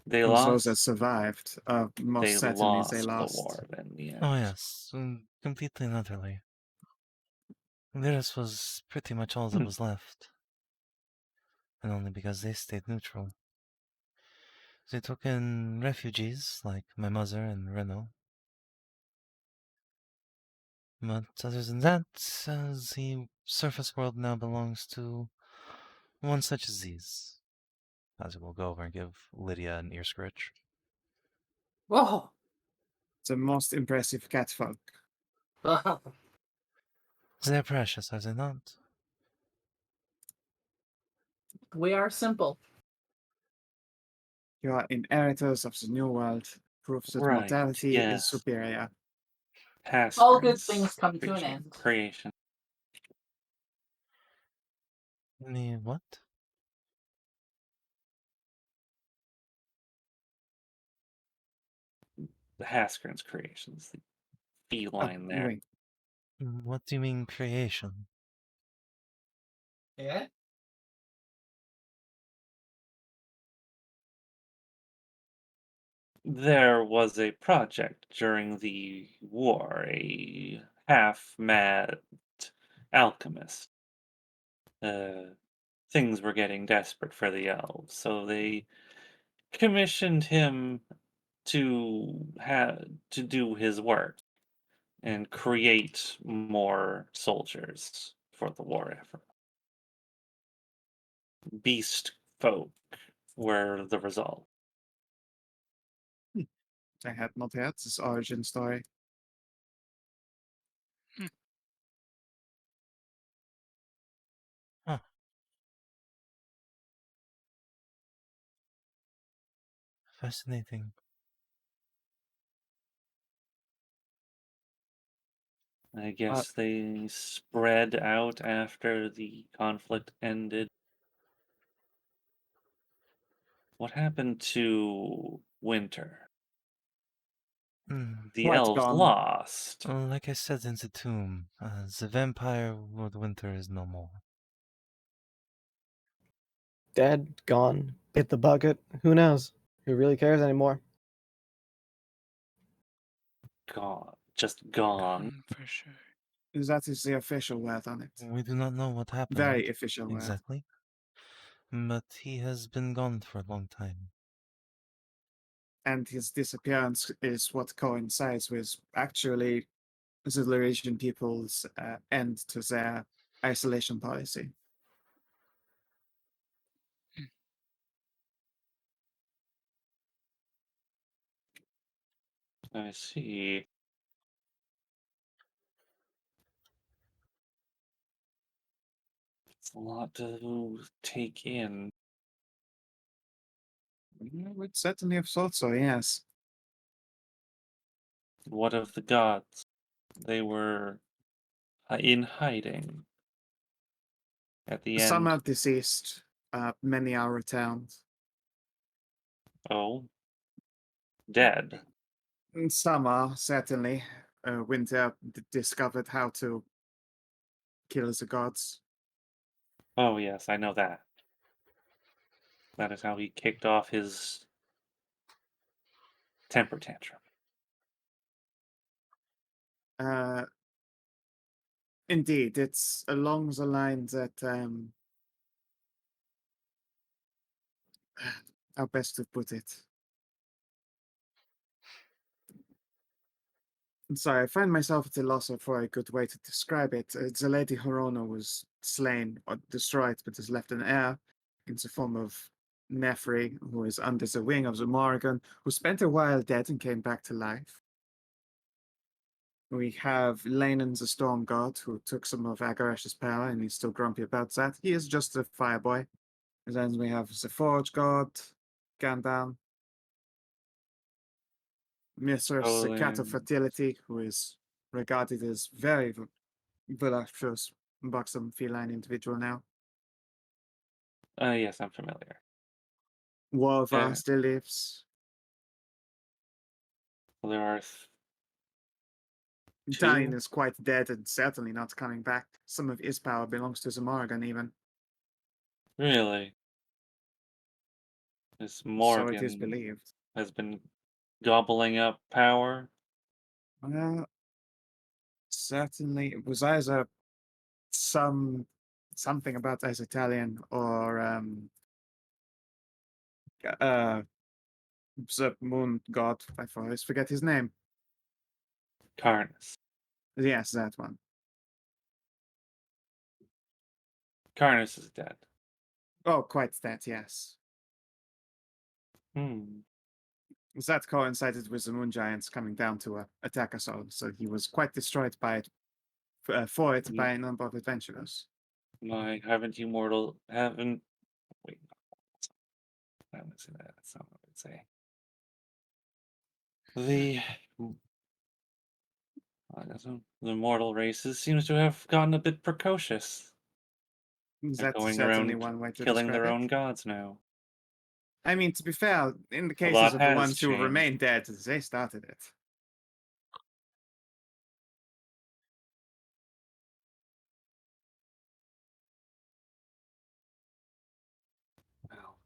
Speaker 1: They
Speaker 2: Those that
Speaker 1: lost.
Speaker 2: survived, most
Speaker 1: They
Speaker 2: certainly they
Speaker 1: lost the
Speaker 2: lost.
Speaker 1: war in the end.
Speaker 4: Oh yes, completely and utterly. Lyris was pretty much all that was left. And only because they stayed neutral. They took in refugees like my mother and Rennous. But other than that, the surface world now belongs to one such as these. As we will go over and give Lydia an ear scritch.
Speaker 8: Oh,
Speaker 2: The most impressive catfolk.
Speaker 4: They're precious, are they not?
Speaker 8: we are simple.
Speaker 2: You are inheritors of the new world. Proves that
Speaker 1: Right,
Speaker 2: mortality is
Speaker 1: yes.
Speaker 2: superior.
Speaker 8: All good
Speaker 1: Haskins
Speaker 8: things come to an end.
Speaker 1: creation.
Speaker 4: What?
Speaker 1: The Haskins creations. The feline there.
Speaker 2: Wait,
Speaker 4: What do you mean creation?
Speaker 8: Yeah?
Speaker 1: There was a project during the war, a half-mad alchemist. Things were getting desperate for the elves, so they commissioned him to do his work and create more soldiers for the war effort. Beast folk were the result.
Speaker 2: I had not heard this origin story.
Speaker 4: Huh. Fascinating.
Speaker 1: I guess they spread out after the conflict ended. What happened to Winter? The
Speaker 2: Quite
Speaker 1: elves
Speaker 2: gone.
Speaker 1: lost.
Speaker 4: Like I said in the tomb, the vampire Lord Winter is no more.
Speaker 5: Dead, gone, hit the bucket. Who knows? Who really cares anymore?
Speaker 1: Gone. Just gone.
Speaker 7: For sure.
Speaker 2: That is the official word on it.
Speaker 4: We do not know what happened.
Speaker 2: Very official word.
Speaker 4: Exactly. But he has been gone for a long time.
Speaker 2: And his disappearance is what coincides with actually the Lyrian people's end to their isolation policy.
Speaker 1: I see. It's a lot to take in.
Speaker 2: I would certainly have thought so, yes.
Speaker 1: What of the gods? They were in hiding. At the
Speaker 2: Some
Speaker 1: end.
Speaker 2: are deceased, many are returned.
Speaker 1: Oh. Dead.
Speaker 2: And some are, certainly. Winter discovered how to kill the gods.
Speaker 1: Oh, yes, I know that. That is how he kicked off his temper tantrum.
Speaker 2: Indeed, it's along the lines that how best to put it. I'm sorry, I find myself at a loss for a good way to describe it. The Lady Horona was slain or destroyed, but is left in air in the form of Nefri, who is under the wing of the Morrigan, who spent a while dead and came back to life. We have Lanen the Storm God, who took some of Agaresh's power, and he's still grumpy about that. He is just a fireboy. And then we have the Forge God, Gandalf, Mistress, the Cat of
Speaker 1: Goblin.
Speaker 2: Fertility, who is regarded as very voluptuous, buxom, feline individual now.
Speaker 1: Yes, I'm familiar.
Speaker 2: Warvar still lives.
Speaker 1: Well, there are
Speaker 2: Dine
Speaker 1: two.
Speaker 2: is quite dead and certainly not coming back. Some of his power belongs to the Morrigan, even.
Speaker 1: Really? This
Speaker 2: So it is
Speaker 1: Morgan
Speaker 2: believed.
Speaker 1: has been gobbling up power.
Speaker 2: Well, certainly it was either something about as Italian or the moon god. I always forget his name.
Speaker 1: Karnas.
Speaker 2: Yes, that one.
Speaker 1: Karnas is dead.
Speaker 2: Oh, quite that, yes.
Speaker 1: Hmm.
Speaker 2: That coincided with the moon giants coming down to attack us all, so he was quite destroyed by it, for it by a number of adventurers.
Speaker 1: My haven't you mortal haven't wait. I don't say that. That's not what I would say. The mortal races seems to have gotten a bit precocious. They're
Speaker 2: That's
Speaker 1: going
Speaker 2: certainly
Speaker 1: around
Speaker 2: one way to
Speaker 1: killing
Speaker 2: describe
Speaker 1: their
Speaker 2: it.
Speaker 1: own gods now.
Speaker 2: I mean, to be fair, in the
Speaker 1: A
Speaker 2: cases
Speaker 1: lot
Speaker 2: of the
Speaker 1: has
Speaker 2: ones who
Speaker 1: changed.
Speaker 2: remain dead, they started it.
Speaker 1: Well,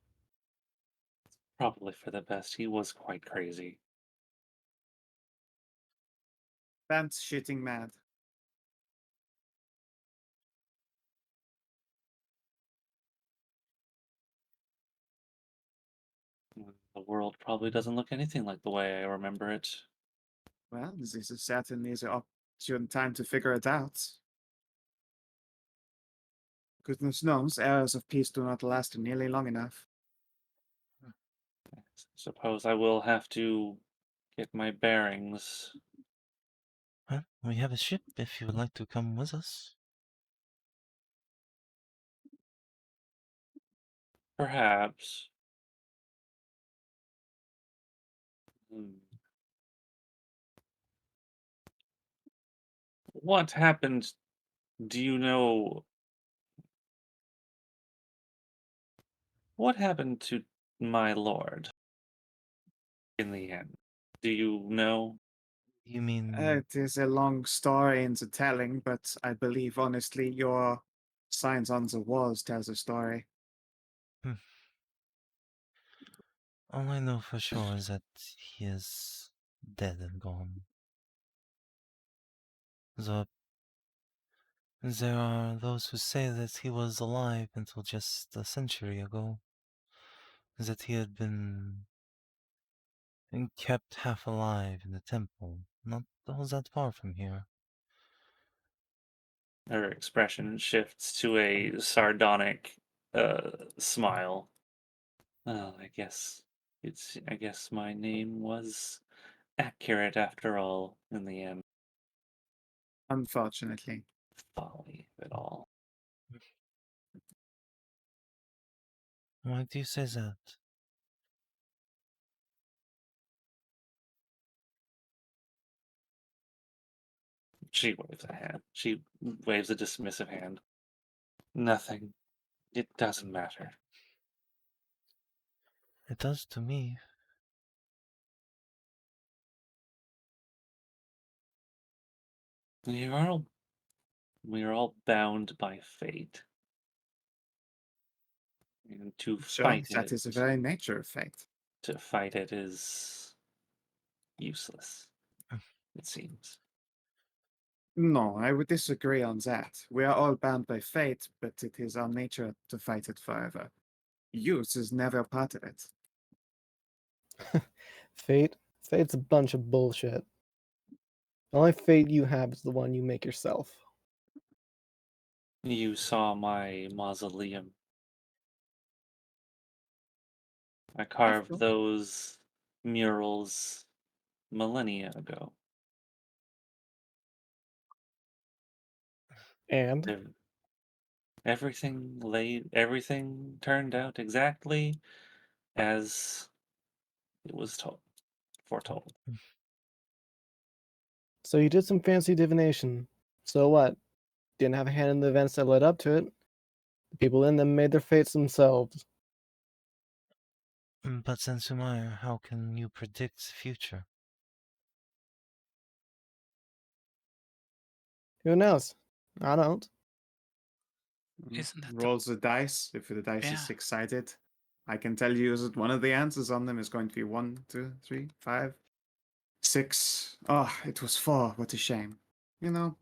Speaker 1: probably for the best. He was quite crazy.
Speaker 2: That's shitting mad.
Speaker 1: The world probably doesn't look anything like the way I remember it.
Speaker 2: Well, this is certainly the opportune time to figure it out. Goodness knows, eras of peace do not last nearly long enough.
Speaker 1: I suppose I will have to get my bearings.
Speaker 4: Well, we have a ship if you would like to come with us.
Speaker 1: Perhaps. What happened? Do you know what happened to my lord in the end? Do you know?
Speaker 4: You mean
Speaker 2: It is a long story in the telling, but I believe, honestly, your signs on the walls tell the story.
Speaker 4: all I know for sure is that he is dead and gone. The There are those who say that he was alive until just a century ago. That he had been kept half alive in the temple, not all that far from here.
Speaker 1: Her expression shifts to a sardonic smile. Well, I guess my name was accurate after all in the end.
Speaker 2: Unfortunately.
Speaker 1: Folly of it all.
Speaker 4: Why do you say that?
Speaker 1: She waves a hand. She waves a dismissive hand. Nothing. It doesn't matter.
Speaker 4: It does to me.
Speaker 1: We are all bound by fate. And
Speaker 2: Sure, that is the very nature of fate.
Speaker 1: to fight it is useless, it seems.
Speaker 2: No, I would disagree on that. We are all bound by fate, but it is our nature to fight it forever. Use is never part of it.
Speaker 5: Fate? Fate's a bunch of bullshit. The only fate you have is the one you make yourself.
Speaker 1: You saw my mausoleum. I carved
Speaker 2: course.
Speaker 1: those murals millennia ago.
Speaker 5: And
Speaker 1: They're- everything turned out exactly as it was foretold.
Speaker 5: so you did some fancy divination. So what? Didn't have a hand in the events that led up to it. The people in them made their fates themselves.
Speaker 4: But then, Sumire, how can you predict the future?
Speaker 5: Who knows? I don't.
Speaker 7: Isn't that the
Speaker 2: Rolls the dice. If the dice is
Speaker 7: Yeah.
Speaker 2: six-sided, I can tell you that one of the answers on them is going to be 1, 2, 3, 5, 6. Oh, it was 4. What a shame. You know,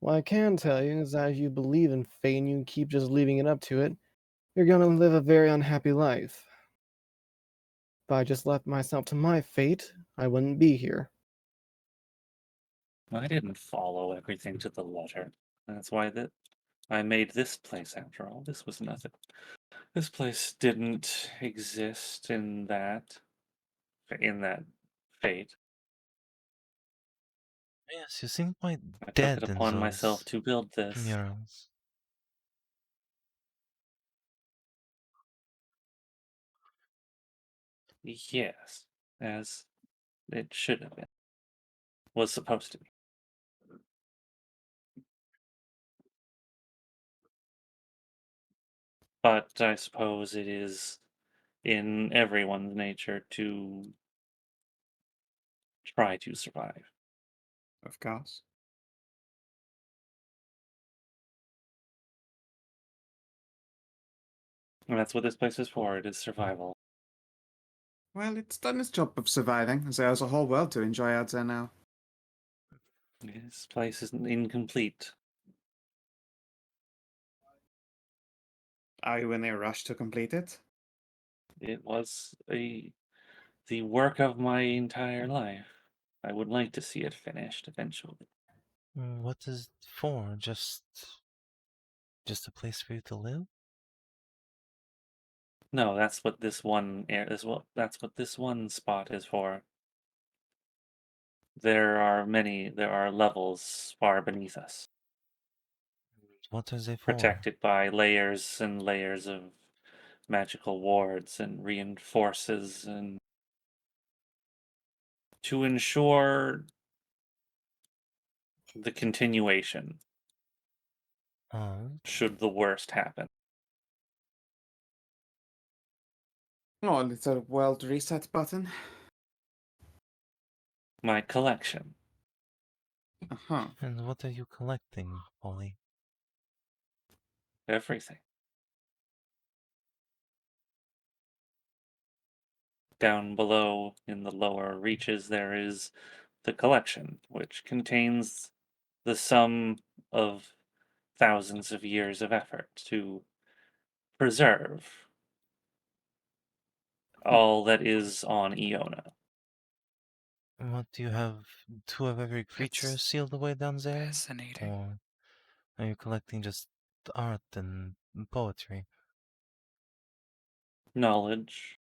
Speaker 5: What I can tell you is that if you believe in fate and you keep just leaving it up to it, you're gonna live a very unhappy life. If I just left myself to my fate, I wouldn't be here.
Speaker 1: I didn't follow everything to the letter. That's why I made this place after all. This was nothing. This place didn't exist in that fate.
Speaker 4: Yes, you seem quite
Speaker 1: I took
Speaker 4: dead
Speaker 1: it
Speaker 4: in
Speaker 1: upon myself
Speaker 4: those
Speaker 1: to build this.
Speaker 4: murals.
Speaker 1: Yes, as it should have been. Was supposed to be. But I suppose it is in everyone's nature to try to survive.
Speaker 2: of course.
Speaker 1: And that's what this place is for. It is survival.
Speaker 2: Well, it's done its job of surviving. There's a whole world to enjoy out there now.
Speaker 1: This place is incomplete.
Speaker 2: Are you in a rush to complete it?
Speaker 1: It was the work of my entire life. I would like to see it finished eventually.
Speaker 4: What is it for? Just a place for you to live?
Speaker 1: No, that's what this one that's what this one spot is for. There are levels far beneath us,
Speaker 4: What are they for?
Speaker 1: protected by layers and layers of magical wards and reinforces, and to ensure the continuation
Speaker 4: Oh,
Speaker 1: should the worst happen.
Speaker 2: Oh, a little world reset button.
Speaker 1: My collection.
Speaker 2: Uh-huh.
Speaker 4: and what are you collecting, Polly?
Speaker 1: Everything. Down below in the lower reaches, there is the collection, which contains the sum of thousands of years of effort to preserve all that is on Iona.
Speaker 4: What do you have? Two of every creature
Speaker 7: It's
Speaker 4: sealed away down there?
Speaker 7: fascinating.
Speaker 4: Or are you collecting just art and poetry?
Speaker 1: Knowledge,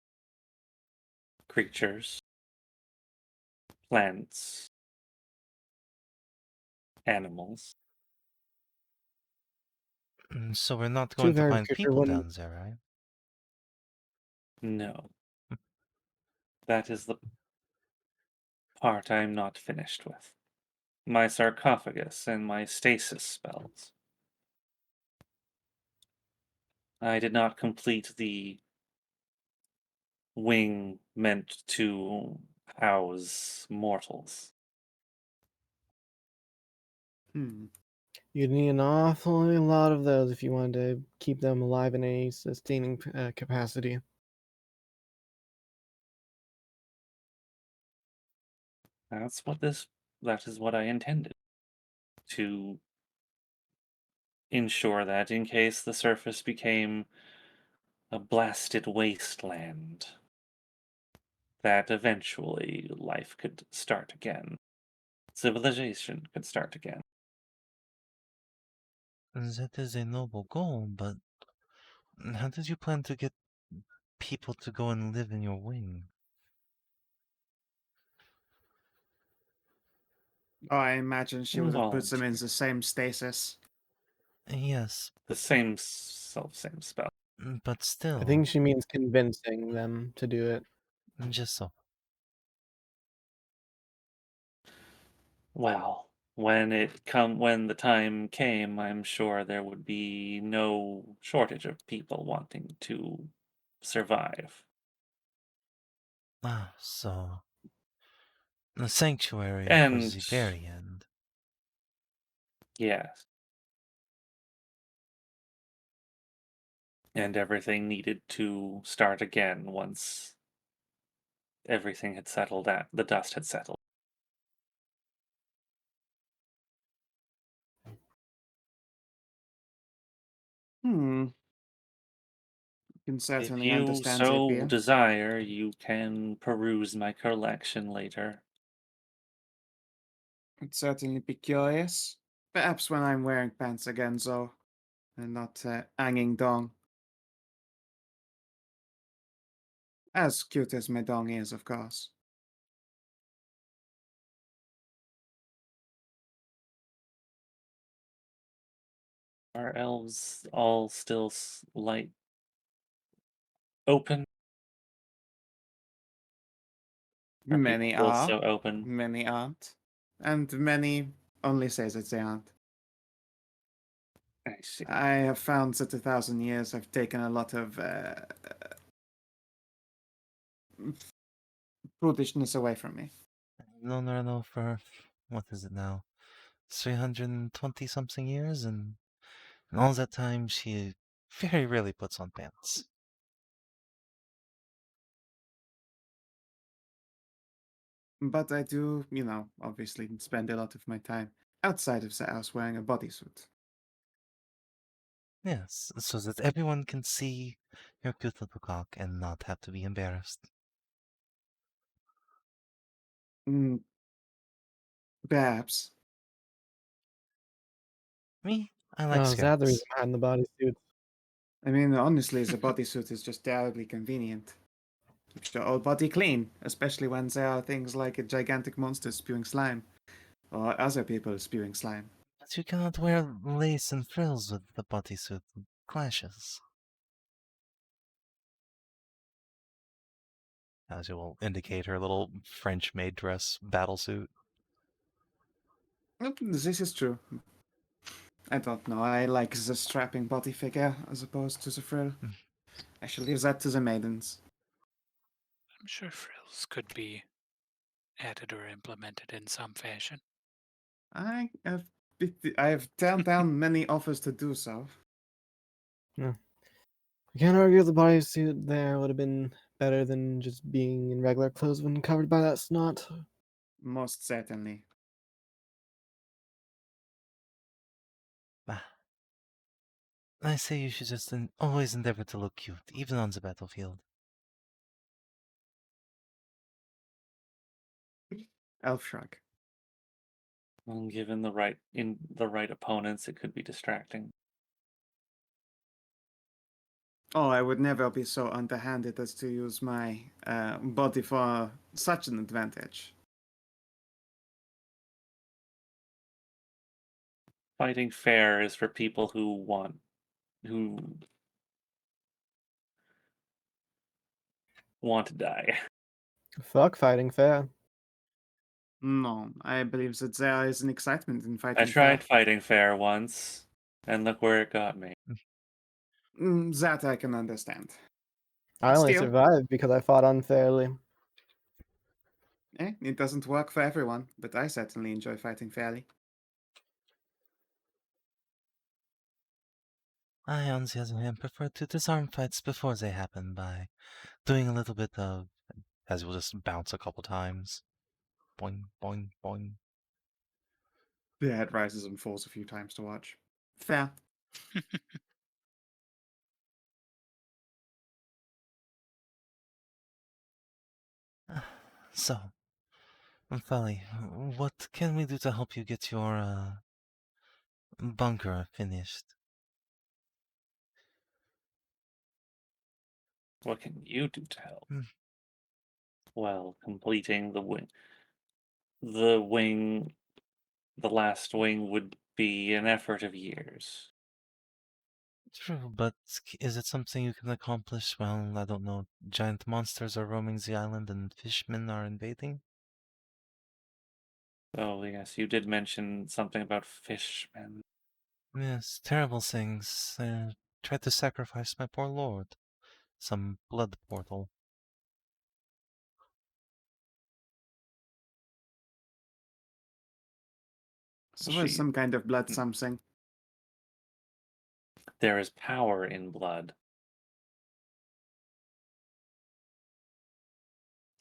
Speaker 1: creatures, plants, animals.
Speaker 4: So we're not
Speaker 5: Two
Speaker 4: going to
Speaker 5: very
Speaker 4: find
Speaker 5: creature
Speaker 4: people
Speaker 5: wouldn't.
Speaker 4: down there, right?
Speaker 1: No, that is the part I'm not finished with. My sarcophagus and my stasis spells. I did not complete the wing meant to house mortals.
Speaker 2: Hmm.
Speaker 5: You'd need an awfully lot of those if you wanted to keep them alive in a sustaining capacity.
Speaker 1: That is what I intended. To ensure that in case the surface became a blasted wasteland, that eventually life could start again. Civilization could start again.
Speaker 4: That is a noble goal, but how did you plan to get people to go and live in your wing?
Speaker 2: Oh, I imagine she would have put them in
Speaker 1: Volunteer.
Speaker 2: the same stasis.
Speaker 4: Yes,
Speaker 1: The same spell.
Speaker 4: but still.
Speaker 5: I think she means convincing them to do it.
Speaker 4: Just so.
Speaker 1: Well, when the time came, I'm sure there would be no shortage of people wanting to survive.
Speaker 4: Ah, so. The sanctuary for
Speaker 1: And
Speaker 4: the very end.
Speaker 1: yes. And everything needed to start again once everything had settled out, the dust had settled.
Speaker 2: You can
Speaker 1: If
Speaker 2: certainly
Speaker 1: you
Speaker 2: understand the
Speaker 1: so
Speaker 2: appeal.
Speaker 1: desire, you can peruse my collection later.
Speaker 2: I'd certainly be curious. Perhaps when I'm wearing pants again, though, and not hanging dong. As cute as my dong is, of course.
Speaker 1: Are elves all still light open? Are people
Speaker 2: Many
Speaker 1: still
Speaker 2: are,
Speaker 1: so open?
Speaker 2: many aren't, and many only say that they aren't.
Speaker 1: I see.
Speaker 2: I have found that 1,000 years have taken a lot of prudishness away from me.
Speaker 4: Known Rennous for, what is it now? 320 something years, and in all that time she very rarely puts on pants.
Speaker 2: But I do, obviously spend a lot of my time outside of the house wearing a bodysuit.
Speaker 4: Yes, so that everyone can see your cute little cock and not have to be embarrassed.
Speaker 2: Mm, perhaps.
Speaker 4: Me, I like
Speaker 5: Oh, is that the reason
Speaker 4: skirts.
Speaker 5: behind the bodysuit?
Speaker 2: I mean, honestly, the bodysuit is just terribly convenient. Keeps your old body clean, especially when there are things like a gigantic monster spewing slime, or other people spewing slime.
Speaker 4: But you cannot wear lace and frills with the bodysuit. It clashes. As you will indicate her little French maid dress battle suit.
Speaker 2: This is true. I don't know. I like the strapping body figure as opposed to the frill. I shall leave that to the maidens.
Speaker 7: I'm sure frills could be added or implemented in some fashion.
Speaker 2: I have turned down many offers to do so.
Speaker 5: No. I can't argue the bodysuit there would have been better than just being in regular clothes when covered by that snot.
Speaker 2: Most certainly.
Speaker 4: Bah. I say you should just always endeavor to look cute, even on the battlefield.
Speaker 2: Elf shrug.
Speaker 1: Well, given the right opponents, it could be distracting.
Speaker 2: Oh, I would never be so underhanded as to use my body for such an advantage.
Speaker 1: Fighting fair is for people who want to die.
Speaker 5: Fuck fighting fair.
Speaker 2: No, I believe that there is an excitement in
Speaker 1: I
Speaker 2: fighting
Speaker 1: tried
Speaker 2: fair.
Speaker 1: fighting fair once, and look where it got me.
Speaker 2: That I can understand.
Speaker 5: I only
Speaker 2: Still,
Speaker 5: survived because I fought unfairly.
Speaker 2: it doesn't work for everyone, but I certainly enjoy fighting fairly.
Speaker 4: I, on the other hand, prefer to disarm fights before they happen by doing a little bit of, as we'll just bounce a couple times. boing, boing, boing.
Speaker 2: The head rises and falls a few times to watch. Fair.
Speaker 4: So, Fali, what can we do to help you get your bunker finished?
Speaker 1: What can you do to help?
Speaker 4: Hmm.
Speaker 1: Well, completing the wing. The last wing would be an effort of years.
Speaker 4: True, but is it something you can accomplish while, I don't know, giant monsters are roaming the island and fishmen are invading?
Speaker 1: Oh, yes, you did mention something about fishmen.
Speaker 4: Yes, terrible things. Tried to sacrifice my poor lord. Some blood portal.
Speaker 2: So there's
Speaker 1: She-
Speaker 2: some kind of blood something.
Speaker 1: There is power in blood.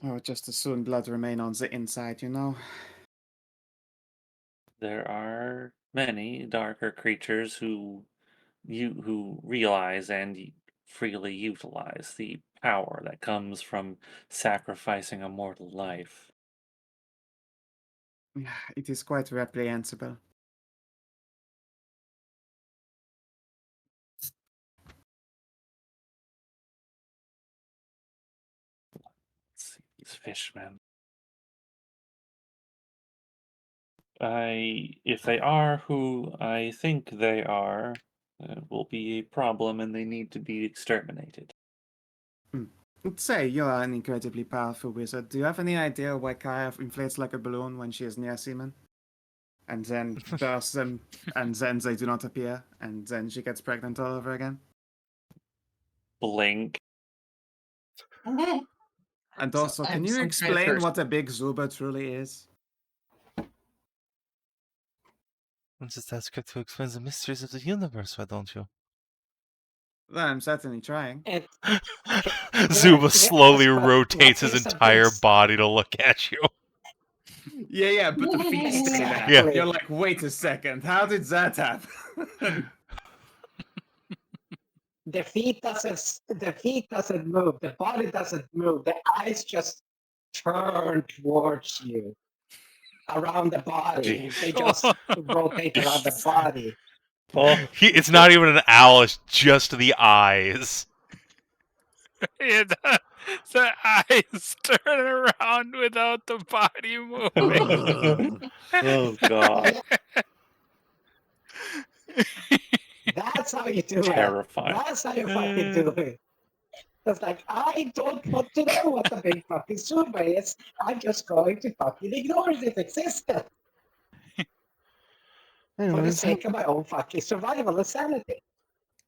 Speaker 2: Oh, just as soon blood remain on the inside, you know?
Speaker 1: There are many darker creatures who realize and freely utilize the power that comes from sacrificing a mortal life.
Speaker 2: Yeah, it is quite reprehensible.
Speaker 1: Let's see, these fishmen. If they are who I think they are, it will be a problem and they need to be exterminated.
Speaker 2: Say you are an incredibly powerful wizard. Do you have any idea why Kaia inflates like a balloon when she is near seamen? And then bursts them, and then they do not appear, and then she gets pregnant all over again?
Speaker 1: Blink.
Speaker 2: And also, can you explain what a big Zuba truly is?
Speaker 4: Just ask her to explain the mysteries of the universe, why don't you?
Speaker 2: Well, I'm certainly trying.
Speaker 3: It,
Speaker 4: Zuba
Speaker 3: yes,
Speaker 4: slowly
Speaker 3: but
Speaker 4: rotates
Speaker 3: what
Speaker 4: his
Speaker 3: is a
Speaker 4: entire
Speaker 3: big
Speaker 4: body to look at you.
Speaker 2: Yeah, but the feet stay there.
Speaker 3: Exactly.
Speaker 2: You're like, wait a second, how did that happen?
Speaker 3: The feet doesn't move, the body doesn't move, the eyes just turn towards you around the body.
Speaker 1: Jeez.
Speaker 3: They just rotate around the body.
Speaker 1: Oh,
Speaker 4: It's not even an owl, it's just the eyes.
Speaker 7: Yeah, the eyes turn around without the body moving.
Speaker 1: oh God.
Speaker 3: That's how you do
Speaker 1: Terrifying.
Speaker 3: it. That's how you fucking do it. It's like, I don't want to know what the big fucking super is. I'm just going to fucking ignore its existence for the
Speaker 5: Anyways, how,
Speaker 3: sake of my own fucking survival and sanity.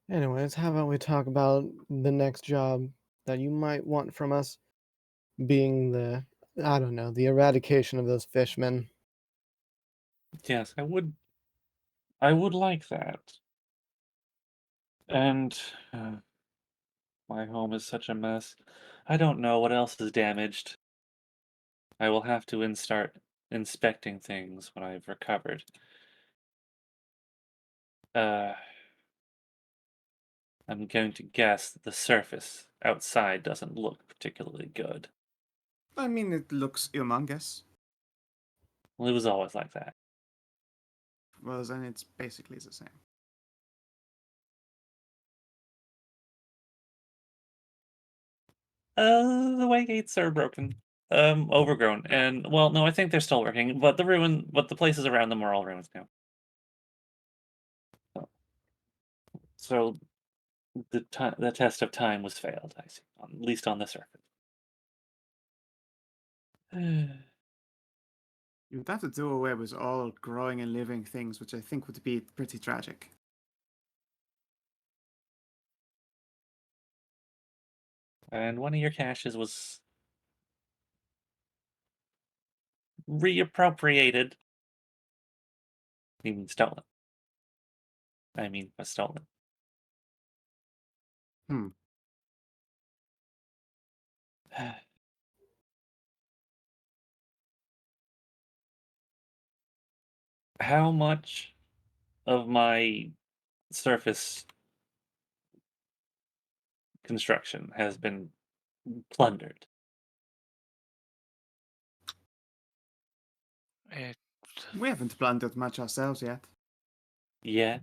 Speaker 5: anyways, how about we talk about the next job that you might want from us, being the, I don't know, the eradication of those fishmen.
Speaker 1: Yes, I would like that. And my home is such a mess. I don't know what else is damaged. I will have to start inspecting things when I've recovered. I'm going to guess that the surface outside doesn't look particularly good.
Speaker 2: I mean, it looks humongous.
Speaker 1: Well, it was always like that.
Speaker 2: Well, then it's basically the same.
Speaker 1: The way gates are broken. Overgrown. And, well, no, I think they're still working, but the places around them are all ruins now. So the test of time was failed, I see, at least on the surface.
Speaker 2: You'd have to do away with all growing and living things, which I think would be pretty tragic.
Speaker 1: And one of your caches was reappropriated. You mean stolen. I mean, was stolen.
Speaker 2: Hmm.
Speaker 1: How much of my surface construction has been plundered?
Speaker 7: It,
Speaker 2: We haven't plundered much ourselves yet.
Speaker 1: Yet?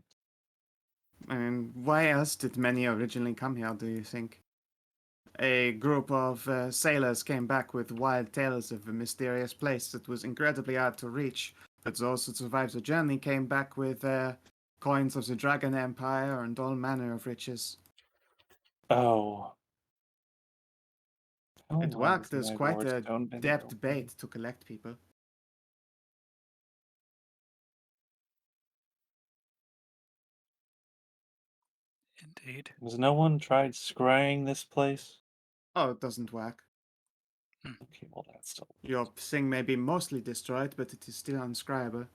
Speaker 2: I mean, why else did many originally come here, do you think? A group of sailors came back with wild tales of a mysterious place that was incredibly hard to reach, but those who survived the journey came back with coins of the Dragon Empire and all manner of riches.
Speaker 1: Oh. How
Speaker 2: It
Speaker 1: long has
Speaker 2: worked as
Speaker 1: my
Speaker 2: quite
Speaker 1: lord
Speaker 2: a
Speaker 1: stone been
Speaker 2: deft
Speaker 1: broken?
Speaker 2: bait to collect people.
Speaker 7: indeed.
Speaker 1: Has no one tried scrying this place?
Speaker 2: Oh, it doesn't work.
Speaker 1: Okay, well that's still.
Speaker 2: Your thing may be mostly destroyed, but it is still unscribable.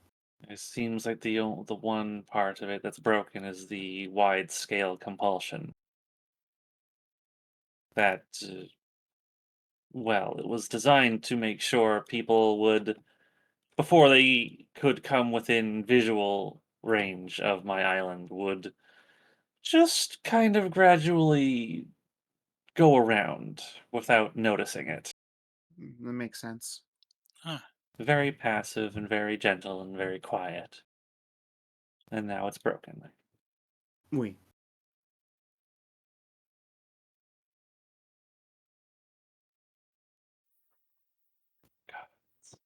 Speaker 1: It seems like the one part of it that's broken is the wide scale compulsion. That, well, it was designed to make sure people would, before they could come within visual range of my island, would just kind of gradually go around without noticing it.
Speaker 2: That makes sense.
Speaker 7: Huh.
Speaker 1: Very passive and very gentle and very quiet. And now it's broken.
Speaker 2: Oui.
Speaker 1: Gods.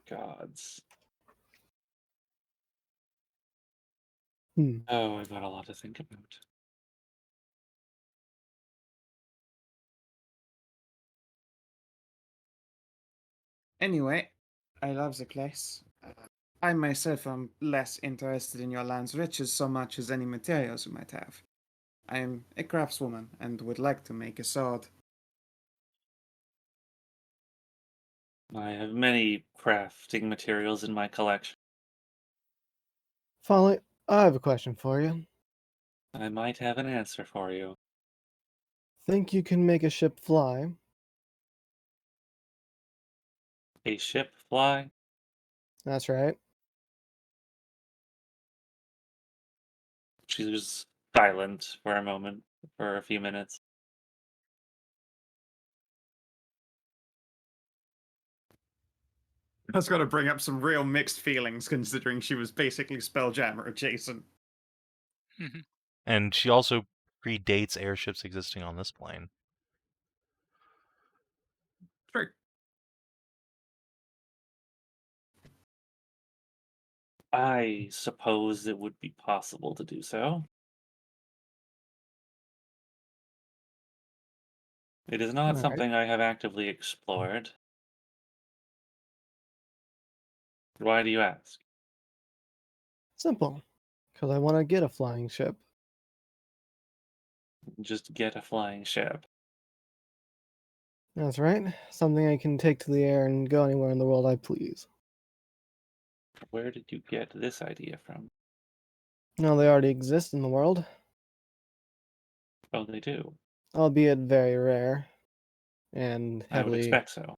Speaker 1: Gods. Oh, I've got a lot to think about.
Speaker 2: Anyway, I love the place. I myself am less interested in your land's riches so much as any materials you might have. I am a craftswoman and would like to make a sword.
Speaker 1: I have many crafting materials in my collection.
Speaker 5: Folly, I have a question for you.
Speaker 1: I might have an answer for you.
Speaker 5: Think you can make a ship fly?
Speaker 1: A ship fly?
Speaker 5: That's right.
Speaker 1: She was silent for a moment, for a few minutes.
Speaker 2: That's got to bring up some real mixed feelings considering she was basically Spelljammer adjacent.
Speaker 4: And she also predates airships existing on this plane.
Speaker 2: True.
Speaker 1: I suppose it would be possible to do so. It is not
Speaker 5: Alright.
Speaker 1: something I have actively explored. Why do you ask?
Speaker 5: Simple. Because I want to get a flying ship.
Speaker 1: Just get a flying ship.
Speaker 5: That's right. Something I can take to the air and go anywhere in the world I please.
Speaker 1: Where did you get this idea from?
Speaker 5: No, they already exist in the world,
Speaker 1: Oh, they do.
Speaker 5: albeit very rare and
Speaker 1: I would
Speaker 5: heavily
Speaker 1: expect so.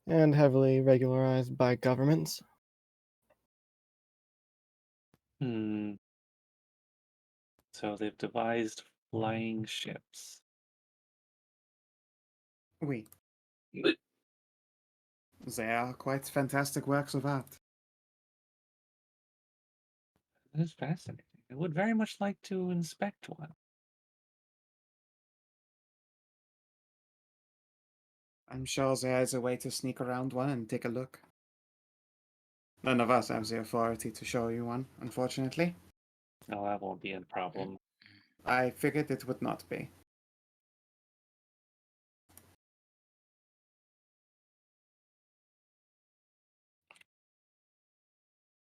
Speaker 5: regularized by governments.
Speaker 1: Hmm. So they've devised flying ships.
Speaker 2: Oui. They are quite fantastic works of art.
Speaker 1: That is fascinating. I would very much like to inspect one.
Speaker 2: I'm sure there is a way to sneak around one and take a look. None of us have the authority to show you one, unfortunately.
Speaker 1: No, that won't be a problem.
Speaker 2: I figured it would not be.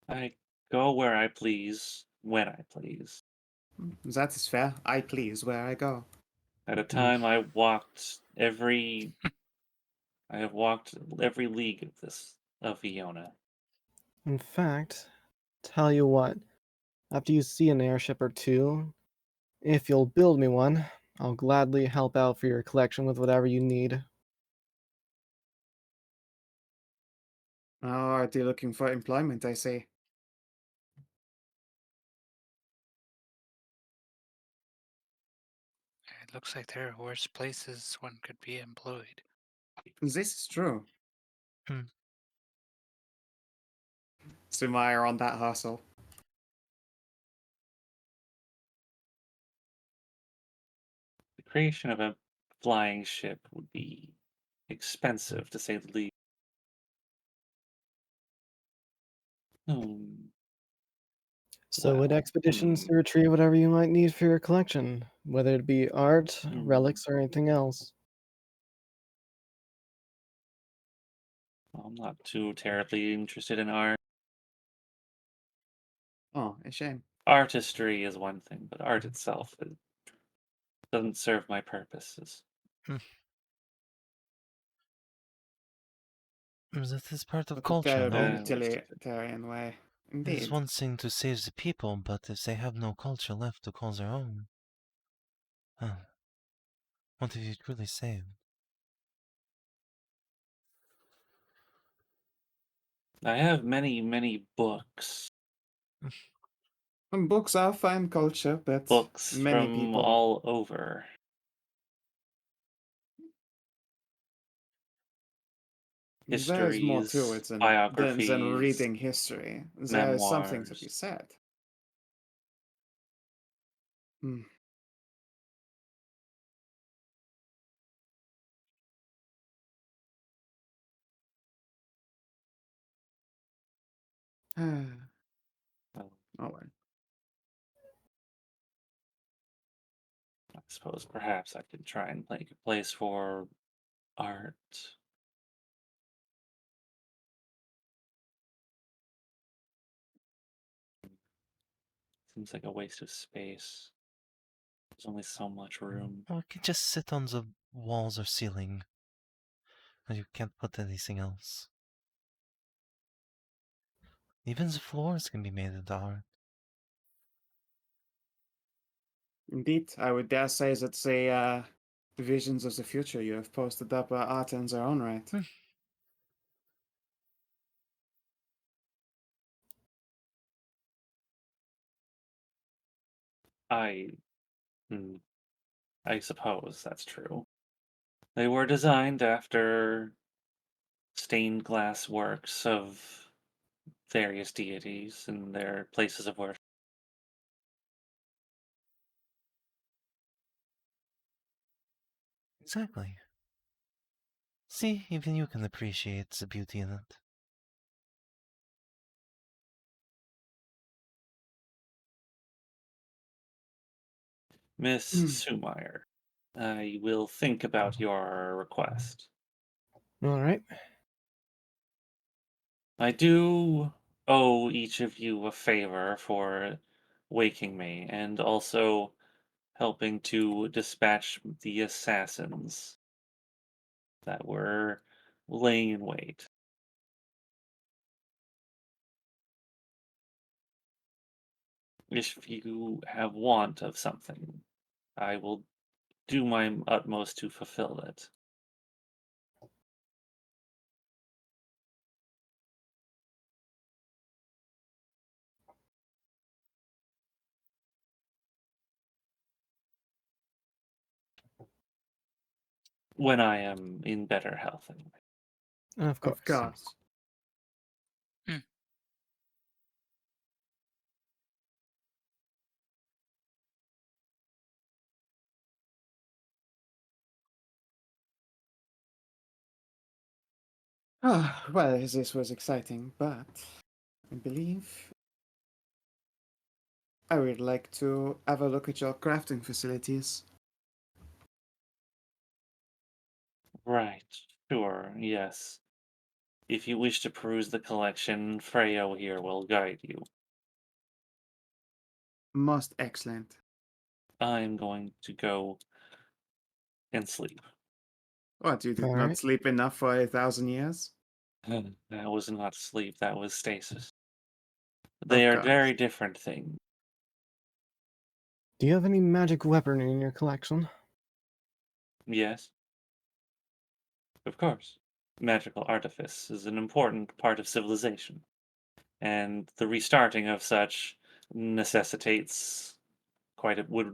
Speaker 1: I go where I please, when I please.
Speaker 2: That is fair. I please where I go.
Speaker 1: At a time, I have walked every league of Iona.
Speaker 5: In fact, tell you what, after you see an airship or two, if you'll build me one, I'll gladly help out for your collection with whatever you need.
Speaker 2: Oh, are they looking for employment, I see.
Speaker 7: It looks like there are worse places one could be employed.
Speaker 2: This is true.
Speaker 4: Hmm.
Speaker 2: Sumire on that hustle.
Speaker 1: The creation of a flying ship would be expensive, to say the least. Hmm.
Speaker 5: So, with
Speaker 1: Well,
Speaker 5: expeditions to retrieve whatever you might need for your collection, whether it be art, relics, or anything else.
Speaker 1: I'm not too terribly interested in art.
Speaker 2: Oh, a shame.
Speaker 1: Artistry is one thing, but art itself doesn't serve my purposes.
Speaker 4: That is part of
Speaker 2: But a
Speaker 4: culture,
Speaker 2: terribly
Speaker 4: no?
Speaker 2: utilitarian way.
Speaker 4: It is
Speaker 2: Indeed.
Speaker 4: one thing to save the people, but if they have no culture left to call their own, what have you truly saved?
Speaker 1: I have many, many books.
Speaker 2: And books are fine culture, but
Speaker 1: Books
Speaker 2: many
Speaker 1: from
Speaker 2: people.
Speaker 1: all over.
Speaker 2: There's more to
Speaker 1: Histories,
Speaker 2: it than
Speaker 1: biographies,
Speaker 2: reading history. There is something to be
Speaker 1: memoirs.
Speaker 2: said. Hmm. Oh
Speaker 1: Well,
Speaker 2: well.
Speaker 1: I suppose perhaps I could try and make a place for art. Seems like a waste of space. There's only so much room.
Speaker 4: Or it can just sit on the walls or ceiling, and you can't put anything else. Even the floors can be made into art.
Speaker 2: Indeed, I would dare say that the visions of the future you have posted up are art in their own right.
Speaker 1: I, hmm, I suppose that's true. They were designed after stained glass works of various deities and their places of worship.
Speaker 4: Exactly. See, even you can appreciate the beauty in it.
Speaker 1: Miss Sumire, I will think about your request.
Speaker 5: All right.
Speaker 1: I do owe each of you a favor for waking me and also helping to dispatch the assassins that were laying in wait. If you have want of something, I will do my utmost to fulfill it. When I am in better health, anyway.
Speaker 5: Of course.
Speaker 2: Of course. Ah, well, this was exciting, but I believe I would like to have a look at your crafting facilities.
Speaker 1: Right, sure, yes. If you wish to peruse the collection, Freyo here will guide you.
Speaker 2: Most excellent.
Speaker 1: I'm going to go and sleep.
Speaker 2: What, you did
Speaker 5: All
Speaker 2: not
Speaker 5: right.
Speaker 2: sleep enough for 1,000 years?
Speaker 1: That was not sleep, that was stasis.
Speaker 2: Of
Speaker 1: They are
Speaker 2: course.
Speaker 1: very different things.
Speaker 5: Do you have any magic weaponry in your collection?
Speaker 1: Yes? Of course. magical artifice is an important part of civilization, and the restarting of such would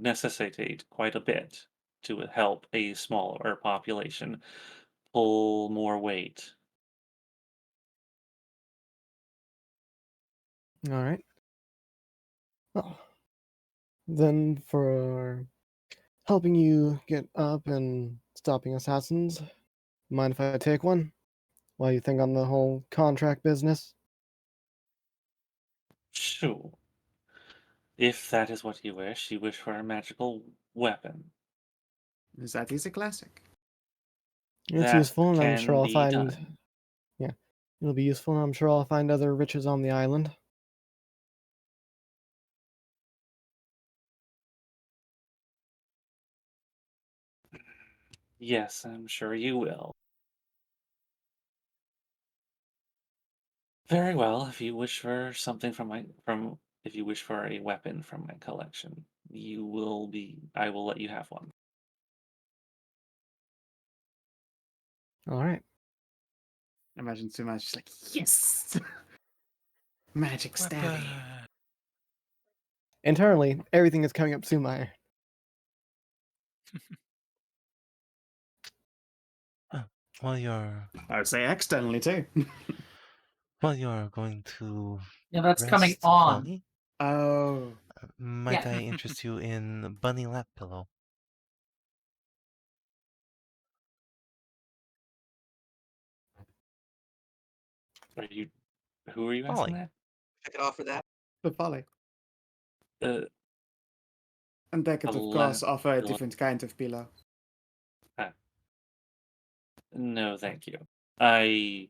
Speaker 1: necessitate quite a bit to help a smaller population pull more weight.
Speaker 5: All right. Well, then for helping you get up and stopping assassins, mind if I take one? What do you think on the whole contract business?
Speaker 1: Sure. If that is what you wish for a magical weapon.
Speaker 2: That is a classic.
Speaker 5: It's
Speaker 1: That
Speaker 5: useful, and I'm sure
Speaker 1: can
Speaker 5: I'll
Speaker 1: be
Speaker 5: find.
Speaker 1: done.
Speaker 5: Yeah, it'll be useful, and I'm sure I'll find other riches on the island.
Speaker 1: Yes, I'm sure you will. Very well, if you wish for something if you wish for a weapon from my collection, I will let you have one.
Speaker 5: All right.
Speaker 2: Imagine Sumire just like, yes! Magic stabby.
Speaker 7: Weapon.
Speaker 5: Internally, everything is coming up Sumire.
Speaker 4: While you're
Speaker 2: I would say externally too.
Speaker 4: going to
Speaker 8: Yeah, that's coming
Speaker 4: rest,
Speaker 8: on.
Speaker 4: Folly,
Speaker 2: Oh.
Speaker 4: might
Speaker 8: Yeah.
Speaker 4: I interest you in Bunny Lap Pillow?
Speaker 1: Who are you asking
Speaker 4: Folly.
Speaker 1: that?
Speaker 6: I could offer that.
Speaker 2: The folly.
Speaker 1: Uh,
Speaker 2: And they could,
Speaker 1: A
Speaker 2: of course,
Speaker 1: lap
Speaker 2: offer a
Speaker 1: pillow.
Speaker 2: different kind of pillow.
Speaker 1: No, thank you. I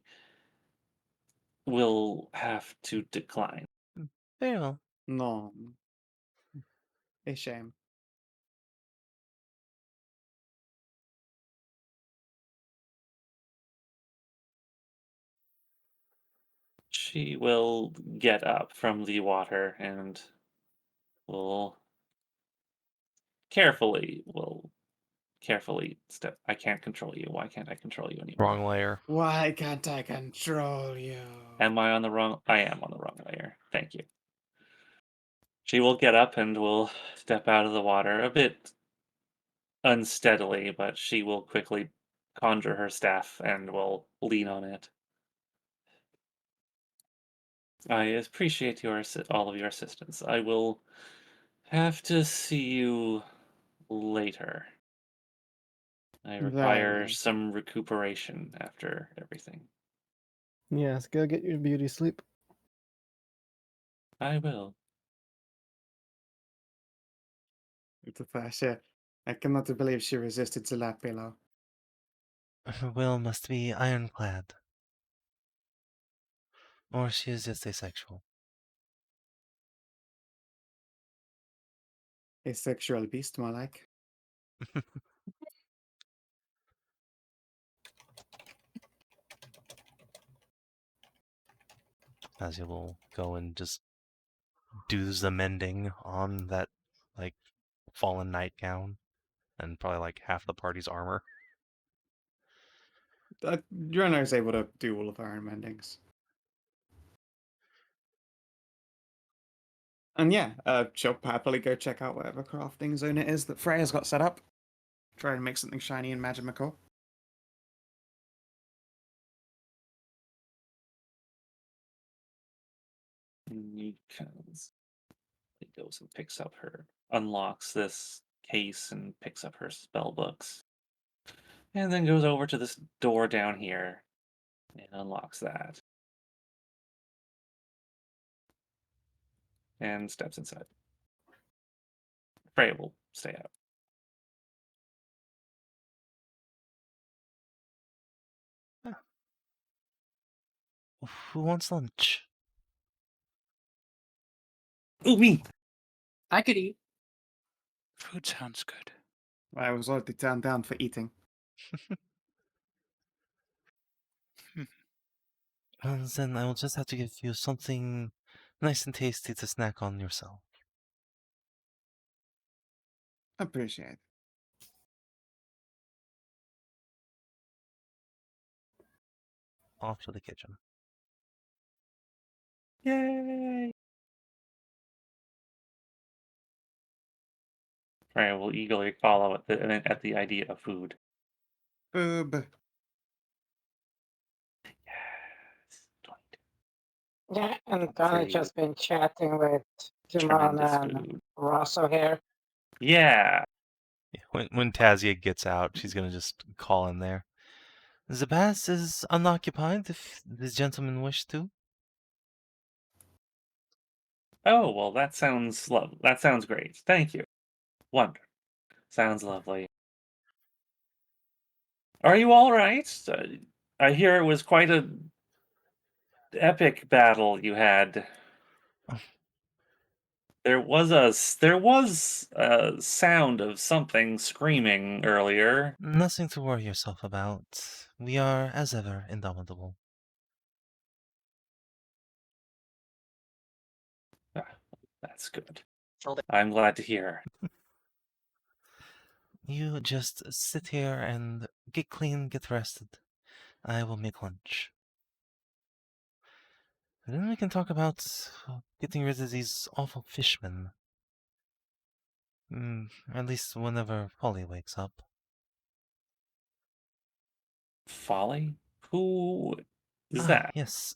Speaker 1: will have to decline.
Speaker 4: Very well.
Speaker 2: No. A shame.
Speaker 1: She will get up from the water and will carefully step. I can't control you. Why can't I control you anymore?
Speaker 4: Wrong layer.
Speaker 2: Why can't I control you?
Speaker 1: Am I on the wrong? I am on the wrong layer. Thank you. She will get up and will step out of the water a bit unsteadily, but she will quickly conjure her staff and will lean on it. I appreciate all of your assistance. I will have to see you later. I
Speaker 2: Very
Speaker 1: require
Speaker 2: well.
Speaker 1: some recuperation after everything.
Speaker 5: Yes, go get your beauty sleep.
Speaker 1: I will.
Speaker 2: It's a Thasia. I cannot believe she resisted the lap pillow.
Speaker 4: Her will must be ironclad. Or she is just asexual.
Speaker 2: A sexual beast, more like.
Speaker 4: As you will go and just do the mending on that, like, fallen nightgown and probably like half the party's armor.
Speaker 2: Rennous is able to do all of her own mendings. And yeah, she'll happily go check out whatever crafting zone it is that Freya's got set up. Try and make something shiny and magical.
Speaker 1: He goes and unlocks this case and picks up her spell books. And then goes over to this door down here and unlocks that. And steps inside. Freya will stay out.
Speaker 4: Who wants lunch?
Speaker 1: Ooh, me!
Speaker 8: I could eat.
Speaker 7: Food sounds good.
Speaker 2: I was already turned down for eating.
Speaker 4: Well, then I will just have to give you something nice and tasty to snack on yourself.
Speaker 2: Appreciate it.
Speaker 4: off to the kitchen.
Speaker 1: Yay! Right, we'll eagerly follow at the idea of food.
Speaker 2: Boob.
Speaker 1: Yes.
Speaker 3: Yeah, and Donny
Speaker 1: Very
Speaker 3: just been chatting with Timon
Speaker 1: tremendous
Speaker 3: and
Speaker 1: food.
Speaker 3: Rosso here.
Speaker 4: Yeah,
Speaker 1: Yeah.
Speaker 4: when Thasia gets out, she's gonna just call in there. The bath is unoccupied if this gentleman wish to.
Speaker 1: Oh, well, that sounds that sounds great. Thank you. Wonderful. Sounds lovely. Are you all right? I hear it was quite a epic battle you had. There was a sound of something screaming earlier.
Speaker 4: Nothing to worry yourself about. We are, as ever, indomitable.
Speaker 1: Ah, that's good.
Speaker 6: Hold it.
Speaker 1: I'm glad to hear.
Speaker 4: You just sit here and get clean, get rested. I will make lunch. And then we can talk about getting rid of these awful fishmen. At least whenever Polly wakes up.
Speaker 1: Folly? Who is
Speaker 4: Ah,
Speaker 1: that?
Speaker 4: yes,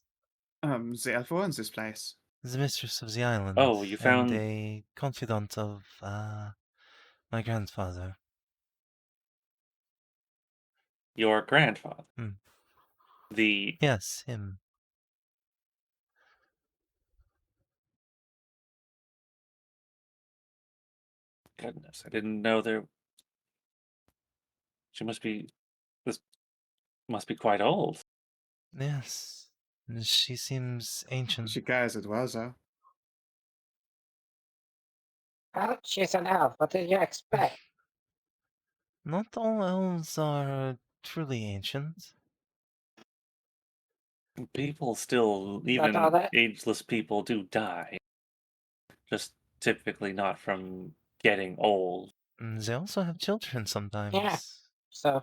Speaker 2: The elf owns this place.
Speaker 4: the mistress of the island.
Speaker 1: Oh, you
Speaker 4: and
Speaker 1: found
Speaker 4: a confidant of my grandfather.
Speaker 1: your grandfather.
Speaker 4: Hmm.
Speaker 1: The
Speaker 4: Yes, him.
Speaker 1: goodness, I didn't know there. She must be. This must be quite old.
Speaker 4: Yes. She seems ancient.
Speaker 2: She carries it well, though.
Speaker 3: Well, she's an elf. What did you expect?
Speaker 4: Not all elves are truly ancient.
Speaker 1: People still,
Speaker 3: all
Speaker 1: even
Speaker 3: that?
Speaker 1: ageless people, do die. Just typically not from getting old.
Speaker 4: They also have children sometimes.
Speaker 3: So,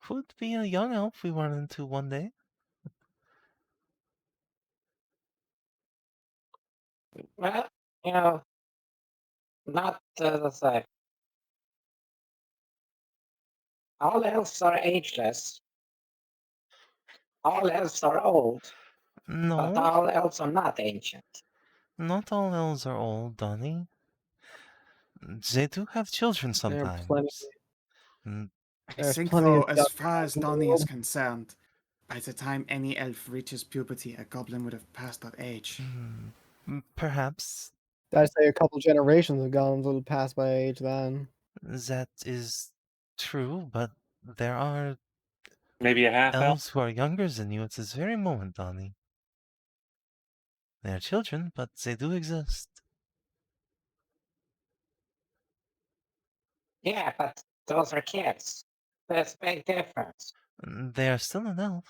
Speaker 4: Could be a young elf we run into one day.
Speaker 3: well, you know, not let's say all elves are ageless. All elves are old, but
Speaker 4: No,
Speaker 3: all elves are not ancient.
Speaker 4: not all elves are old, Donny. They do have children
Speaker 5: There are plenty.
Speaker 4: sometimes. Mm,
Speaker 2: I
Speaker 5: There's
Speaker 2: think,
Speaker 5: plenty
Speaker 2: though,
Speaker 5: of
Speaker 2: as
Speaker 5: young
Speaker 2: far
Speaker 5: elves
Speaker 2: as
Speaker 5: in the
Speaker 2: Donny is
Speaker 5: world.
Speaker 2: concerned, by the time any elf reaches puberty, a goblin would have passed that age.
Speaker 4: Perhaps
Speaker 5: I'd say a couple generations of golems will pass by age then.
Speaker 4: that is true, but there are
Speaker 1: Maybe a half elf.
Speaker 4: elves who are younger than you at this very moment, Donny. They are children, but they do exist.
Speaker 3: Yeah, but those are kids. There's a big difference.
Speaker 4: They are still an elf.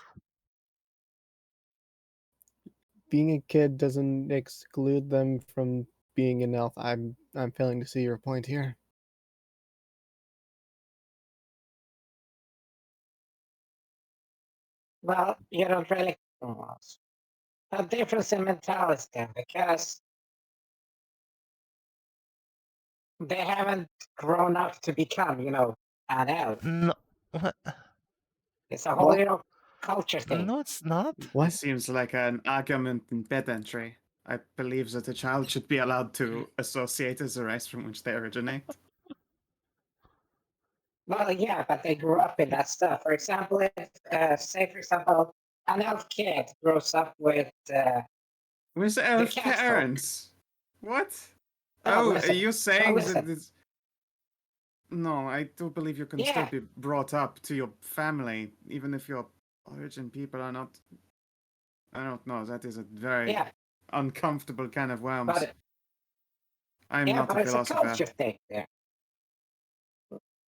Speaker 5: Being a kid doesn't exclude them from being an elf. I'm failing to see your point here.
Speaker 3: Well, you don't really a difference in mentality then, because they haven't grown up to become, an elf.
Speaker 4: No, what?
Speaker 3: It's a whole,
Speaker 5: What?
Speaker 3: culture thing.
Speaker 4: No, it's not.
Speaker 5: What?
Speaker 2: This seems like an argument in pedantry. I believe that a child should be allowed to associate as the race from which they originate.
Speaker 3: Well, yeah, but they grew up in that stuff. For example, if, say, for example, an elf kid grows up with
Speaker 2: With elf
Speaker 3: Catfolk.
Speaker 2: parents? What?
Speaker 3: Oh,
Speaker 2: Oh, are
Speaker 3: listen.
Speaker 2: you saying that
Speaker 3: listen.
Speaker 2: this... No, I do believe you can still
Speaker 3: Yeah.
Speaker 2: be brought up to your family, even if your origin people are not... I don't know, that is a very
Speaker 3: Yeah,
Speaker 2: uncomfortable can of worms.
Speaker 3: but
Speaker 2: I'm
Speaker 3: yeah,
Speaker 2: not
Speaker 3: but
Speaker 2: a
Speaker 3: it's a
Speaker 2: philosopher.
Speaker 3: culture thing there.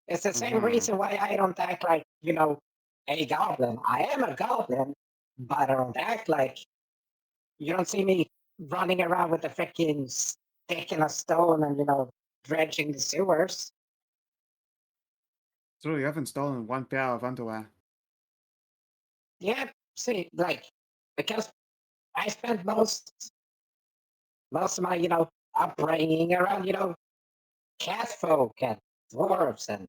Speaker 3: It's the same
Speaker 2: Mhm.
Speaker 3: reason why I don't act like, a goblin. I am a goblin, but I don't act like you don't see me running around with a freaking stick and a stone and, dredging the sewers.
Speaker 2: So you haven't stolen one pair of underwear.
Speaker 3: Yeah, see, like, because I spent most of my, upbringing around, catfolk and dwarves and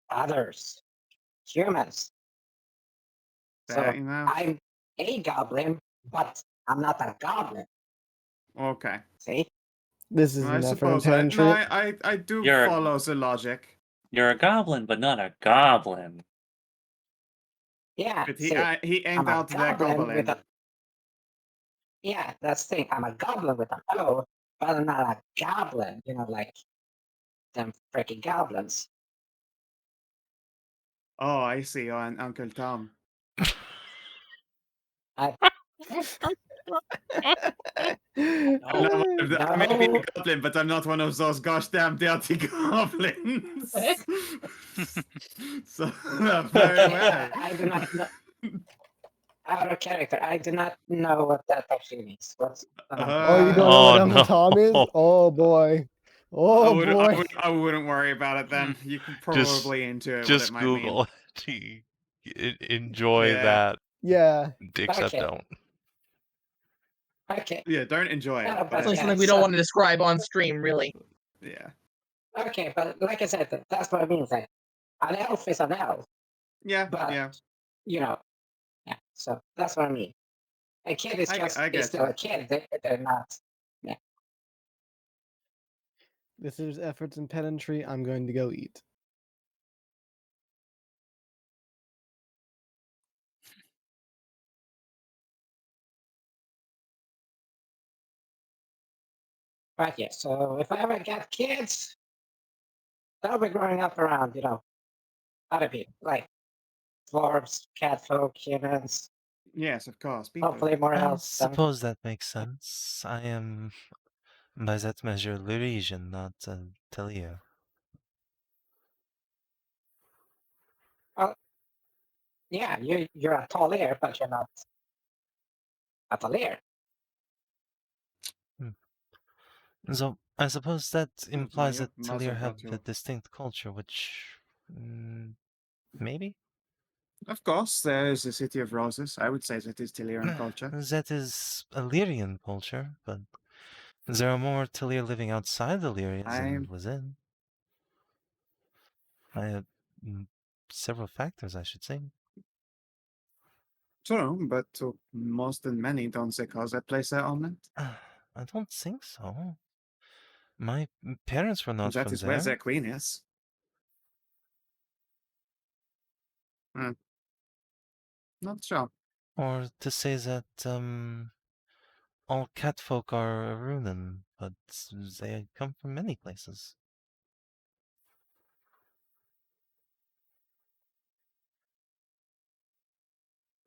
Speaker 3: others, humans.
Speaker 2: Fair
Speaker 3: So
Speaker 2: enough.
Speaker 3: I'm a goblin, but I'm not a goblin.
Speaker 2: Okay.
Speaker 3: See?
Speaker 5: This is
Speaker 2: I
Speaker 5: an effort in
Speaker 2: suppose I
Speaker 5: pedantry.
Speaker 2: I do
Speaker 1: You're a-
Speaker 2: follow the logic.
Speaker 1: You're a goblin, but not a goblin.
Speaker 3: Yeah.
Speaker 2: But
Speaker 3: see,
Speaker 2: he ain't
Speaker 3: I'm a
Speaker 2: out there
Speaker 3: goblin with
Speaker 2: gobbling.
Speaker 3: a. Yeah, that's the thing. I'm a goblin with a bow, but I'm not a goblin. Like them freaking goblins.
Speaker 2: Oh, I see. You're an Uncle Tom.
Speaker 3: I
Speaker 2: I may be a
Speaker 3: No.
Speaker 2: goblin, but I'm not one of those gosh damn dirty goblins. So very well.
Speaker 3: I do not know. Out of character. I do not know what that actually means. What's
Speaker 5: Oh, you don't know what Uncle Tom is? Oh boy. Oh boy.
Speaker 2: I wouldn't worry about it then. You can probably into it what it might mean.
Speaker 4: Google it. Enjoy
Speaker 2: Yeah.
Speaker 4: that.
Speaker 5: Yeah.
Speaker 4: Except
Speaker 3: Okay.
Speaker 4: don't.
Speaker 3: Okay.
Speaker 2: Yeah, don't enjoy it.
Speaker 3: No,
Speaker 2: but
Speaker 3: but
Speaker 6: It's
Speaker 2: it's-
Speaker 6: something we don't want to describe on stream, really.
Speaker 2: Yeah.
Speaker 3: Okay, but like I said, that's what it means. Like, an elf is an elf.
Speaker 2: Yeah,
Speaker 3: But,
Speaker 2: yeah.
Speaker 3: yeah, so that's what I mean. A kid is
Speaker 2: I
Speaker 3: just
Speaker 2: get
Speaker 3: is still
Speaker 2: you.
Speaker 3: a kid. They're not. Yeah.
Speaker 5: This is efforts in pedantry. I'm going to go eat.
Speaker 3: But yeah, so if I ever get kids, they'll be growing up around, other people, like dwarves, catfolk, humans,
Speaker 2: Yes, of course. People.
Speaker 3: hopefully more
Speaker 4: I
Speaker 3: elves.
Speaker 4: suppose that makes sense. I am, by that measure, Lyrian, not Taeleer.
Speaker 3: Yeah, you're a Taeleer, but you're not a Taeleer.
Speaker 4: So I suppose that implies
Speaker 2: your
Speaker 4: that
Speaker 2: mother
Speaker 4: Taeleer have
Speaker 2: got
Speaker 4: a
Speaker 2: you.
Speaker 4: distinct culture, which maybe
Speaker 2: Of course, there is the City of Roses. I would say that is Taeleeran culture.
Speaker 4: that is a Lyrian culture, but there are more Taeleer living outside the Lyrians than within. I have several factors, I should say.
Speaker 2: True, but most and many don't they call that place their homeland?
Speaker 4: I don't think so. My parents were not
Speaker 2: That
Speaker 4: from
Speaker 2: is
Speaker 4: there.
Speaker 2: where their queen is. Not sure.
Speaker 4: Or to say that all catfolk are Runan, but they come from many places.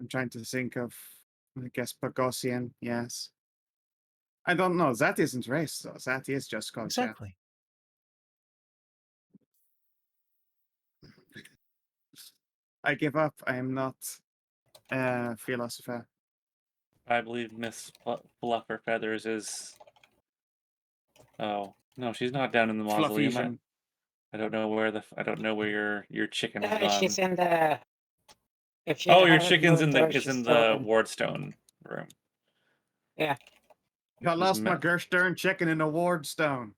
Speaker 2: I'm trying to think of, I guess, Bogosian, yes. I don't know. That isn't race, though. That is just culture.
Speaker 4: Exactly.
Speaker 2: I give up. I am not a philosopher.
Speaker 1: I believe Miss Fluffer Feathers is. Oh no, she's not down in the mausoleum.
Speaker 2: Fluffysian.
Speaker 1: I don't know where your chicken has gone.
Speaker 3: She's in the. If she
Speaker 1: Oh, your
Speaker 3: haven't
Speaker 1: chicken's in
Speaker 3: moved
Speaker 1: the
Speaker 3: her,
Speaker 1: is
Speaker 3: she's
Speaker 1: in
Speaker 3: still
Speaker 1: the Wardstone room.
Speaker 3: Yeah.
Speaker 2: I lost my
Speaker 1: Ma-
Speaker 2: Gerstern chicken in a Wardstone.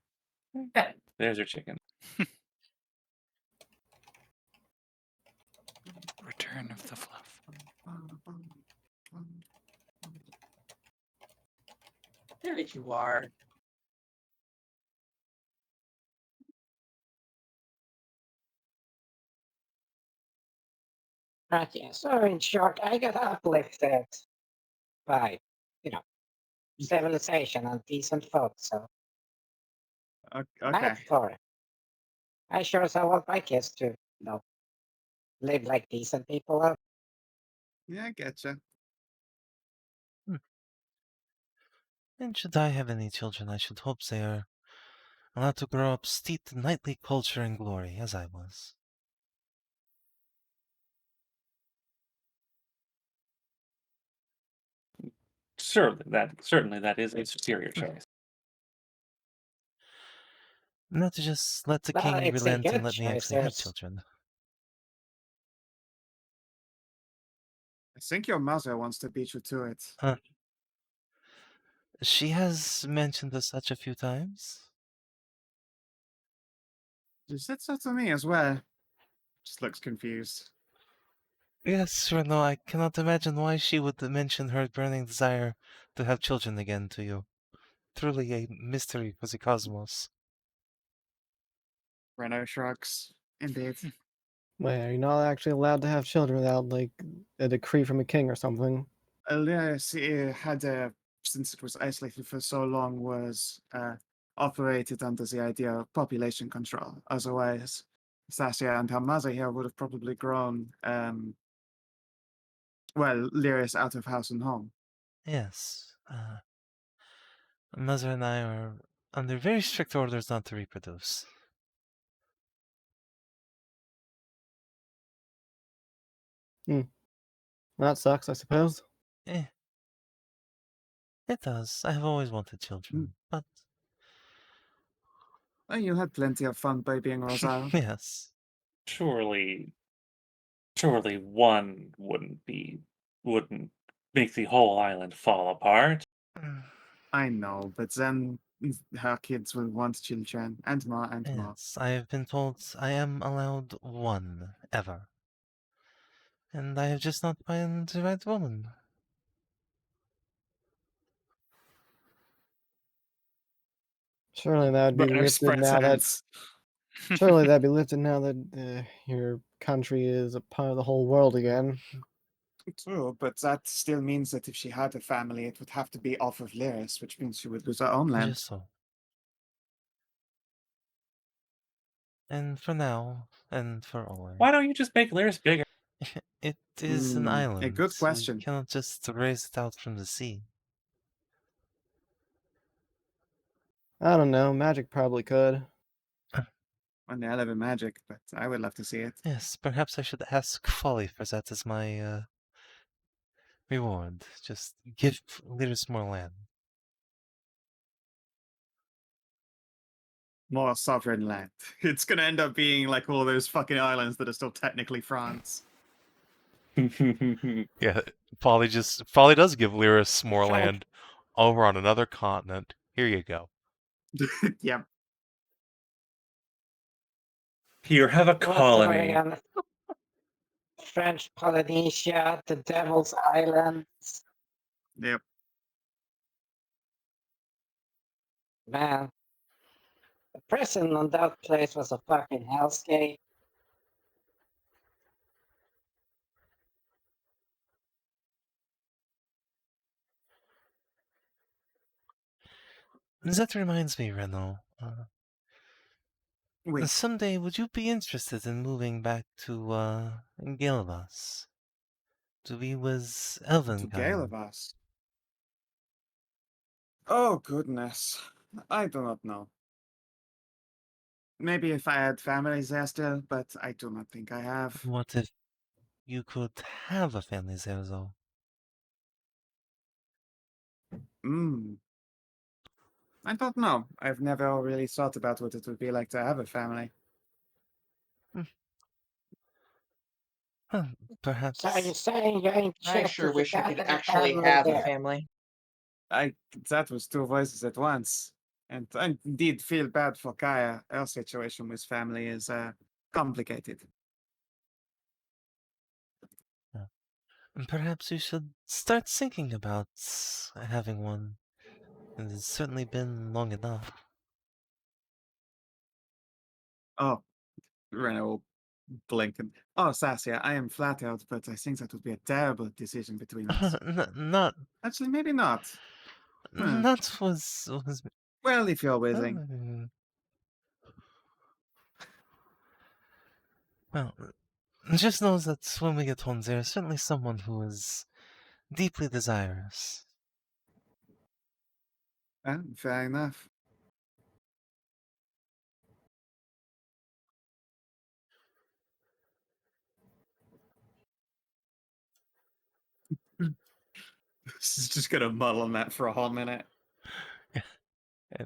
Speaker 1: There's your chicken.
Speaker 7: Return of the fluff.
Speaker 6: There you are.
Speaker 3: Right, yeah. So in short, I got uplifted by, civilization and decent folk. So I'm
Speaker 2: Okay.
Speaker 3: happy for it. I sure as I want my kids to, live like decent people are.
Speaker 2: Yeah, I getcha.
Speaker 4: And should I have any children, I should hope they are allowed to grow up steeped in knightly culture and glory, as I was.
Speaker 1: Certainly that is a superior choice.
Speaker 4: Not to just let the
Speaker 3: Well,
Speaker 4: king
Speaker 3: it's a
Speaker 4: relent and
Speaker 3: good
Speaker 4: let me
Speaker 3: choice.
Speaker 4: actually have
Speaker 3: There's
Speaker 4: children.
Speaker 2: think your mother wants to beat you to it.
Speaker 4: She has mentioned as such a few times.
Speaker 2: She said so to me as well. Just looks confused.
Speaker 4: Yes, Rennous, I cannot imagine why she would mention her burning desire to have children again to you. Truly a mystery for the cosmos.
Speaker 2: Rennous shrugs. Indeed.
Speaker 5: Wait, are you not actually allowed to have children without, like, a decree from a king or something?
Speaker 2: Yes, it had since it was isolated for so long, was operated under the idea of population control. Otherwise, Thasia and her mother here would have probably grown, Lyris out of house and home.
Speaker 4: Yes. Mother and I are under very strict orders not to reproduce.
Speaker 5: That sucks, I suppose.
Speaker 4: Eh. It does. I have always wanted children, but
Speaker 2: Well, you had plenty of fun babying Rosal.
Speaker 4: yes.
Speaker 1: Surely one wouldn't make the whole island fall apart.
Speaker 2: I know, but then her kids will want children, and more and more.
Speaker 4: Yes, I have been told I am allowed one ever. And I have just not found the right woman.
Speaker 5: Surely that would be
Speaker 2: Rennous
Speaker 5: lifted
Speaker 2: spreads
Speaker 5: now that
Speaker 2: hands.
Speaker 5: surely that'd be lifted now that your country is a part of the whole world again.
Speaker 2: True, but that still means that if she had a family, it would have to be off of Lyris, which means she would lose her own land.
Speaker 4: Just so. And for now, and for always.
Speaker 1: Why don't you just make Lyris bigger?
Speaker 4: It is an island.
Speaker 2: A good question.
Speaker 4: We cannot just raise it out from the sea.
Speaker 5: I don't know, magic probably could.
Speaker 2: One day I'll have a magic, but I would love to see it.
Speaker 4: Yes, perhaps I should ask Folly for that as my reward. Just give Lyris more land.
Speaker 2: More sovereign land. It's gonna end up being like all those fucking islands that are still technically France.
Speaker 4: Yeah, Folly does give Lyris more
Speaker 3: Fine.
Speaker 4: land over on another continent. Here you go.
Speaker 2: Yeah.
Speaker 1: Here, have a
Speaker 3: What's the
Speaker 1: colony.
Speaker 3: again? French Polynesia, the Devil's Islands.
Speaker 2: Yep.
Speaker 3: Man, the prison on that place was a fucking hellscape.
Speaker 4: That reminds me, Rennous.
Speaker 2: Wait,
Speaker 4: Someday, would you be interested in moving back to Galevas? To be with
Speaker 2: to
Speaker 4: Elven
Speaker 2: Gale of us. Oh, goodness. I do not know. Maybe if I had families there still, but I do not think I have.
Speaker 4: What if you could have a family there, though?
Speaker 2: I don't know. I've never really thought about what it would be like to have a family.
Speaker 4: Perhaps.
Speaker 3: So are you saying you ain't
Speaker 6: I
Speaker 3: checked
Speaker 6: sure
Speaker 3: if you
Speaker 6: wish I
Speaker 3: got
Speaker 6: could
Speaker 3: any
Speaker 6: actually
Speaker 3: family
Speaker 6: have a
Speaker 3: there?
Speaker 6: family.
Speaker 2: That was two voices at once. And I indeed feel bad for Kaia. Her situation with family is complicated.
Speaker 4: Perhaps you should start thinking about having one. It's certainly been long enough.
Speaker 2: Oh, Rennous will blink and Thasia, I am flattered, but I think that would be a terrible decision between us.
Speaker 4: Not
Speaker 2: Actually, maybe not.
Speaker 4: That was
Speaker 2: Well, if you're willing.
Speaker 4: Well, just know that when we get home, there is certainly someone who is deeply desirous.
Speaker 2: Fair enough. This is just gonna muddle on that for a whole minute.
Speaker 4: And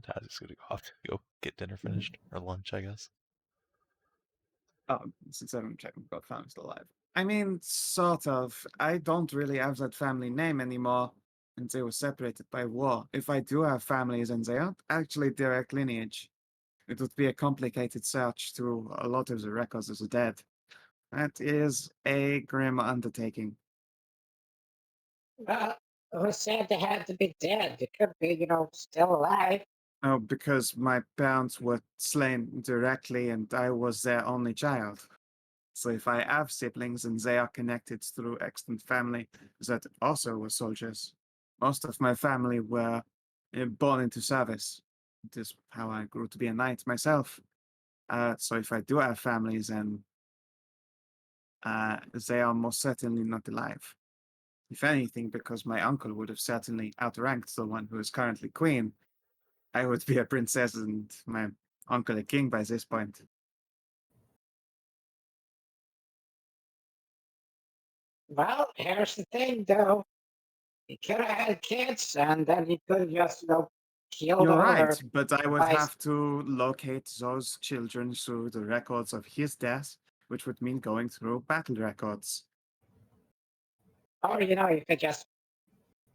Speaker 4: I'm just gonna go off to go get dinner finished, or lunch, I guess.
Speaker 2: Oh, since I haven't checked, we've got found still alive. I mean, sort of. I don't really have that family name anymore, and they were separated by war. If I do have families and they aren't actually direct lineage, it would be a complicated search through a lot of the records of the dead. That is a grim undertaking.
Speaker 3: Well, who said they had to be dead? They could be, still alive.
Speaker 2: Oh, because my parents were slain directly and I was their only child. So if I have siblings and they are connected through extant family that also were soldiers, most of my family were born into service. It is how I grew to be a knight myself. So if I do have families, and they are most certainly not alive. If anything, because my uncle would have certainly outranked the one who is currently queen, I would be a princess and my uncle a king by this point.
Speaker 3: Well, here's the thing, though. He could have had kids, and then he could have just, killed
Speaker 2: You're
Speaker 3: all
Speaker 2: right,
Speaker 3: her
Speaker 2: but I would
Speaker 3: vice.
Speaker 2: have to locate those children through the records of his death, which would mean going through battle records.
Speaker 3: Or, you could just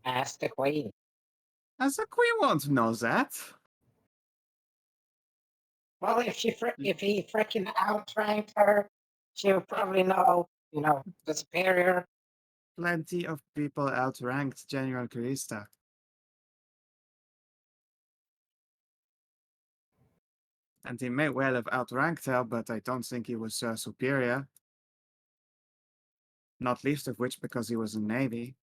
Speaker 3: ask the queen.
Speaker 2: As a queen won't know that.
Speaker 3: Well, if he freaking outranked her, she would probably know, the superior.
Speaker 2: Plenty of people outranked General Calista. And he may well have outranked her, but I don't think he was her superior. Not least of which because he was in Navy.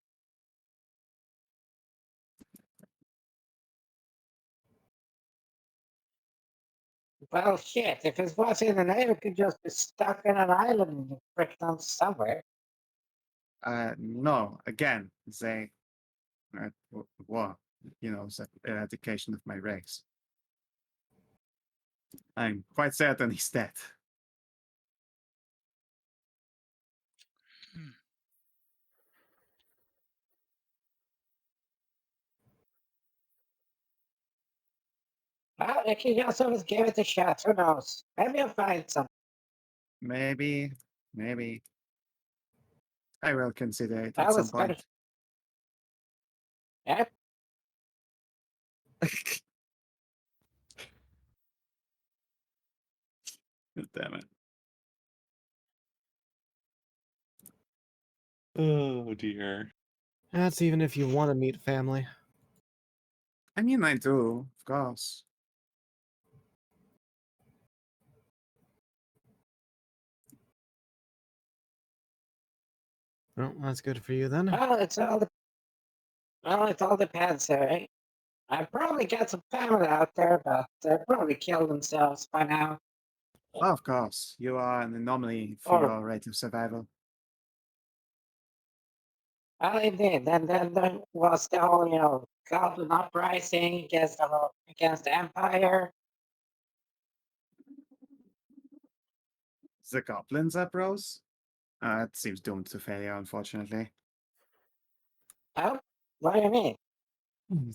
Speaker 3: Well, shit, if it was in the name, it could just be stuck in an island freaking somewhere.
Speaker 2: No, again, they war, the eradication of my race. I'm quite certain he's dead.
Speaker 7: Hmm.
Speaker 3: Well, if you just always give it a shot, who knows? Maybe you'll find something.
Speaker 2: Maybe. I will consider it at
Speaker 3: Well,
Speaker 2: some
Speaker 3: it's better.
Speaker 2: point.
Speaker 3: Yep.
Speaker 2: Damn it.
Speaker 1: Oh dear.
Speaker 5: That's even if you want to meet family.
Speaker 2: I mean, I do, of course.
Speaker 5: Well, that's good for you then.
Speaker 3: Well, it all depends, right? I probably got some family out there, but they probably killed themselves by now.
Speaker 2: Of course, you are an anomaly for
Speaker 3: Or,
Speaker 2: your rate of survival.
Speaker 3: well, indeed. Then there was the whole, Goblin uprising against the Empire.
Speaker 2: The goblins uprose? It seems doomed to failure, unfortunately.
Speaker 3: Oh, what do you mean?
Speaker 2: Hmm.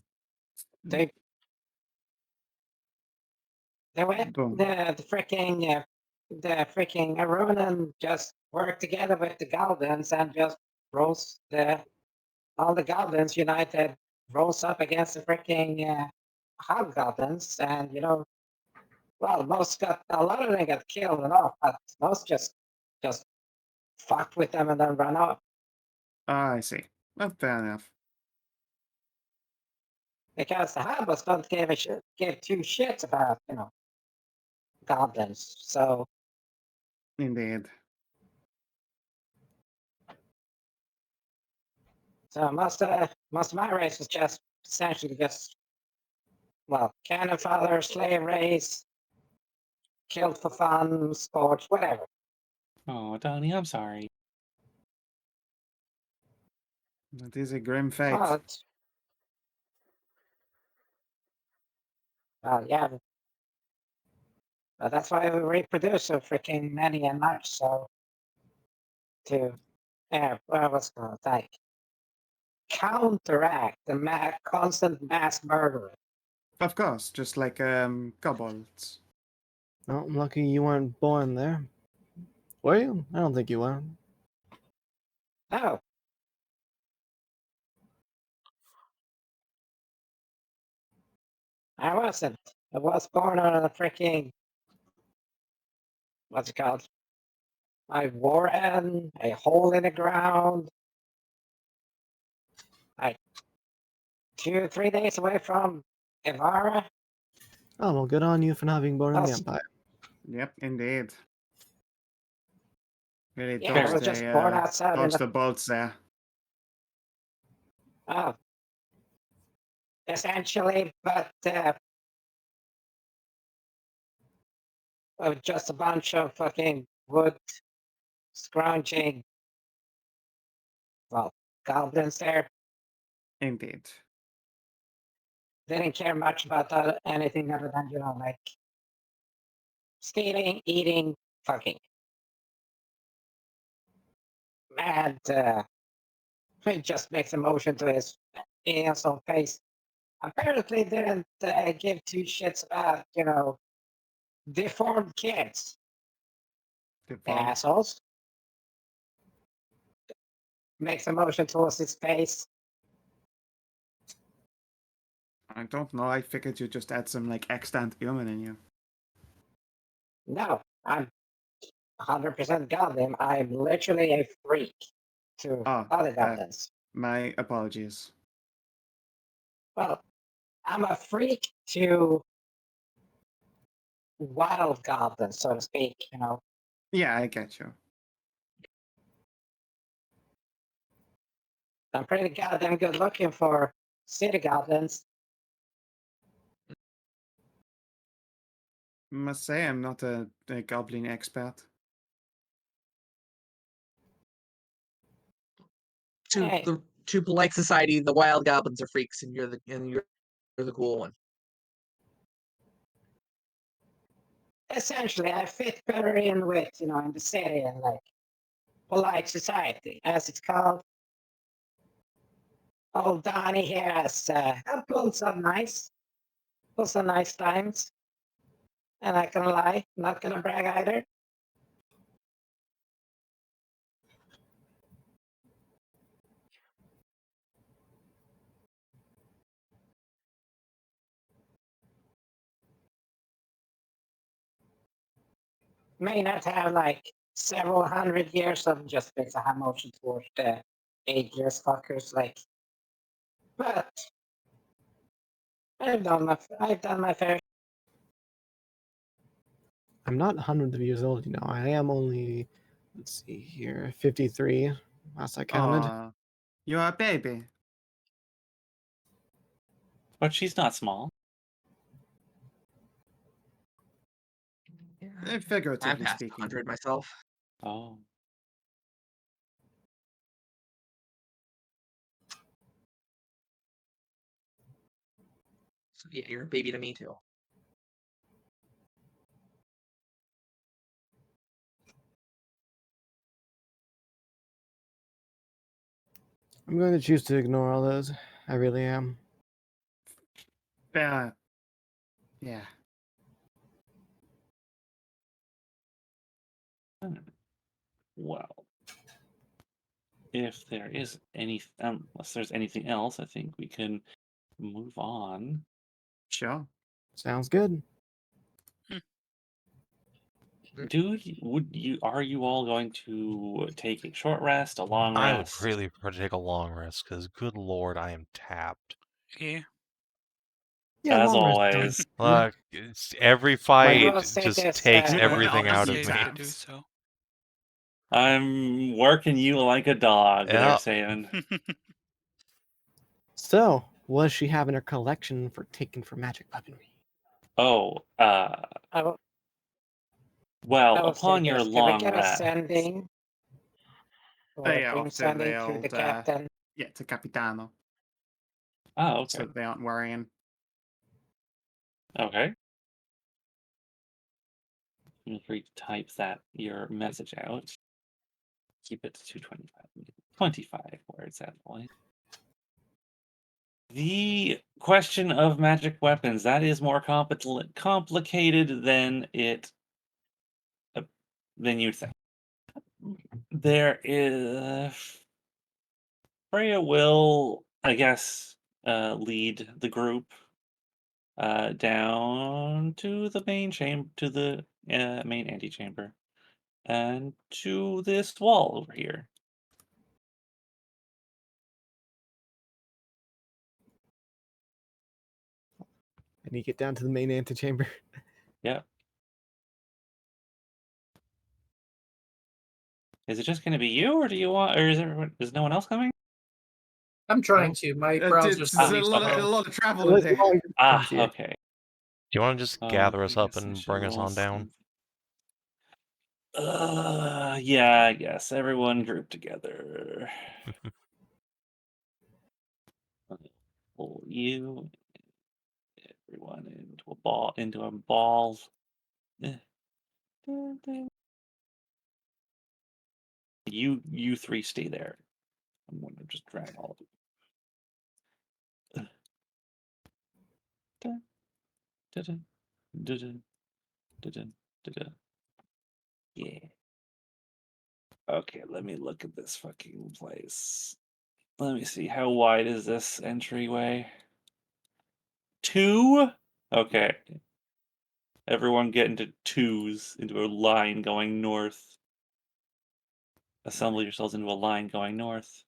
Speaker 3: They went
Speaker 2: Boom.
Speaker 3: the freaking Ronan just worked together with the Goblins and just rose all the Goblins united rose up against the freaking Hobgoblins, and well, a lot of them got killed and off, but most just fucked with them and then run off
Speaker 2: I see. Well, fair enough.
Speaker 3: because the Hobos don't give two shits about goblins. So
Speaker 2: Indeed.
Speaker 3: most of my race was just essentially just cannon fodder, slave race, killed for fun, sports, whatever.
Speaker 1: Oh, Donny, I'm sorry.
Speaker 2: It is a grim fate.
Speaker 3: Well, yeah. But that's why we reproduce so freaking many and much. So what's called like counteract the constant mass murder.
Speaker 2: Of course, just like kobolds.
Speaker 5: Well, lucky you weren't born there. Were you? I don't think you were.
Speaker 3: Oh. I wasn't. I was born on a freaking. What's it called? I wore a hole in the ground. Like 2-3 days away from Ivara.
Speaker 5: Oh, well, good on you for not being born in the
Speaker 3: That's-
Speaker 5: Empire.
Speaker 2: Yep, indeed. Really
Speaker 3: Yeah, I
Speaker 2: dodged
Speaker 3: was just born outside in
Speaker 2: dodged
Speaker 3: the.
Speaker 2: the bullets there.
Speaker 3: Oh. Essentially, but with just a bunch of fucking wood scrounging, well, goblins there.
Speaker 2: Indeed.
Speaker 3: Didn't care much about anything other than, like stealing, eating, fucking. And he just makes a motion to his asshole face. Apparently didn't give two shits about, deformed kids.
Speaker 2: Deformed.
Speaker 3: Assholes. Makes a motion towards his face.
Speaker 2: I don't know. I figured you just add some like extant human in you.
Speaker 3: No, I'm 100% goblin. I'm literally a freak to
Speaker 2: Oh,
Speaker 3: other goblins.
Speaker 2: My apologies.
Speaker 3: Well, I'm a freak to wild goblins, so to speak,
Speaker 2: Yeah, I get you.
Speaker 3: I'm pretty goddamn good looking for city goblins.
Speaker 2: Must say I'm not a goblin expert.
Speaker 3: Hey.
Speaker 6: To polite society, the wild goblins are freaks, and you're the cool one.
Speaker 3: Essentially, I fit better in with, in the city and like polite society, as it's called. Old Donny here has pulled some nice times. And I can lie, not gonna brag either. May not have like several hundred years of just bits of motion towards the ageless fuckers, like. But I've done my fair.
Speaker 5: I'm not hundreds of years old, I am only, let's see here, 53, last I counted.
Speaker 2: You're a baby.
Speaker 1: But she's not small.
Speaker 6: Yeah,
Speaker 2: Figuratively
Speaker 6: I'm past
Speaker 2: speaking.
Speaker 6: 100 myself.
Speaker 1: Oh.
Speaker 6: So yeah, you're a baby to me too.
Speaker 5: I'm going to choose to ignore all those. I really am.
Speaker 2: Yeah.
Speaker 1: Well, if there is unless there's anything else, I think we can move on.
Speaker 2: Sure.
Speaker 5: Sounds good.
Speaker 1: Are you all going to take a short rest, a long
Speaker 4: I would
Speaker 1: rest?
Speaker 4: really prefer to take a long rest because, good lord, I am tapped.
Speaker 7: Yeah.
Speaker 5: Yeah,
Speaker 1: As
Speaker 5: long rest
Speaker 1: always.
Speaker 5: sounds good.
Speaker 4: Look, every fight
Speaker 3: will say
Speaker 4: just
Speaker 3: this,
Speaker 4: takes
Speaker 3: uh,
Speaker 4: everything
Speaker 7: I'll
Speaker 4: out of
Speaker 7: save
Speaker 4: me.
Speaker 7: you to do so.
Speaker 1: I'm working you like a dog,
Speaker 4: Yeah.
Speaker 1: they're saying.
Speaker 5: So, what does she have in her collection for taking for magic weaponry?
Speaker 1: Oh,
Speaker 3: I will say
Speaker 1: upon your
Speaker 3: this. Can we
Speaker 1: long
Speaker 3: get a
Speaker 1: rest.
Speaker 3: sending? Or a
Speaker 2: Yeah,
Speaker 3: team
Speaker 2: off to
Speaker 3: sending
Speaker 2: the
Speaker 3: to
Speaker 2: old,
Speaker 3: the captain?
Speaker 2: Yeah, to Capitano.
Speaker 1: Oh, okay.
Speaker 2: So they aren't worrying.
Speaker 1: Okay. Feel free to type your message out. Keep it to 225. 25 words at point. The question of magic weapons, that is more complicated than than you'd think. There is Freya will, I guess, lead the group down to the main chamber, to the main antechamber, and to this wall over here.
Speaker 5: And you get down to the main antechamber.
Speaker 1: Yep. Is it just going to be you, or do you want, or is no one else coming?
Speaker 8: I'm trying to. My browser's
Speaker 2: There's a
Speaker 8: having
Speaker 2: lot,
Speaker 8: some-
Speaker 2: a lot of travel in
Speaker 5: Unless
Speaker 2: there.
Speaker 5: you want to come here.
Speaker 1: Okay.
Speaker 4: Do you want to just gather us up and bring us on down?
Speaker 1: Yeah, I guess everyone grouped together. Pull you, everyone into a ball. You three stay there. I'm going to just drag all of you. Yeah. Okay, let me look at this fucking place. Let me see, how wide is this entryway? 2? Okay. Everyone get into twos, into a line going north. Assemble yourselves into a line going north.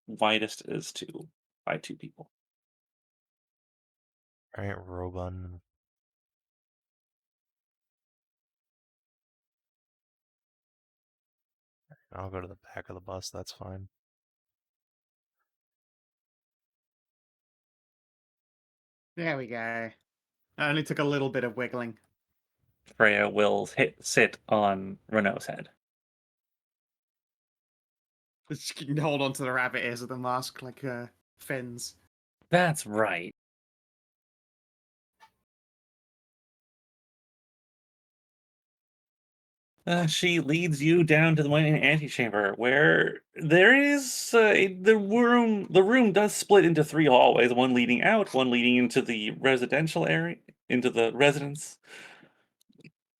Speaker 1: Widest is 2, by 2 people.
Speaker 4: Alright, Robun. I'll go to the back of the bus, that's fine.
Speaker 2: There we go. It only took a little bit of wiggling.
Speaker 1: Freya will sit on Rennous' head.
Speaker 2: She can hold on to the rabbit ears of the mask like fins.
Speaker 1: That's right. She leads you down to the main antechamber, where there is the room. The room does split into 3 hallways: one leading out, one leading into the residential area, into the residence,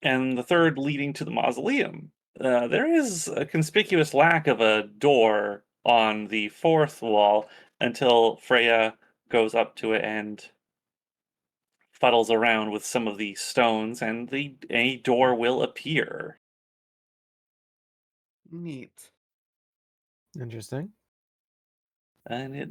Speaker 1: and the third leading to the mausoleum. There is a conspicuous lack of a door on the 4th wall until Freya goes up to it and fuddles around with some of the stones, and a door will appear.
Speaker 2: Neat.
Speaker 5: Interesting.
Speaker 1: And it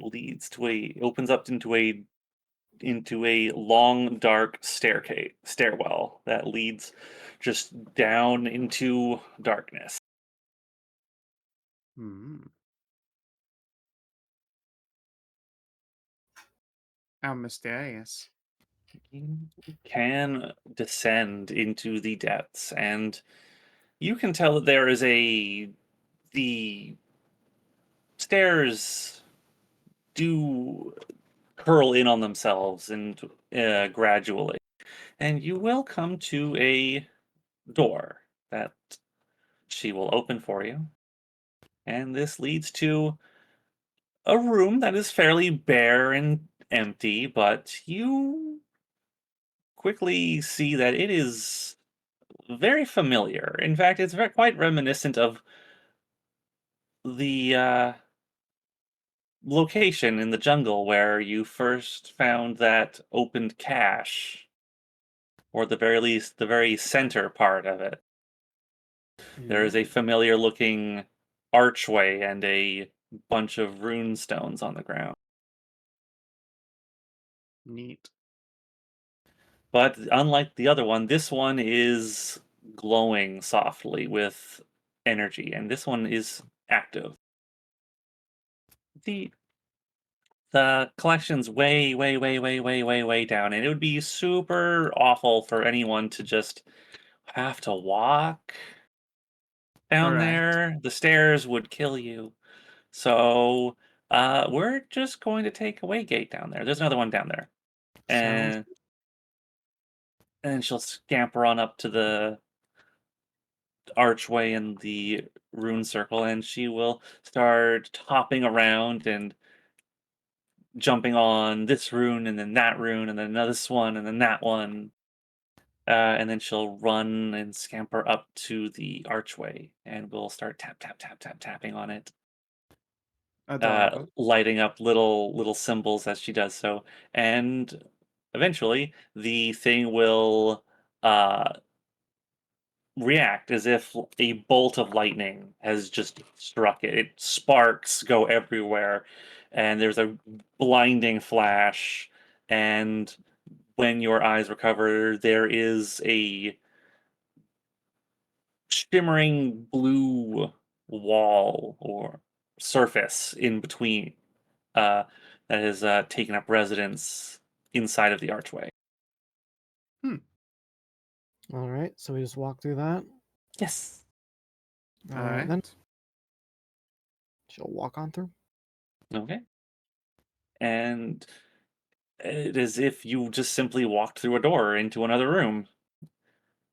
Speaker 1: opens up into a long dark stairwell that leads just down into darkness.
Speaker 2: Hmm. How mysterious.
Speaker 1: You can descend into the depths, and you can tell that there is the stairs do curl in on themselves and gradually, and you will come to a door that she will open for you, and this leads to a room that is fairly bare and empty, but you quickly see that it is very familiar. In fact, it's quite reminiscent of the location in the jungle where you first found that opened cache, or at the very least, the very center part of it. There is a familiar looking archway and a bunch of rune stones on the ground.
Speaker 2: Neat.
Speaker 1: But unlike the other one, this one is glowing softly with energy, and this one is active. The collection's way, way, way, way, way, way, way down, and it would be super awful for anyone to just have to walk down
Speaker 2: Correct.
Speaker 1: there. The stairs would kill you. So we're just going to take a way gate down there. There's another one down there.
Speaker 2: Sounds
Speaker 1: And she'll scamper on up to the archway in the rune circle, and she will start hopping around and jumping on this rune and then that rune and then this one and then that one. And then she'll run and scamper up to the archway, and we'll start tapping on it.
Speaker 2: Adorable.
Speaker 1: lighting up little symbols as she does so, and eventually the thing will react as if a bolt of lightning has just struck it. Sparks go everywhere, and there's a blinding flash. And when your eyes recover, there is a shimmering blue wall or surface in between that has taken up residence inside of the archway.
Speaker 5: All right, so we just walk through that.
Speaker 1: Yes.
Speaker 5: All right, then.
Speaker 2: Alright.
Speaker 5: She'll walk on through.
Speaker 1: Okay. And it is if you just simply walked through a door into another room.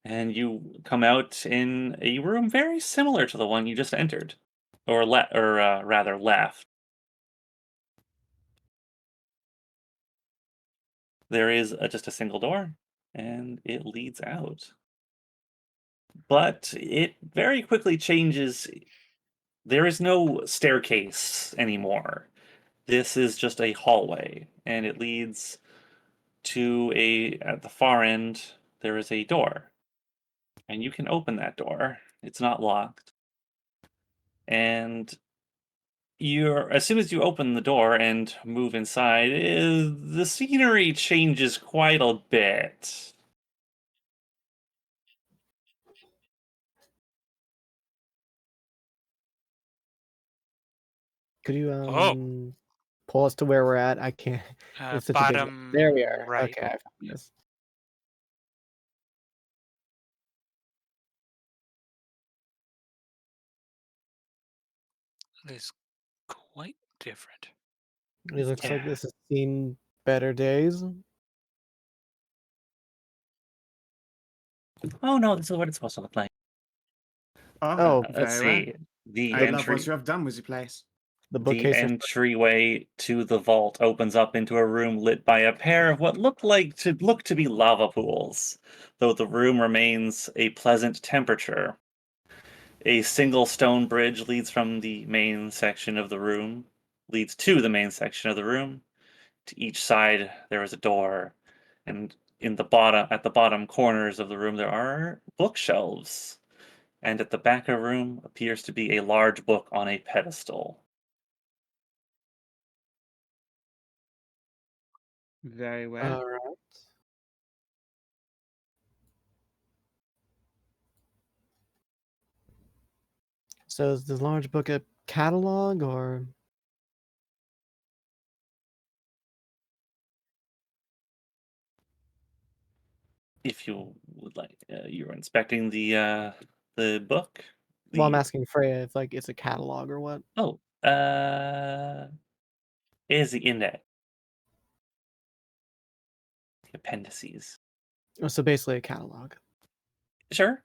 Speaker 1: And you come out in a room very similar to the one you just entered. Or rather left. There is just a single door, and it leads out. But it very quickly changes. There is no staircase anymore. This is just a hallway, and it leads to at the far end, there is a door. And you can open that door. It's not locked. And as soon as you open the door and move inside, the scenery changes quite a bit.
Speaker 5: Could you
Speaker 7: Oh.
Speaker 5: pull us to where we're at? I can't. It's such a big. There we are.
Speaker 7: Bottom right.
Speaker 5: Okay, I found this.
Speaker 7: It is quite different.
Speaker 5: It looks like
Speaker 1: Yeah.
Speaker 5: this has seen better days.
Speaker 1: Oh no, this is what it's supposed to look like.
Speaker 5: Oh,
Speaker 1: Let's
Speaker 2: very well.
Speaker 1: see. The
Speaker 2: I love what
Speaker 1: entry
Speaker 2: you have done with your place.
Speaker 5: the
Speaker 1: the
Speaker 5: bookcase.
Speaker 1: entryway to the vault opens up into a room lit by a pair of what look to be lava pools, though the room remains a pleasant temperature. A single stone bridge leads to the main section of the room. To each side there is a door, and at the bottom corners of the room there are bookshelves. And at the back of the room appears to be a large book on a pedestal.
Speaker 2: Very well.
Speaker 5: All right. So is the large book a catalog or?
Speaker 1: If you would like, you're inspecting the book.
Speaker 5: Well, I'm asking Freya if it's a catalog or what.
Speaker 1: Oh, is the index, the appendices.
Speaker 5: Oh, so basically a catalog.
Speaker 1: Sure.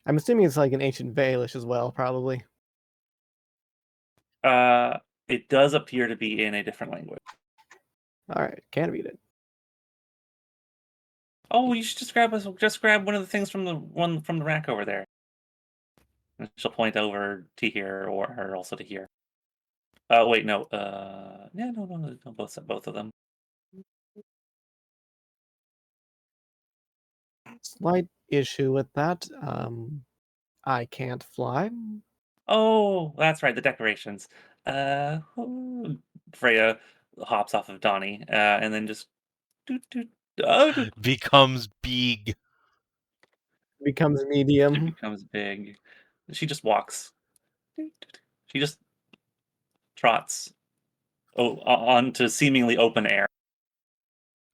Speaker 5: I'm assuming it's like an ancient Baelish as well, probably.
Speaker 1: It does appear to be in a different language.
Speaker 5: All right, can't read it.
Speaker 1: Oh, you should just grab one of the things from the rack over there. And she'll point over to here or her also to here. Wait, no. Yeah, no, both of them.
Speaker 5: Slight issue with that. I can't fly.
Speaker 1: Oh, that's right, the decorations. Freya hops off of Donny, and then just
Speaker 4: Becomes big.
Speaker 5: Becomes
Speaker 1: It
Speaker 5: medium.
Speaker 1: becomes big. She just walks. She just trots onto seemingly open air.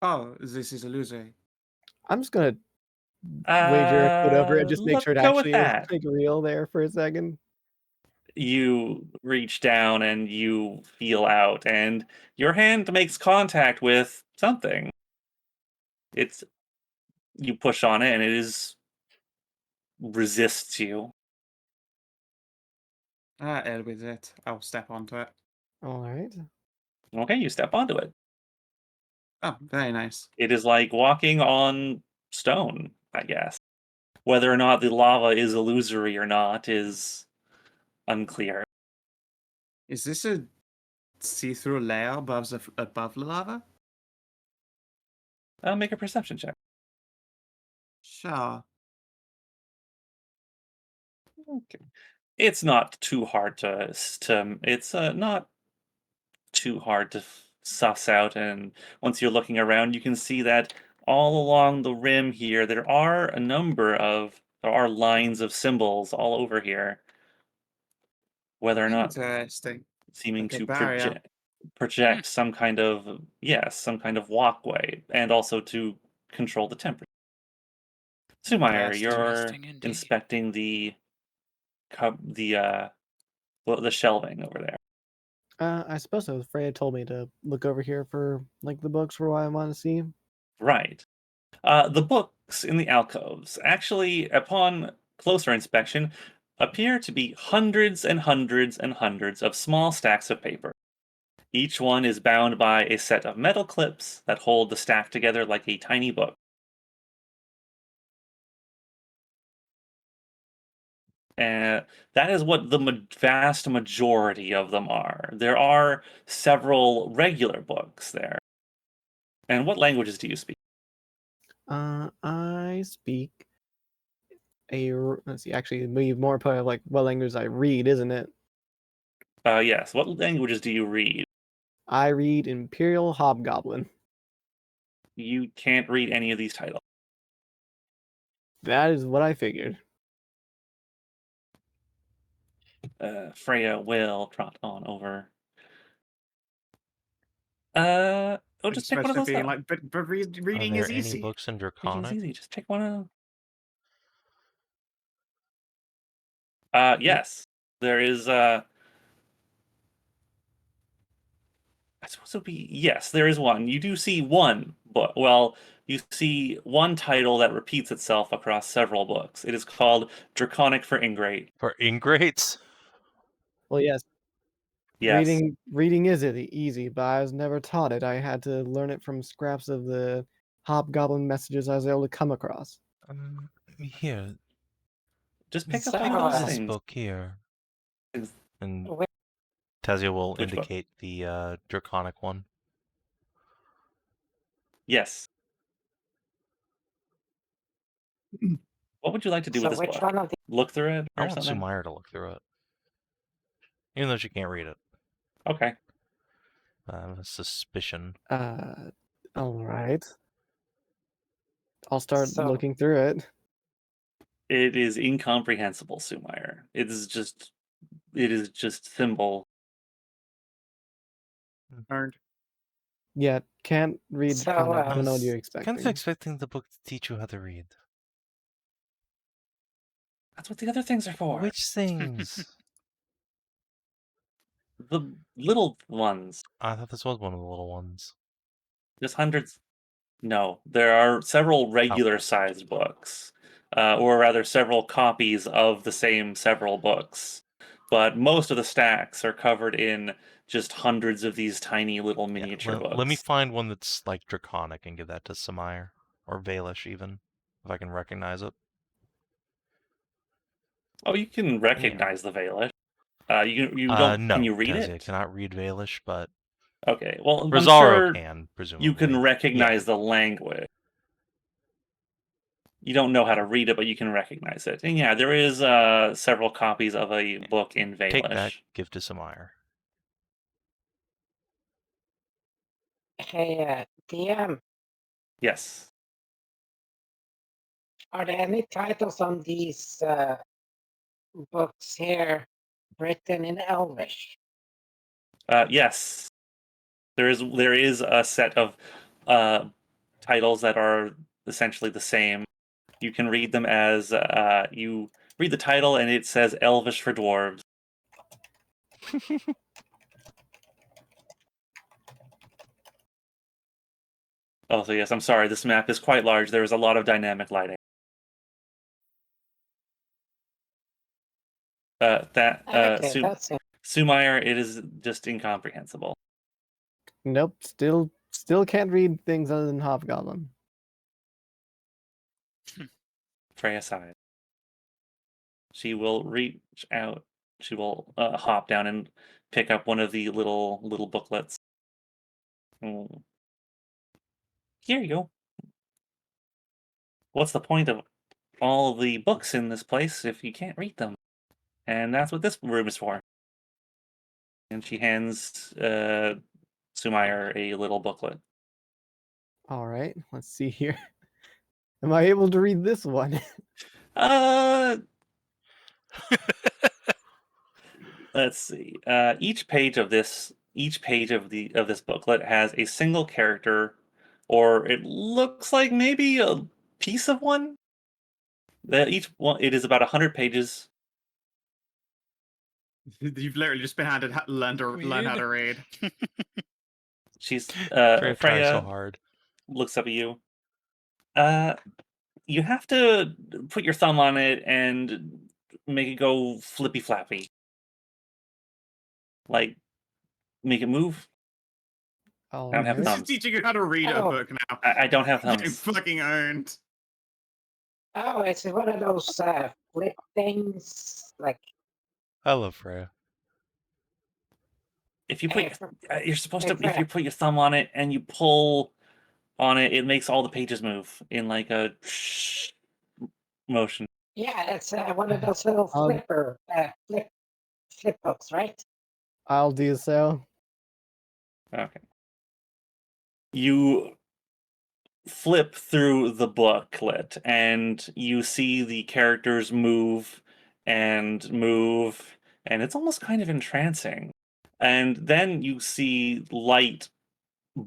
Speaker 2: Oh, this is a loser.
Speaker 5: I'm just gonna wager a foot over it, just make
Speaker 1: Let's
Speaker 5: sure it
Speaker 1: go with
Speaker 5: actually is
Speaker 1: that.
Speaker 5: real there for a second.
Speaker 1: You reach down and you feel out, and your hand makes contact with something. You push on it, and it resists you.
Speaker 2: Hell with it. I'll step onto it.
Speaker 5: All right.
Speaker 1: Okay, you step onto it.
Speaker 2: Oh, very nice.
Speaker 1: It is like walking on stone, I guess. Whether or not the lava is illusory or not is unclear.
Speaker 2: Is this a see-through layer above the lava?
Speaker 1: Make a perception check.
Speaker 2: Sure.
Speaker 1: Okay. It's not too hard to it's not too hard to suss out, and once you're looking around, you can see that all along the rim here, there are lines of symbols all over here. Whether or not
Speaker 2: Interesting.
Speaker 1: seeming
Speaker 2: Like a
Speaker 1: to
Speaker 2: barrier.
Speaker 1: project some kind of walkway, and also to control the temperature. Sumire,
Speaker 2: Interesting.
Speaker 1: you're
Speaker 7: Interesting indeed.
Speaker 1: inspecting the shelving over there.
Speaker 5: I suppose so. Freya told me to look over here for like the books for what I want to see.
Speaker 1: Right. The books in the alcoves, actually, upon closer inspection, appear to be hundreds and hundreds and hundreds of small stacks of paper. Each one is bound by a set of metal clips that hold the stack together like a tiny book. And that is what the vast majority of them are. There are several regular books there. And what languages do you speak?
Speaker 5: I speak let's see, actually, be more part of like what language I read, isn't it?
Speaker 1: Yes. What languages do you read?
Speaker 5: I read Imperial Hobgoblin.
Speaker 1: You can't read any of these titles.
Speaker 5: That is what I figured.
Speaker 1: Freya will trot on over. Just pick one of
Speaker 2: Especially
Speaker 1: those
Speaker 2: being
Speaker 1: up.
Speaker 2: like, but
Speaker 4: Are
Speaker 2: reading
Speaker 4: there
Speaker 2: is
Speaker 4: any
Speaker 2: easy.
Speaker 4: books in
Speaker 1: Reading's
Speaker 4: Draconic?
Speaker 1: easy. Just pick one of them. Yes. There is, I suppose it would be, yes, there is one. You do see one book. Well, you see one title that repeats itself across several books. It is called Draconic for Ingrate.
Speaker 4: For ingrates?
Speaker 5: Well, yes,
Speaker 1: Yes.
Speaker 5: reading is easy, but I was never taught it. I had to learn it from scraps of the Hobgoblin messages I was able to come across.
Speaker 4: Here,
Speaker 1: Just pick up
Speaker 3: So,
Speaker 1: one of those
Speaker 4: this
Speaker 1: things.
Speaker 4: book here.
Speaker 1: Is-
Speaker 4: And
Speaker 3: Wh-
Speaker 4: Thasia will
Speaker 1: Which book?
Speaker 4: indicate the Draconic one.
Speaker 1: Yes. What would you like to do
Speaker 3: so
Speaker 1: with this
Speaker 3: which
Speaker 1: book?
Speaker 3: one of the
Speaker 1: Look through it
Speaker 4: I
Speaker 1: or
Speaker 4: want
Speaker 1: something?
Speaker 4: Sumire to look through it. Even though she can't read it.
Speaker 1: Okay.
Speaker 4: I have a suspicion.
Speaker 5: All right. I'll start
Speaker 3: So-
Speaker 5: looking through it.
Speaker 1: It is incomprehensible, Sumire. It is just symbol.
Speaker 2: Earned.
Speaker 5: Yeah, can't read
Speaker 3: So,
Speaker 5: Draconic.
Speaker 3: uh,
Speaker 5: Don't know what you're
Speaker 4: Kind
Speaker 5: expecting.
Speaker 4: of expecting the book to teach you how to read.
Speaker 1: That's what the other things are for.
Speaker 4: Which things?
Speaker 1: The little ones.
Speaker 4: I thought this was one of the little ones.
Speaker 1: There's hundreds. No, there are several regular-sized books, or rather, several copies of the same several books. But most of the stacks are covered in just hundreds of these tiny little miniature books.
Speaker 4: Let me find one that's like Draconic and give that to Sumire. Or Valish, even. If I can recognize it.
Speaker 1: Oh, you can recognize the Valish. You don't.
Speaker 4: No,
Speaker 1: Can you read
Speaker 4: Thasia
Speaker 1: it?
Speaker 4: cannot read Valish, but
Speaker 1: Okay. Well, I'm
Speaker 4: Rosario
Speaker 1: sure
Speaker 4: can, presumably.
Speaker 1: you can recognize
Speaker 4: Yeah.
Speaker 1: the language. You don't know how to read it, but you can recognize it. And yeah, there is several copies of a book in Valish.
Speaker 4: Take that, give to Sumire.
Speaker 3: hey, DM,
Speaker 1: Yes.
Speaker 3: are there any titles on these books here written in Elvish?
Speaker 1: Yes. There is a set of titles that are essentially the same. You can read them as you read the title and it says Elvish for dwarves. Also, yes, I'm sorry. This map is quite large. There is a lot of dynamic lighting.
Speaker 3: Okay, that's it.
Speaker 1: Sumire, it is just incomprehensible.
Speaker 5: Nope, still can't read things other than Hobgoblin.
Speaker 1: Freya sighs. She will reach out. She will hop down and pick up one of the little booklets. Mm. Here you go. What's the point of all the books in this place if you can't read them? And that's what this room is for. And she hands Sumire a little booklet.
Speaker 5: All right, let's see here. Am I able to read this one?
Speaker 1: Let's see. Each page of this booklet has a single character, or it looks like maybe a piece of one. Each one, it is about 100 pages.
Speaker 2: You've literally just been learn how to read.
Speaker 1: She's
Speaker 4: Freya tries so
Speaker 1: Freya
Speaker 4: hard.
Speaker 1: looks up at you. You have to put your thumb on it and make it go flippy flappy. Like, make it move.
Speaker 5: All
Speaker 1: I don't have
Speaker 5: right.
Speaker 2: She's
Speaker 1: thumbs.
Speaker 2: teaching you how to read a
Speaker 3: Oh.
Speaker 2: book now.
Speaker 1: I don't have
Speaker 2: Getting
Speaker 1: thumbs.
Speaker 2: fucking owned.
Speaker 3: Oh, it's one of those flip things. Like,
Speaker 4: I love Freya.
Speaker 1: If you
Speaker 3: hey,
Speaker 1: put, you're supposed
Speaker 3: hey,
Speaker 1: to. If you
Speaker 3: Freya.
Speaker 1: put your thumb on it and you pull on it, it makes all the pages move in like a motion.
Speaker 3: Yeah, it's one of those little
Speaker 5: Um,
Speaker 3: flip books, right?
Speaker 5: I'll do so.
Speaker 1: Okay. You flip through the booklet and you see the characters move, and it's almost kind of entrancing. And then you see light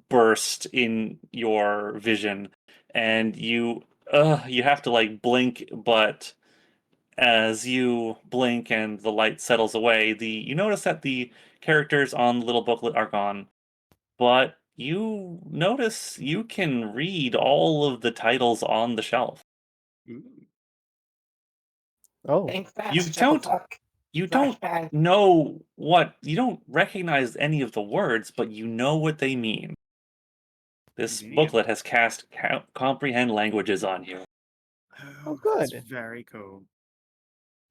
Speaker 1: burst in your vision, and you have to like blink, but as you blink and the light settles away, you notice that the characters on the little booklet are gone. But you notice you can read all of the titles on the shelf.
Speaker 5: Oh,
Speaker 3: Think
Speaker 1: You
Speaker 3: fast,
Speaker 1: don't
Speaker 3: Chucklefuck.
Speaker 1: you don't
Speaker 3: Flashbang.
Speaker 1: know you don't recognize any of the words, but you know what they mean. This
Speaker 2: Damn.
Speaker 1: booklet has cast comprehend languages on you.
Speaker 5: Oh,
Speaker 2: That's
Speaker 5: good.
Speaker 2: very cool.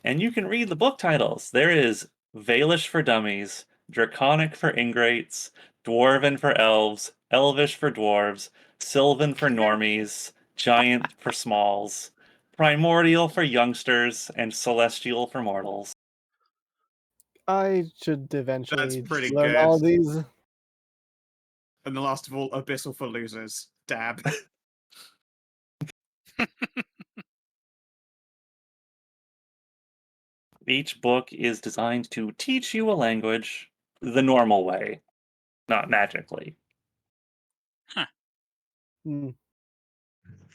Speaker 1: And you can read the book titles. There is Valish for Dummies, Draconic for Ingrates, Dwarven for Elves, Elvish for Dwarves, Sylvan for Normies, Giant for Smalls, Primordial for Youngsters, and Celestial for Mortals.
Speaker 5: I should eventually
Speaker 2: pretty
Speaker 5: learn
Speaker 2: good.
Speaker 5: all these.
Speaker 2: And the last of all, Abyssal for losers. Dab.
Speaker 1: Each book is designed to teach you a language the normal way, not magically.
Speaker 5: Hmm.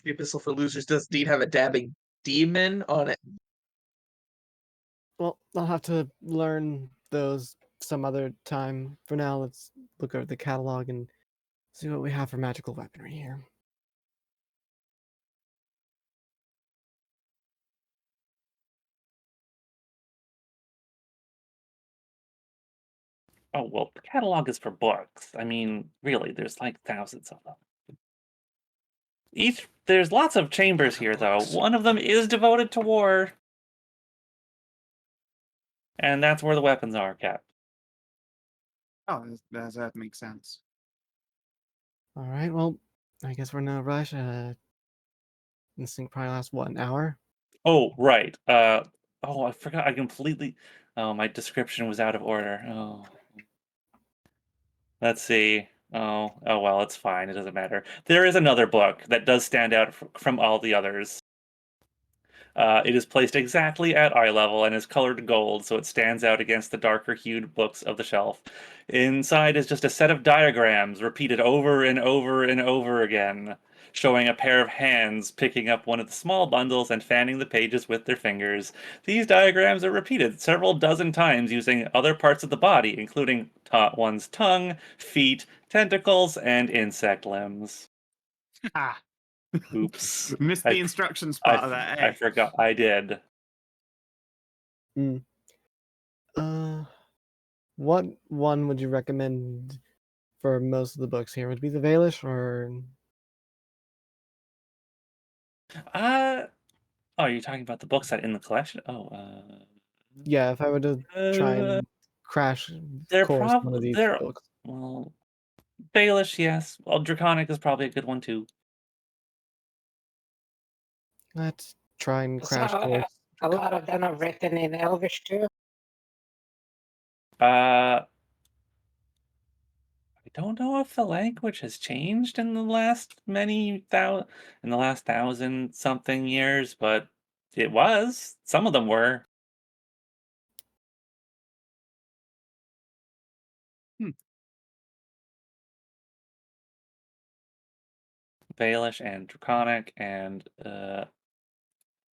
Speaker 6: The Abyssal for Losers does indeed have a dabbing demon on it.
Speaker 5: Well, I'll have to learn those some other time. For now, let's look over the catalog and see what we have for magical weaponry here.
Speaker 1: Oh, well, the catalog is for books. I mean, really, there's like thousands of them. There's lots of chambers here, though.
Speaker 6: Books.
Speaker 1: One of them is devoted to war. And that's where the weapons are kept.
Speaker 2: Oh, that makes sense.
Speaker 5: All right, well, I guess we're in a rush. This thing probably lasts, what, an hour?
Speaker 1: Oh, right. I forgot. Oh, my description was out of order. Oh. Let's see. Oh well, it's fine. It doesn't matter. There is another book that does stand out from all the others. It is placed exactly at eye level and is colored gold, so it stands out against the darker hued books of the shelf. Inside is just a set of diagrams repeated over and over and over again, showing a pair of hands picking up one of the small bundles and fanning the pages with their fingers. These diagrams are repeated several dozen times using other parts of the body, including one's tongue, feet, tentacles, and insect limbs.
Speaker 2: Ah.
Speaker 1: Oops.
Speaker 2: Missed
Speaker 1: I-
Speaker 2: the instructions part of that,
Speaker 1: I
Speaker 2: eh?
Speaker 1: forgot. I did.
Speaker 5: What one would you recommend for most of the books here? Would it be the Valish or
Speaker 1: Oh, you're talking about the books that in the collection? Oh,
Speaker 5: Yeah, if I were to try
Speaker 1: uh,
Speaker 5: and crash
Speaker 1: they're
Speaker 5: course one of these
Speaker 1: they're
Speaker 5: books.
Speaker 1: well, Baelish, yes. Well, Draconic is probably a good one too.
Speaker 5: Let's try and
Speaker 3: So
Speaker 5: crash course.
Speaker 3: a lot of them are written in Elvish too.
Speaker 1: I don't know if the language has changed in the last in the last 1,000 something years, but it was. Some of them were.
Speaker 2: Hmm.
Speaker 1: Baelish and Draconic and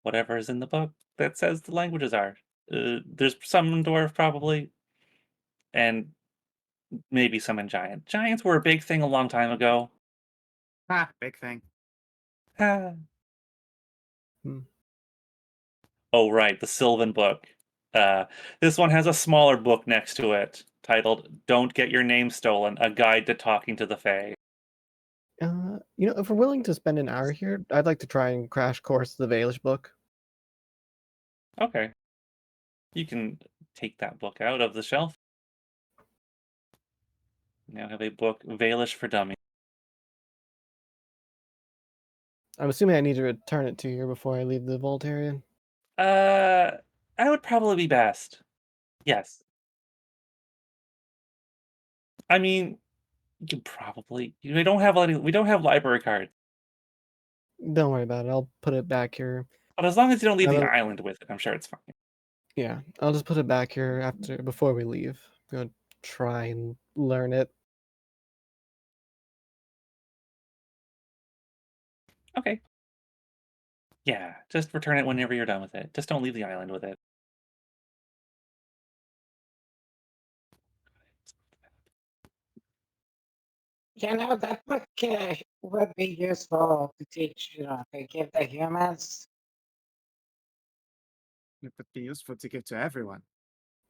Speaker 1: whatever is in the book that says the languages are. There's some in Dwarf probably, and maybe some in Giant. Giants were a big thing a long time ago.
Speaker 2: Big thing.
Speaker 1: Ah.
Speaker 5: Hmm.
Speaker 1: Oh, right, the Sylvan book. This one has a smaller book next to it titled "Don't Get Your Name Stolen: A Guide to Talking to the Fae."
Speaker 5: If we're willing to spend an hour here, I'd like to try and crash course the Baelish book.
Speaker 1: Okay, you can take that book out of the shelf. Now have a book, Baelish for Dummies.
Speaker 5: I'm assuming I need to return it to you before I leave the vault area.
Speaker 1: That would probably be best. Yes. I mean, you can probably. We don't have library cards.
Speaker 5: Don't worry about it. I'll put it back here.
Speaker 1: But as long as you don't leave the
Speaker 5: I'll-
Speaker 1: island with it, I'm sure it's fine.
Speaker 5: Yeah, I'll just put it back here before we leave. I'm gonna try and learn it.
Speaker 1: Okay. Yeah, just return it whenever you're done with it. Just don't leave the island with it.
Speaker 3: That book would be useful to teach, to give the humans.
Speaker 2: It would be useful to give to everyone.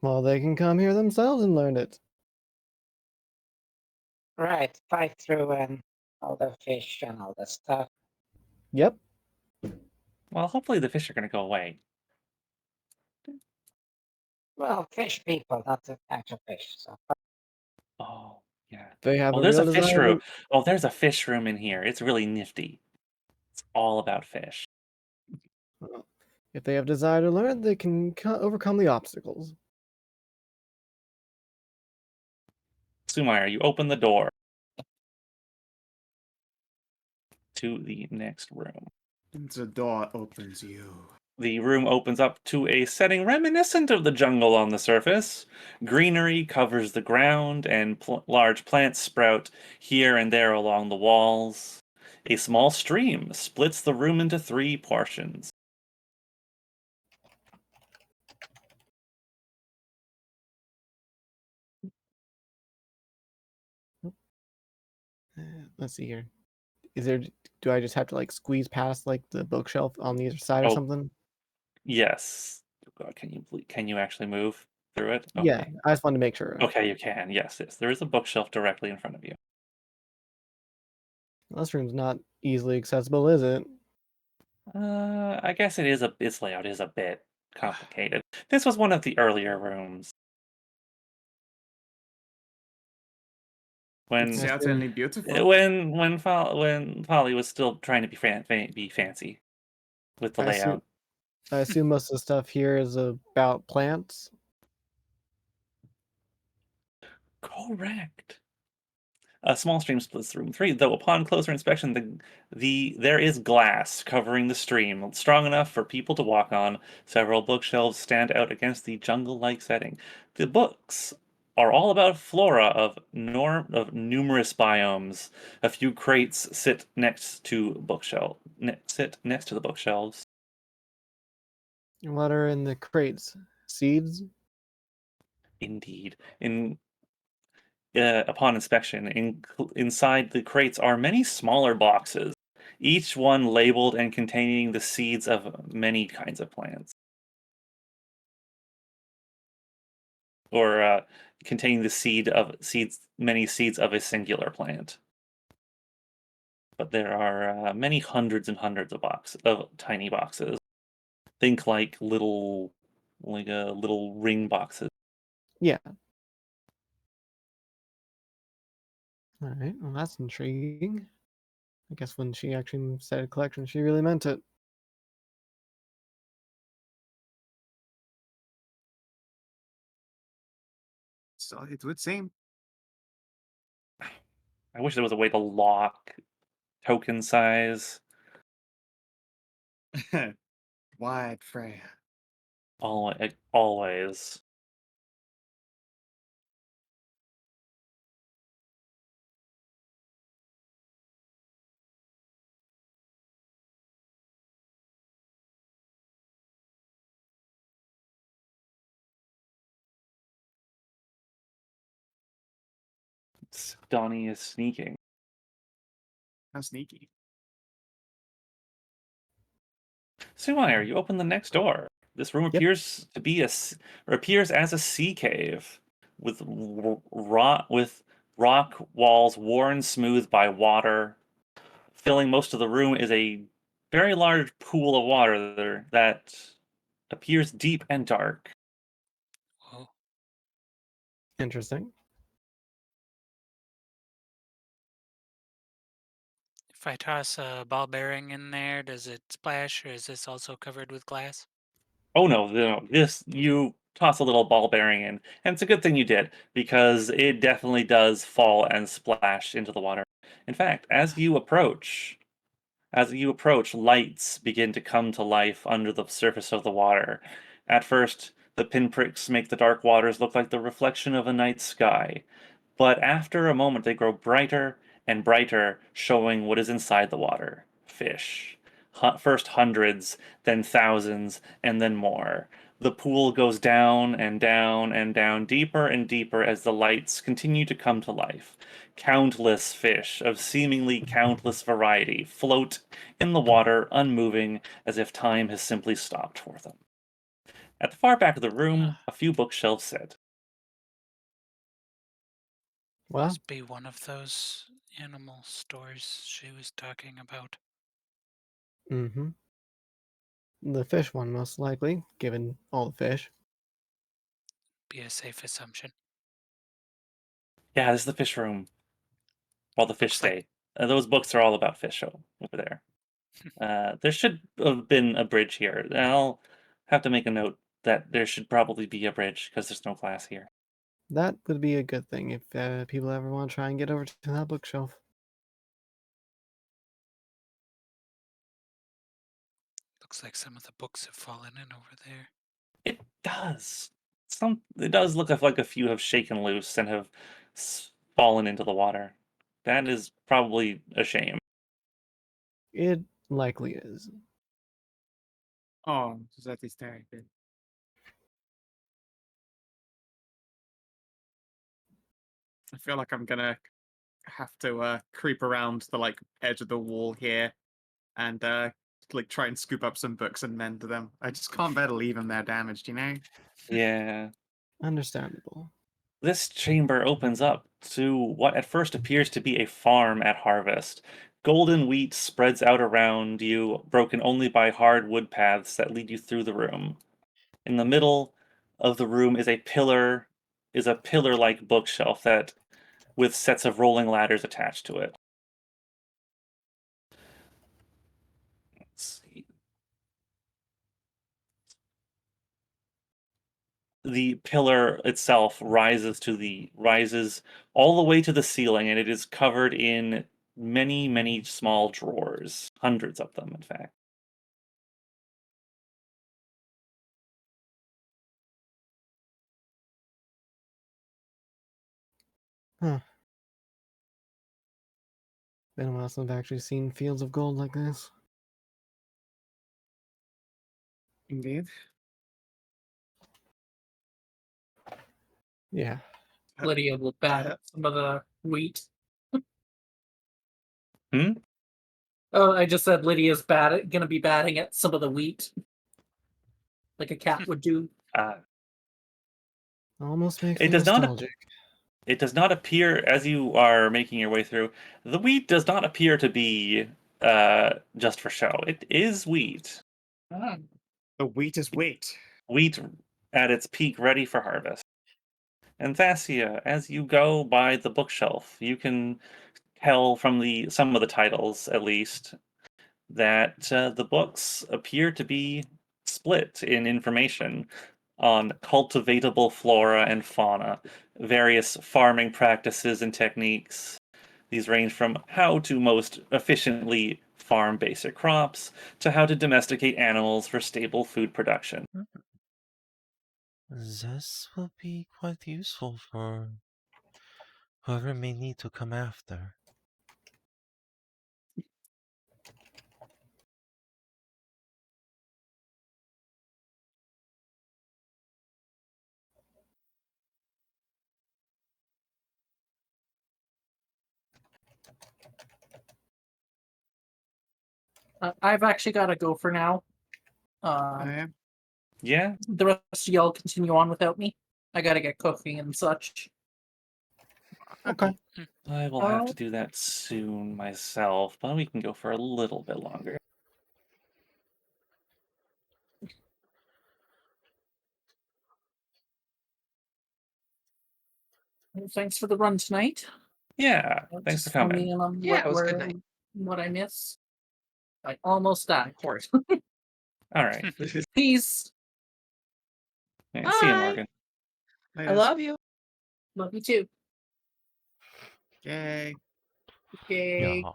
Speaker 5: Well, they can come here themselves and learn it.
Speaker 3: Right, fight through and all the fish and all the stuff.
Speaker 5: Yep.
Speaker 1: Well, hopefully the fish are going to go away.
Speaker 3: Well, fish people, not the actual fish. So
Speaker 1: Oh, yeah.
Speaker 5: They have
Speaker 1: Oh,
Speaker 5: a
Speaker 1: there's
Speaker 5: real
Speaker 1: a fish
Speaker 5: desire
Speaker 1: room.
Speaker 5: to.
Speaker 1: Oh, there's a fish room in here. It's really nifty. It's all about fish.
Speaker 5: Well, if they have desire to learn, they can overcome the obstacles.
Speaker 1: Sumire, you open the door to the next room.
Speaker 2: The door opens you.
Speaker 1: The room opens up to a setting reminiscent of the jungle on the surface. Greenery covers the ground, and large plants sprout here and there along the walls. A small stream splits the room into 3 portions.
Speaker 5: Let's see here. Is there? Do I just have to like squeeze past like the bookshelf on the other side or
Speaker 1: Oh,
Speaker 5: something?
Speaker 1: yes. Oh God, can you actually move through it?
Speaker 5: Yeah,
Speaker 1: Okay.
Speaker 5: I just wanted to make sure.
Speaker 1: Okay, you can. Yes, yes. There is a bookshelf directly in front of you.
Speaker 5: This room's not easily accessible, is it?
Speaker 1: I guess its layout is a bit complicated. This was one of the earlier rooms.
Speaker 2: It's
Speaker 1: When
Speaker 2: certainly beautiful.
Speaker 1: when Polly was still trying to be fancy with the
Speaker 5: I assume
Speaker 1: layout.
Speaker 5: I assume most of the stuff here is about plants.
Speaker 1: Correct. A small stream splits room 3, though upon closer inspection, there is glass covering the stream, strong enough for people to walk on. Several bookshelves stand out against the jungle-like setting. The books are all about flora of numerous biomes. A few crates sit next to the bookshelves.
Speaker 5: What are in the crates? Seeds?
Speaker 1: Indeed, upon inspection, inside the crates are many smaller boxes, each one labeled and containing the seeds of many kinds of plants. Or containing many seeds of a singular plant. but there are many hundreds and hundreds of tiny boxes. Think like little ring boxes.
Speaker 5: Yeah. All right. Well, that's intriguing. I guess when she actually said collection, she really meant it.
Speaker 2: So it would seem.
Speaker 1: I wish there was a way to lock token size.
Speaker 2: Wide Freya.
Speaker 1: Always. Donny is sneaking.
Speaker 2: How sneaky.
Speaker 1: Sumire, you open the next door. This room
Speaker 5: Yep.
Speaker 1: appears to be appears as a sea cave with rock walls worn smooth by water. Filling most of the room is a very large pool of water there that appears deep and dark.
Speaker 7: Whoa.
Speaker 5: Interesting.
Speaker 7: If I toss a ball bearing in there, does it splash, or is this also covered with glass?
Speaker 1: Oh no, this you toss a little ball bearing in, and it's a good thing you did because it definitely does fall and splash into the water. In fact, as you approach, lights begin to come to life under the surface of the water. At first, the pinpricks make the dark waters look like the reflection of a night sky, but after a moment they grow brighter and brighter, showing what is inside the water. Fish. First hundreds, then thousands, and then more. The pool goes down and down and down, deeper and deeper as the lights continue to come to life. Countless fish of seemingly countless variety float in the water, unmoving, as if time has simply stopped for them. At the far back of the room, a few bookshelves sit.
Speaker 5: Well,
Speaker 7: Must be one of those animal stores she was talking about.
Speaker 5: mm-hmm. The fish one, most likely, given all the fish.
Speaker 7: Be a safe assumption.
Speaker 1: Yeah, this is the fish room. While the fish
Speaker 7: Looks like-
Speaker 1: stay. Those books are all about fish over there. There should have been a bridge here. I'll have to make a note that there should probably be a bridge because there's no glass here.
Speaker 5: That would be a good thing if people ever want to try and get over to that bookshelf.
Speaker 7: Looks like some of the books have fallen in over there.
Speaker 1: It does. It does look like a few have shaken loose and have fallen into the water. That is probably a shame.
Speaker 5: It likely is.
Speaker 2: Oh, that is terrible. I feel like I'm gonna have to creep around the like edge of the wall here and like try and scoop up some books and mend them. I just can't bear to leave them there damaged, you know?
Speaker 1: Yeah.
Speaker 5: Understandable.
Speaker 1: This chamber opens up to what at first appears to be a farm at harvest. Golden wheat spreads out around you, broken only by hard wood paths that lead you through the room. In the middle of the room is a pillar-like bookshelf that with sets of rolling ladders attached to it. Let's see. The pillar itself rises all the way to the ceiling, and it is covered in many small drawers, hundreds of them, in fact.
Speaker 5: Huh. Been a while since I've actually seen fields of gold like this.
Speaker 2: Indeed.
Speaker 5: Yeah.
Speaker 8: Lydia will bat at some of the wheat.
Speaker 1: Hmm?
Speaker 8: Oh, I just said Lydia's gonna be batting at some of the wheat. Like a cat would do.
Speaker 5: Almost makes
Speaker 1: It
Speaker 5: me
Speaker 1: does not.
Speaker 5: nostalgic.
Speaker 1: It does not appear, as you are making your way through, the wheat does not appear to be just for show. It is wheat.
Speaker 6: Ah,
Speaker 2: The wheat is wheat.
Speaker 1: Wheat at its peak, ready for harvest. And Thasia, as you go by the bookshelf, you can tell from some of the titles, at least, that the books appear to be split in information on cultivatable flora and fauna, various farming practices and techniques. These range from how to most efficiently farm basic crops to how to domesticate animals for stable food production.
Speaker 4: This will be quite useful for whoever may need to come after.
Speaker 8: I've actually got to go for now.
Speaker 2: I am.
Speaker 1: Yeah,
Speaker 8: The rest of y'all continue on without me. I gotta get cooking and such.
Speaker 5: Okay.
Speaker 1: I will have to do that soon myself, but we can go for a little bit longer.
Speaker 8: Well, thanks for the run tonight.
Speaker 1: Yeah, thanks for
Speaker 8: Just fill me
Speaker 1: coming.
Speaker 8: in on
Speaker 6: Yeah, it was a good night.
Speaker 8: what I missed. I almost died.
Speaker 6: Of course.
Speaker 1: All right.
Speaker 8: Peace.
Speaker 1: Yeah, see you,
Speaker 6: Bye.
Speaker 1: Morgan.
Speaker 6: I love you.
Speaker 8: Love you too.
Speaker 2: Yay.
Speaker 8: Okay.
Speaker 4: Yeah.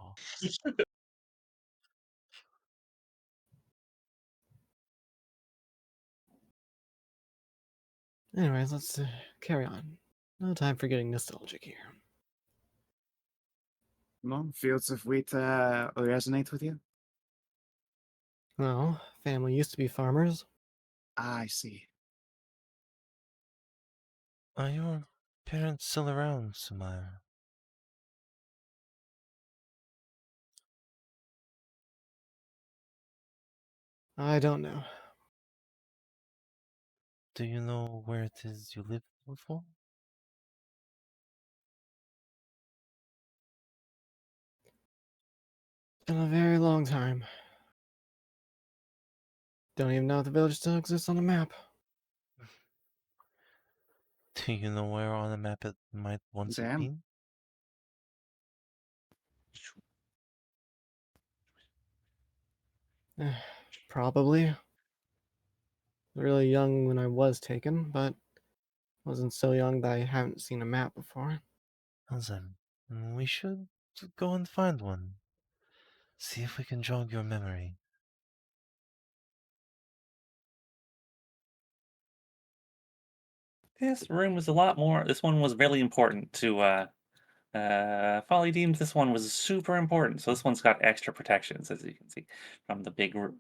Speaker 5: Anyways, let's carry on. No time for getting nostalgic here.
Speaker 2: No, fields of wheat resonate with you?
Speaker 5: Well, family used to be farmers.
Speaker 2: I see.
Speaker 4: Are your parents still around, Sumire?
Speaker 5: I don't know.
Speaker 4: Do you know where it is you lived before?
Speaker 5: It's been a very long time. Don't even know if the village still exists on the map.
Speaker 4: Do you know where on the map it might once have
Speaker 2: Damn.
Speaker 4: been?
Speaker 5: Probably. Really young when I was taken, but wasn't so young that I haven't seen a map before.
Speaker 4: Well then, we should go and find one. See if we can jog your memory.
Speaker 1: This room was a lot more. This one was really important to Folly deems this one was super important. So this one's got extra protections, as you can see from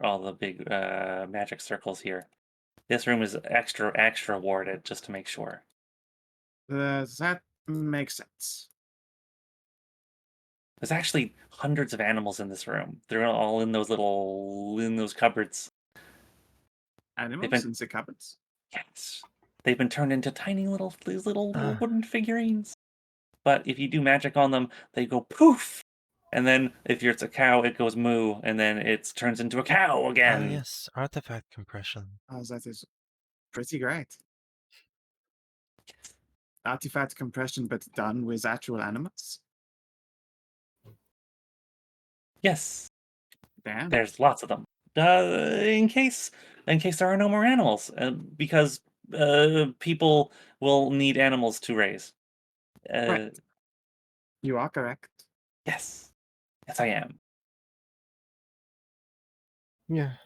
Speaker 1: all the big magic circles here. This room is extra warded just to make sure.
Speaker 2: That makes sense.
Speaker 1: There's actually hundreds of animals in this room. They're all in those cupboards.
Speaker 2: Animals
Speaker 1: been-
Speaker 2: in the cupboards?
Speaker 1: Yes, they've been turned into these little
Speaker 4: Ah.
Speaker 1: wooden figurines. But if you do magic on them, they go poof. And then if it's a cow, it goes moo, and then it turns into a cow
Speaker 4: Ah
Speaker 1: again.
Speaker 4: yes, artifact compression.
Speaker 2: Oh, that is pretty great. Artifact compression, but done with actual animals?
Speaker 1: Yes,
Speaker 2: Damn.
Speaker 1: there's lots of them. In case there are no more animals, because people will need animals to raise.
Speaker 2: Right. You are correct.
Speaker 1: Yes, I am.
Speaker 5: Yeah.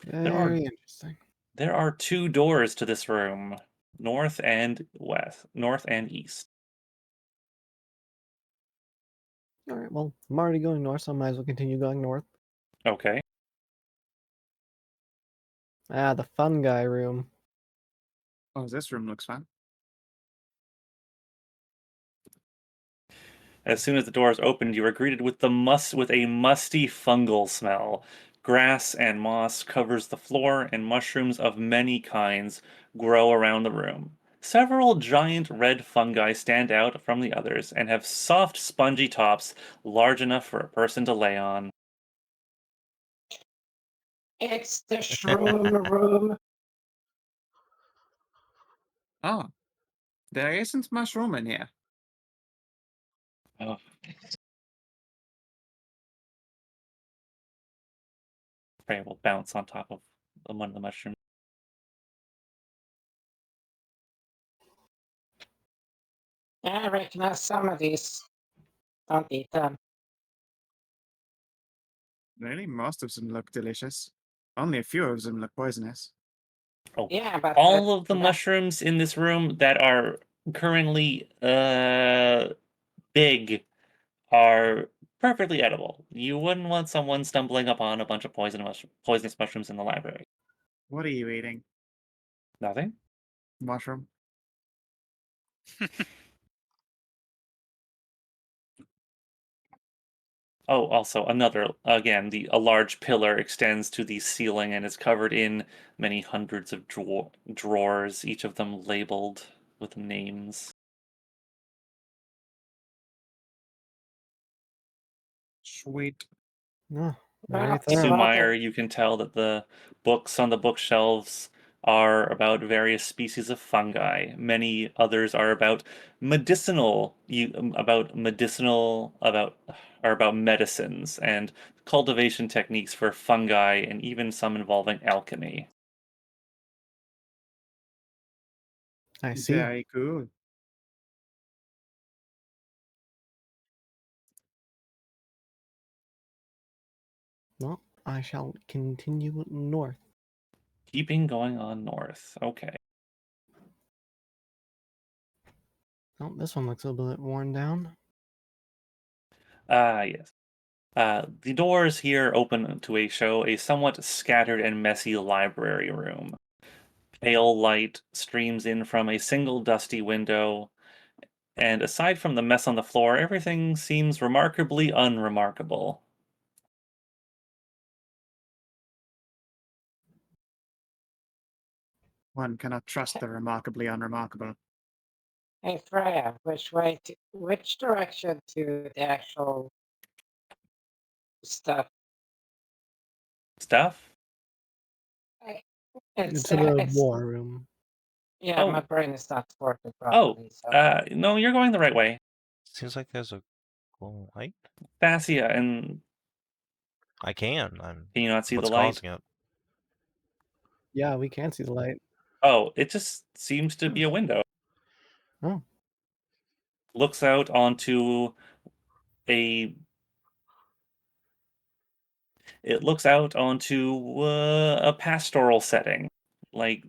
Speaker 1: There are
Speaker 5: Very interesting.
Speaker 1: There are 2 doors to this room, north and east.
Speaker 5: Alright, well, I'm already going north, so I might as well continue going north.
Speaker 1: Okay.
Speaker 5: Ah, the fun guy room.
Speaker 2: Oh, this room looks fun.
Speaker 1: As soon as the doors opened, you were greeted with a musty fungal smell. Grass and moss covers the floor, and mushrooms of many kinds grow around the room. Several giant red fungi stand out from the others and have soft, spongy tops large enough for a person to lay on.
Speaker 3: It's the shroom room.
Speaker 2: Oh, there isn't much room in here.
Speaker 1: Oh. Prey will bounce on top of one of the mushrooms.
Speaker 3: Yeah, I recognize some of these. Don't eat them.
Speaker 2: Really, most of them look delicious. Only a few of them look poisonous.
Speaker 1: Oh,
Speaker 3: Yeah, but
Speaker 1: all of the
Speaker 3: that-
Speaker 1: mushrooms in this room that are currently big are perfectly edible. You wouldn't want someone stumbling upon a bunch of poisonous mushrooms in the library.
Speaker 2: What are you eating?
Speaker 1: Nothing?
Speaker 2: Mushroom?
Speaker 1: Oh, also another, again, a large pillar extends to the ceiling and is covered in many hundreds of drawers, each of them labeled with names.
Speaker 2: Sweet.
Speaker 5: No,
Speaker 3: Well,
Speaker 5: very
Speaker 3: it's
Speaker 5: thorough.
Speaker 3: not
Speaker 1: Sumire, you can tell that the books on the bookshelves are about various species of fungi. Many others are about about medicines and cultivation techniques for fungi, and even some involving alchemy.
Speaker 5: I see.
Speaker 2: Very cool.
Speaker 5: Well, I shall continue north.
Speaker 1: Keeping going on north. Okay.
Speaker 5: Oh, this one looks a little bit worn down.
Speaker 1: Yes. The doors here open to a somewhat scattered and messy library room. Pale light streams in from a single dusty window, and aside from the mess on the floor, everything seems remarkably unremarkable.
Speaker 2: One cannot trust the remarkably unremarkable.
Speaker 3: Hey Freya, which direction to the actual stuff?
Speaker 1: Stuff?
Speaker 3: It's
Speaker 5: To the
Speaker 3: it's
Speaker 5: war room.
Speaker 3: yeah, my
Speaker 1: Oh.
Speaker 3: brain is not working
Speaker 1: Oh,
Speaker 3: properly. So
Speaker 1: no, you're going the right way.
Speaker 4: Seems like there's a glowing light.
Speaker 1: Thasia, and
Speaker 4: I can.
Speaker 1: can you not see
Speaker 4: What's
Speaker 1: the light?
Speaker 4: causing it?
Speaker 5: Yeah, we can see the light.
Speaker 1: Oh, it just seems to be a window.
Speaker 5: Oh.
Speaker 1: Looks out onto a it looks out onto a pastoral setting, like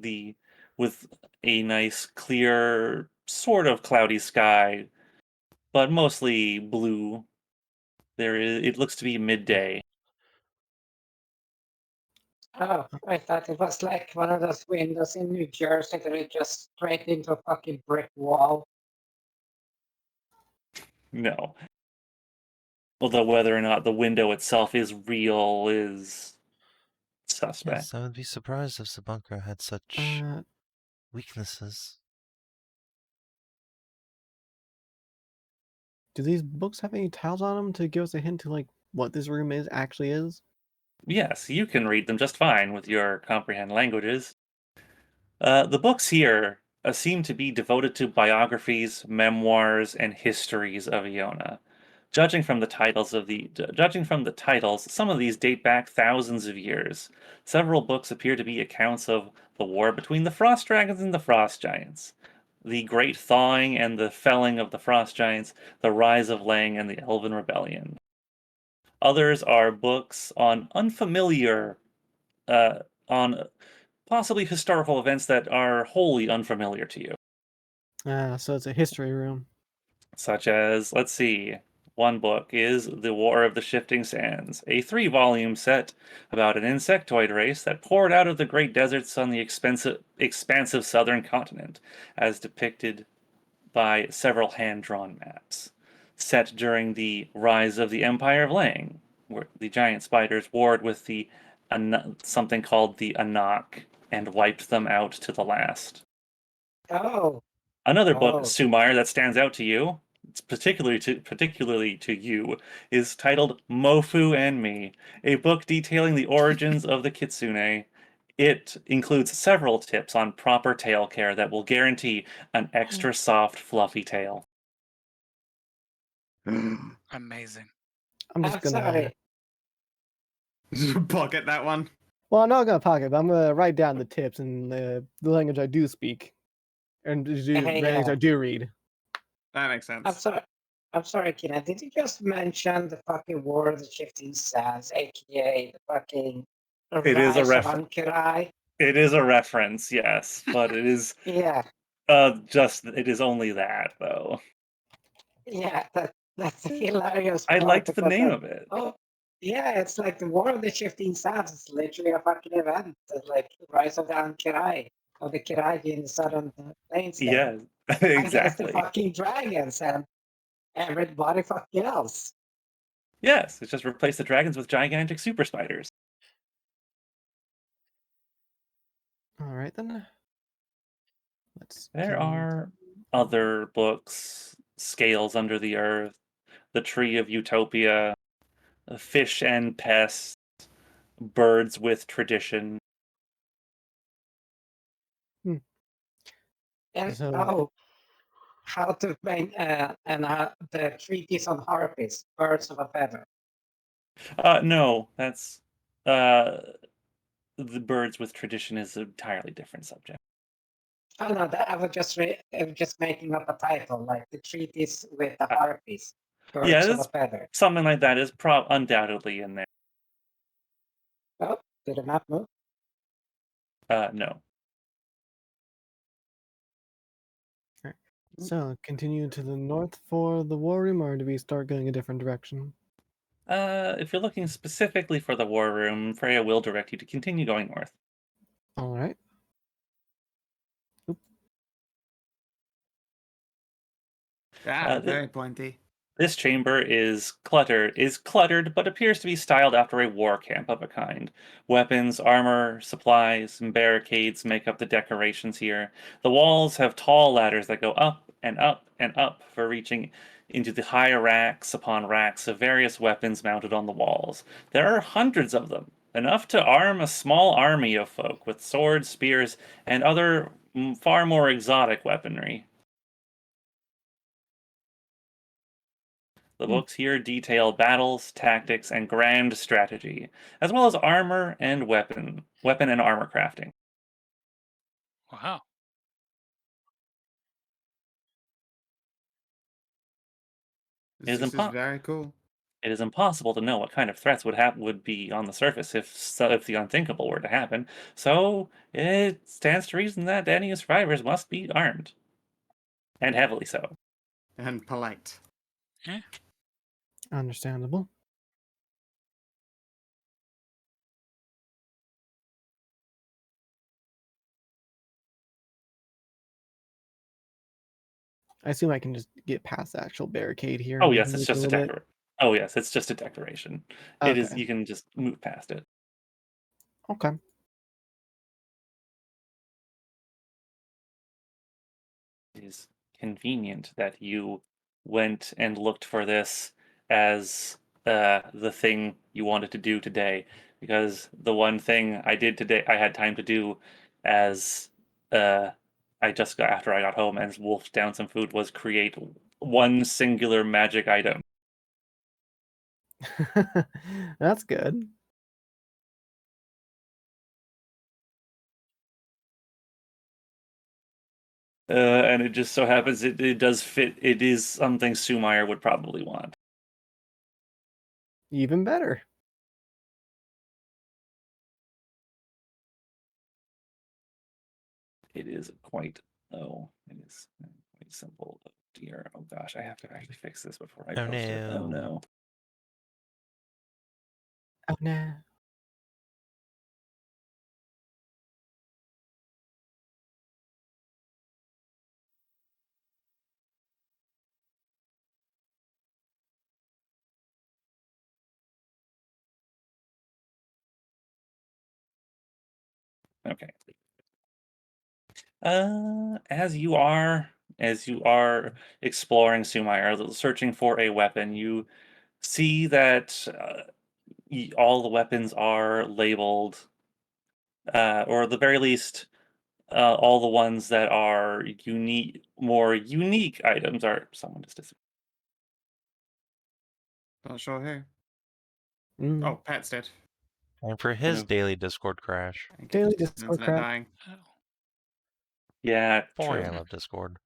Speaker 1: with a nice, clear, sort of cloudy sky, but mostly blue. It looks to be midday.
Speaker 3: oh, I thought it was like one of those windows in New Jersey that it just straight into a fucking brick wall.
Speaker 1: No. Although whether or not the window itself is real is suspect.
Speaker 4: Yes, I would be surprised if the bunker had such weaknesses.
Speaker 5: Do these books have any tiles on them to give us a hint to like what this room actually is?
Speaker 1: Yes, you can read them just fine with your comprehend languages. The books here seem to be devoted to biographies, memoirs, and histories of Iona. Judging from the titles, some of these date back thousands of years. Several books appear to be accounts of the war between the frost dragons and the frost giants, the great thawing and the felling of the frost giants, the rise of Lang and the Elven Rebellion. Others are books on on possibly historical events that are wholly unfamiliar to you.
Speaker 5: So it's a history room.
Speaker 1: Such as, let's see, one book is The War of the Shifting Sands, a 3-volume set about an insectoid race that poured out of the great deserts on the expansive southern continent, as depicted by several hand-drawn maps. Set during the rise of the Empire of Lang, where the giant spiders warred with something called the Anak and wiped them out to the last.
Speaker 3: Oh,
Speaker 1: Another book,
Speaker 3: Oh.
Speaker 1: Sumire, that stands out to you, it's particularly to you, is titled Mofu and Me, a book detailing the origins of the Kitsune. It includes several tips on proper tail care that will guarantee an extra soft, fluffy tail.
Speaker 7: Amazing.
Speaker 5: I'm just
Speaker 3: I'm
Speaker 5: gonna.
Speaker 3: sorry.
Speaker 2: Pocket that one.
Speaker 5: Well, I'm not gonna pocket, but I'm gonna write down the tips in the language I do speak, and
Speaker 3: Hey,
Speaker 5: language I do read.
Speaker 2: That makes
Speaker 3: I'm
Speaker 2: sense.
Speaker 3: sorry. I'm sorry, Kina. Did you just mention the fucking War of the Shifting Sands, aka the fucking
Speaker 1: It is a
Speaker 3: Rise of Ankirai?
Speaker 1: It is a reference, yes, but it is
Speaker 3: Yeah,
Speaker 1: it is only that though.
Speaker 3: yeah. That's the hilarious
Speaker 1: I
Speaker 3: part
Speaker 1: liked the
Speaker 3: because
Speaker 1: name
Speaker 3: like,
Speaker 1: of it.
Speaker 3: oh, yeah, it's like the War of the Shifting Sands. It's literally a fucking event. It's like Rise of the Ankirai, of the Kirai in the southern plains there.
Speaker 1: Yes,
Speaker 3: Against the
Speaker 1: exactly.
Speaker 3: fucking dragons and everybody fucking else.
Speaker 1: Yes, it's just replace the dragons with gigantic super spiders.
Speaker 5: All right then. Let's.
Speaker 1: There are other books, Scales Under the Earth, The Tree of Utopia, Fish and Pests, Birds with Tradition.
Speaker 3: And
Speaker 5: So
Speaker 3: how to make the treatise on harpies, birds of a feather.
Speaker 1: No, that's uh, the Birds with Tradition is an entirely different subject.
Speaker 3: Oh no, I was just making up a title, like the treatise with the harpies,
Speaker 1: Yeah,
Speaker 3: birds of a feather.
Speaker 1: something like that is undoubtedly in there.
Speaker 3: Oh, did the map move?
Speaker 1: No.
Speaker 5: So continue to the north for the war room, or do we start going a different direction?
Speaker 1: If you're looking specifically for the War Room, Freya will direct you to continue going north.
Speaker 5: All right.
Speaker 2: Very pointy.
Speaker 1: This chamber is cluttered, but appears to be styled after a war camp of a kind. Weapons, armor, supplies, and barricades make up the decorations here. The walls have tall ladders that go up and up and up for reaching into the high racks upon racks of various weapons mounted on the walls. There are hundreds of them, enough to arm a small army of folk with swords, spears, and other far more exotic weaponry. The books here detail battles, tactics, and grand strategy, as well as armor and weapon and armor crafting.
Speaker 7: Wow.
Speaker 2: This is very cool.
Speaker 1: It is impossible to know what kind of threats would be on the surface if the unthinkable were to happen. So it stands to reason that any survivors must be armed, and heavily so.
Speaker 2: And polite.
Speaker 7: Yeah.
Speaker 5: Understandable. I assume I can just get past the actual barricade here.
Speaker 1: Oh
Speaker 5: and
Speaker 1: yes, it's
Speaker 5: move
Speaker 1: just a
Speaker 5: little bit.
Speaker 1: decor. Oh yes, it's just a decoration. It is.
Speaker 5: Okay.
Speaker 1: You can just move past it.
Speaker 5: Okay.
Speaker 1: It is convenient that you went and looked for this as the thing you wanted to do today, because the one thing I did today I had time to do as uh, I just got after I got home and wolfed down some food was create one singular magic item.
Speaker 5: That's good.
Speaker 1: And it just so happens it does fit. It is something Sumire would probably want.
Speaker 5: Even better.
Speaker 1: It is quite it is quite simple. Oh dear. Oh gosh, I have to actually fix this before I
Speaker 4: Oh
Speaker 1: post it. Oh
Speaker 4: no.
Speaker 1: no.
Speaker 5: Oh no.
Speaker 1: Okay. As you are exploring Sumire, searching for a weapon, you see that all the weapons are labeled, or at the very least, all the ones that are more unique items are. Someone just dis-
Speaker 2: Not sure who.
Speaker 5: Mm.
Speaker 2: Oh, Pets did.
Speaker 4: And for his
Speaker 1: know.
Speaker 4: daily Discord crash.
Speaker 2: Thank
Speaker 5: Daily
Speaker 2: you.
Speaker 5: Discord
Speaker 2: Internet
Speaker 5: crash.
Speaker 2: dying.
Speaker 7: Oh.
Speaker 1: Yeah,
Speaker 4: Boy,
Speaker 1: true.
Speaker 4: I love Discord.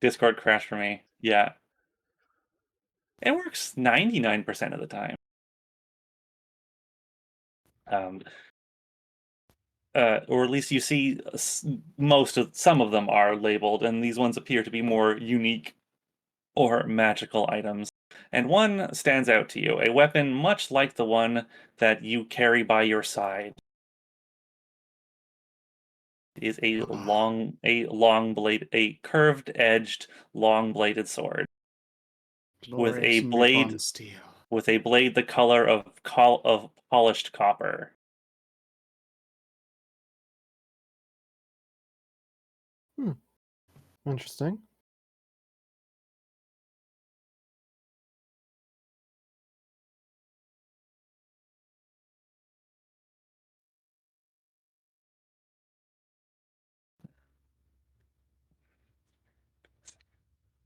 Speaker 1: Discord crashed for me. Yeah, it works 99% of the time. Um, or at least you see some of them are labeled, and these ones appear to be more unique or magical items. And one stands out to you, a weapon much like the one that you carry by your side. Is a curved edged, long bladed sword with a
Speaker 2: Glorious
Speaker 1: blade
Speaker 2: Nippon steel.
Speaker 1: the color of polished copper.
Speaker 5: Interesting.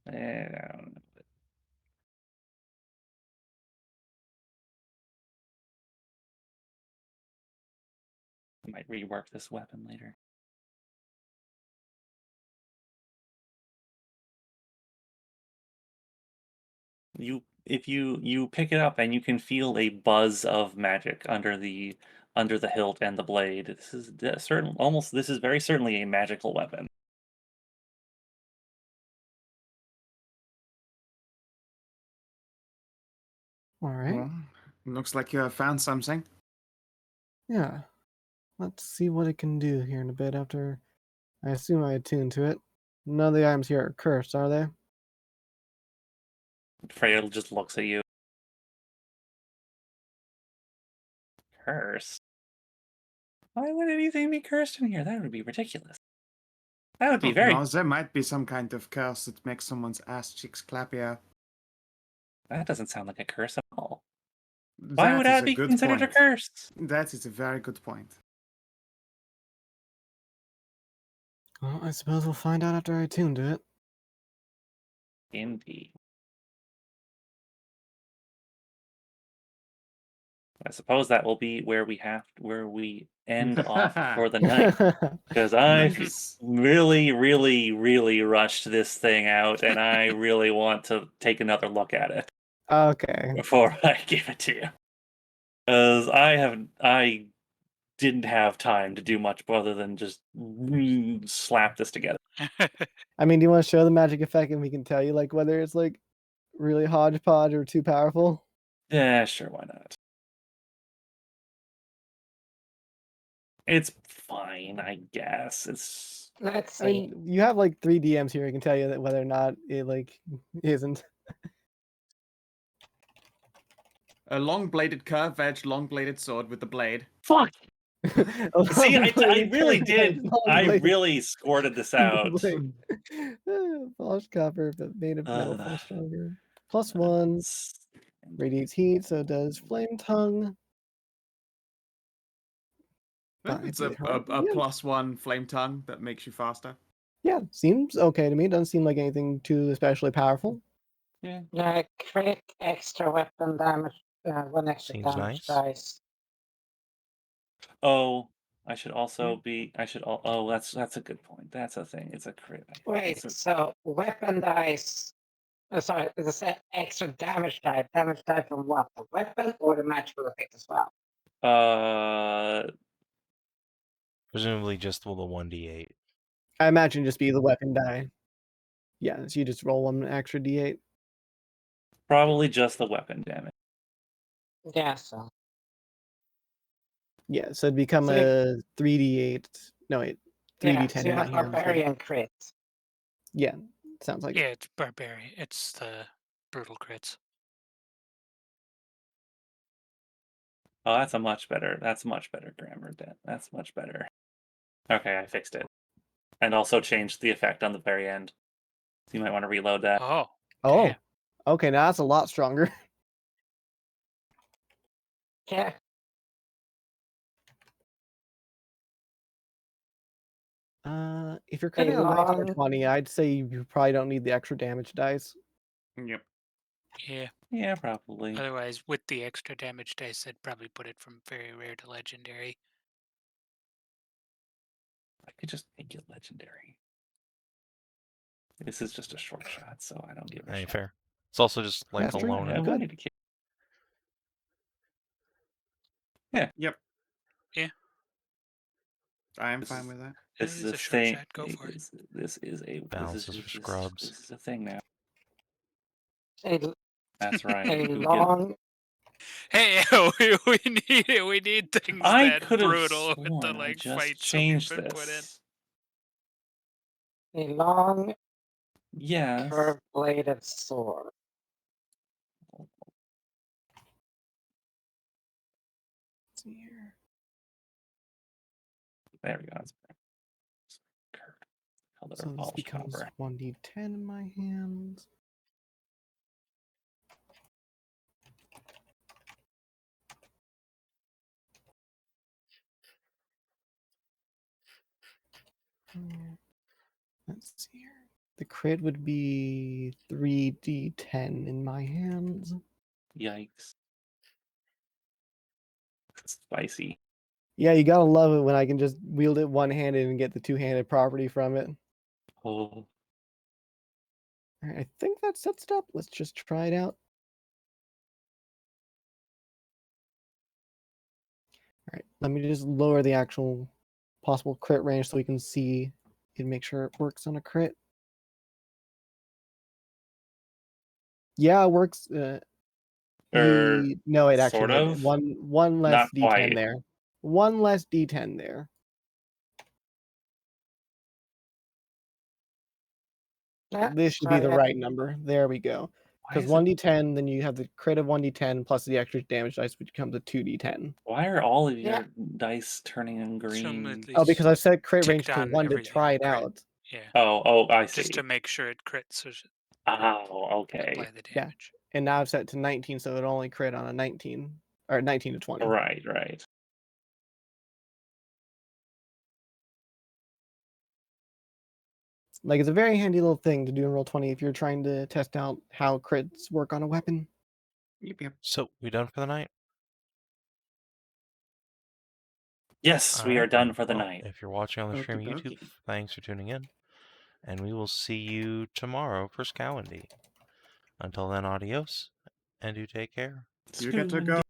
Speaker 1: I don't know. I might rework this weapon later. If you pick it up and you can feel a buzz of magic under the hilt and the blade. This is this is very certainly a magical weapon.
Speaker 5: All right.
Speaker 2: Well, looks like you have found something.
Speaker 5: Yeah. Let's see what it can do here in a bit after I assume I attune to it. None of the items here are cursed, are they?
Speaker 1: Freya just looks at you. Curse? Why would anything be cursed in here? That would be ridiculous. That would be very.
Speaker 2: No, there might be some kind of curse that makes someone's ass cheeks clappier.
Speaker 1: That doesn't sound like a curse at all. Why
Speaker 2: That
Speaker 1: would
Speaker 2: is
Speaker 1: that
Speaker 2: a
Speaker 1: be
Speaker 2: good
Speaker 1: considered a
Speaker 2: point.
Speaker 1: curse?
Speaker 2: That is a very good point.
Speaker 5: Well, I suppose we'll find out after I attune to it.
Speaker 1: Indeed. I suppose that will be where we end off for the night. Because I
Speaker 2: Nice.
Speaker 1: really, really, really rushed this thing out, and I really want to take another look at it
Speaker 5: Okay.
Speaker 1: before I give it to you. Because I didn't have time to do much other than just slap this together.
Speaker 5: I mean, do you want to show the magic effect and we can tell you like whether it's like really hodgepodge or too powerful?
Speaker 1: Yeah, sure, why not? It's fine, I guess. It's
Speaker 3: Let's see.
Speaker 5: I mean, you have like 3 DMs here. I can tell you that whether or not it like isn't.
Speaker 2: A long-bladed curved-edged, long-bladed sword with the blade.
Speaker 1: fuck.
Speaker 5: A
Speaker 1: See, I
Speaker 5: long-bladed
Speaker 1: really
Speaker 5: curved
Speaker 1: did.
Speaker 5: edge,
Speaker 1: I
Speaker 5: long-bladed
Speaker 1: really squirted this out.
Speaker 5: blade. Polished copper, but made of metal far stronger. +1
Speaker 1: It's-
Speaker 5: radiates heat, so does flame tongue.
Speaker 2: It's a
Speaker 5: Yeah.
Speaker 2: +1 flame tongue that makes you faster.
Speaker 5: Yeah, seems okay to me. Doesn't seem like anything too especially powerful.
Speaker 1: Yeah.
Speaker 3: Yeah, crit extra weapon damage, 1 extra
Speaker 4: Seems
Speaker 3: damage
Speaker 4: nice.
Speaker 3: dice.
Speaker 1: Oh, I should also be. I should. Oh, that's a good point. That's a thing. It's a crit.
Speaker 3: Wait,
Speaker 1: It's a-
Speaker 3: so weapon dice. Sorry, is it extra damage die? Damage die from what? The weapon or the magical effect as well?
Speaker 4: Presumably just the 1d8.
Speaker 5: I imagine just be the weapon die. Yeah, so you just roll 1 extra d8.
Speaker 1: Probably just the weapon damage.
Speaker 3: Yeah, so.
Speaker 5: Yeah, so it'd become
Speaker 3: So
Speaker 5: a 3d8. No, wait,
Speaker 3: Yeah,
Speaker 5: 3d10
Speaker 3: so you
Speaker 5: in
Speaker 3: have
Speaker 5: here.
Speaker 3: barbarian crit.
Speaker 5: Yeah, sounds like
Speaker 7: yeah,
Speaker 5: it.
Speaker 7: it's barbarian. It's the brutal crits.
Speaker 1: Oh, that's a much better. That's much better grammar. That's much better. Okay, I fixed it. and also changed the effect on the very end. So you might want to reload that.
Speaker 7: Oh.
Speaker 5: Oh,
Speaker 7: Damn.
Speaker 5: okay. Now that's a lot stronger.
Speaker 3: Yeah.
Speaker 5: If your
Speaker 3: Pretty
Speaker 5: critical dice are
Speaker 3: long.
Speaker 5: 20, I'd say you probably don't need the extra damage dice.
Speaker 2: Yep.
Speaker 7: Yeah.
Speaker 1: Yeah, probably.
Speaker 7: Otherwise, with the extra damage dice, I'd probably put it from very rare to legendary.
Speaker 1: I could just make it legendary. This is just a short shot, so I don't give a
Speaker 4: Hey,
Speaker 1: shit.
Speaker 4: fair. It's also just like
Speaker 5: That's true.
Speaker 4: alone.
Speaker 1: I
Speaker 5: Good.
Speaker 1: wanted to kill.
Speaker 2: Yep.
Speaker 7: Yeah.
Speaker 2: I am
Speaker 1: This
Speaker 2: fine
Speaker 1: is-
Speaker 2: with that.
Speaker 1: This
Speaker 7: It
Speaker 1: is
Speaker 7: is
Speaker 1: a
Speaker 7: a short
Speaker 1: thing.
Speaker 7: shot. Go for it.
Speaker 1: This is a
Speaker 4: Balances for scrubs.
Speaker 1: This is a thing now.
Speaker 3: A,
Speaker 1: That's right.
Speaker 3: a
Speaker 1: Who
Speaker 3: long.
Speaker 7: Hey, we need things
Speaker 1: I
Speaker 7: that
Speaker 1: could have
Speaker 7: brutal with the
Speaker 1: sworn I
Speaker 7: like
Speaker 1: just
Speaker 7: fights that we've
Speaker 1: changed
Speaker 7: been put in.
Speaker 1: this.
Speaker 3: A long
Speaker 1: Yes.
Speaker 3: curved bladed sword.
Speaker 5: Let's see here.
Speaker 1: There we go. That's better. Curved. Called it
Speaker 5: So
Speaker 1: a
Speaker 5: this
Speaker 1: polish
Speaker 5: becomes
Speaker 1: copper.
Speaker 5: 1d10 in my hands. Let's see here. The crit would be 3d10 in my hands.
Speaker 1: Yikes. Spicy.
Speaker 5: Yeah, you gotta love it when I can just wield it one-handed and get the two-handed property from it.
Speaker 1: Oh.
Speaker 5: Alright, I think that sets it up. Let's just try it out. Alright, let me just lower the actual possible crit range so we can see and make sure it works on a crit. Yeah, it works. No, it actually
Speaker 1: sort
Speaker 5: didn't.
Speaker 1: of?
Speaker 5: One less
Speaker 1: Not
Speaker 5: d10
Speaker 1: quite.
Speaker 5: there. One less d10 there.
Speaker 3: Yeah,
Speaker 5: This should
Speaker 3: so
Speaker 5: be the
Speaker 3: yeah,
Speaker 5: right number. There we go.
Speaker 1: Why
Speaker 5: Because
Speaker 1: is it-
Speaker 5: 1d10, then you have the crit of 1d10 plus the extra damage dice, which becomes a 2d10.
Speaker 1: Why are all of
Speaker 3: Yeah.
Speaker 1: your dice turning in
Speaker 7: Some
Speaker 1: green?
Speaker 7: at
Speaker 5: Oh, because
Speaker 7: least
Speaker 5: I set crit range
Speaker 7: ticked
Speaker 5: to
Speaker 7: on
Speaker 5: 1 to
Speaker 7: everything
Speaker 5: try
Speaker 7: to
Speaker 5: it
Speaker 7: crit.
Speaker 5: out.
Speaker 7: Yeah.
Speaker 1: Oh, I see.
Speaker 7: Just to make sure it crits, so
Speaker 1: Oh, okay.
Speaker 7: apply the
Speaker 5: Yeah.
Speaker 7: damage.
Speaker 5: And now I've set to 19, so it only crit on a 19. Or 19 to 20.
Speaker 1: Right.
Speaker 5: Like, it's a very handy little thing to do in Roll20 if you're trying to test out how crits work on a weapon.
Speaker 2: Yep.
Speaker 4: So, we done for the night?
Speaker 1: Yes, we are
Speaker 4: Alright
Speaker 1: done
Speaker 4: then.
Speaker 1: for the
Speaker 4: Well,
Speaker 1: night.
Speaker 4: if you're watching on the stream
Speaker 2: Okey
Speaker 4: YouTube,
Speaker 2: dokey.
Speaker 4: thanks for tuning in. And we will see you tomorrow for Kinathis. Until then, adios, and do take care.
Speaker 2: You get to go.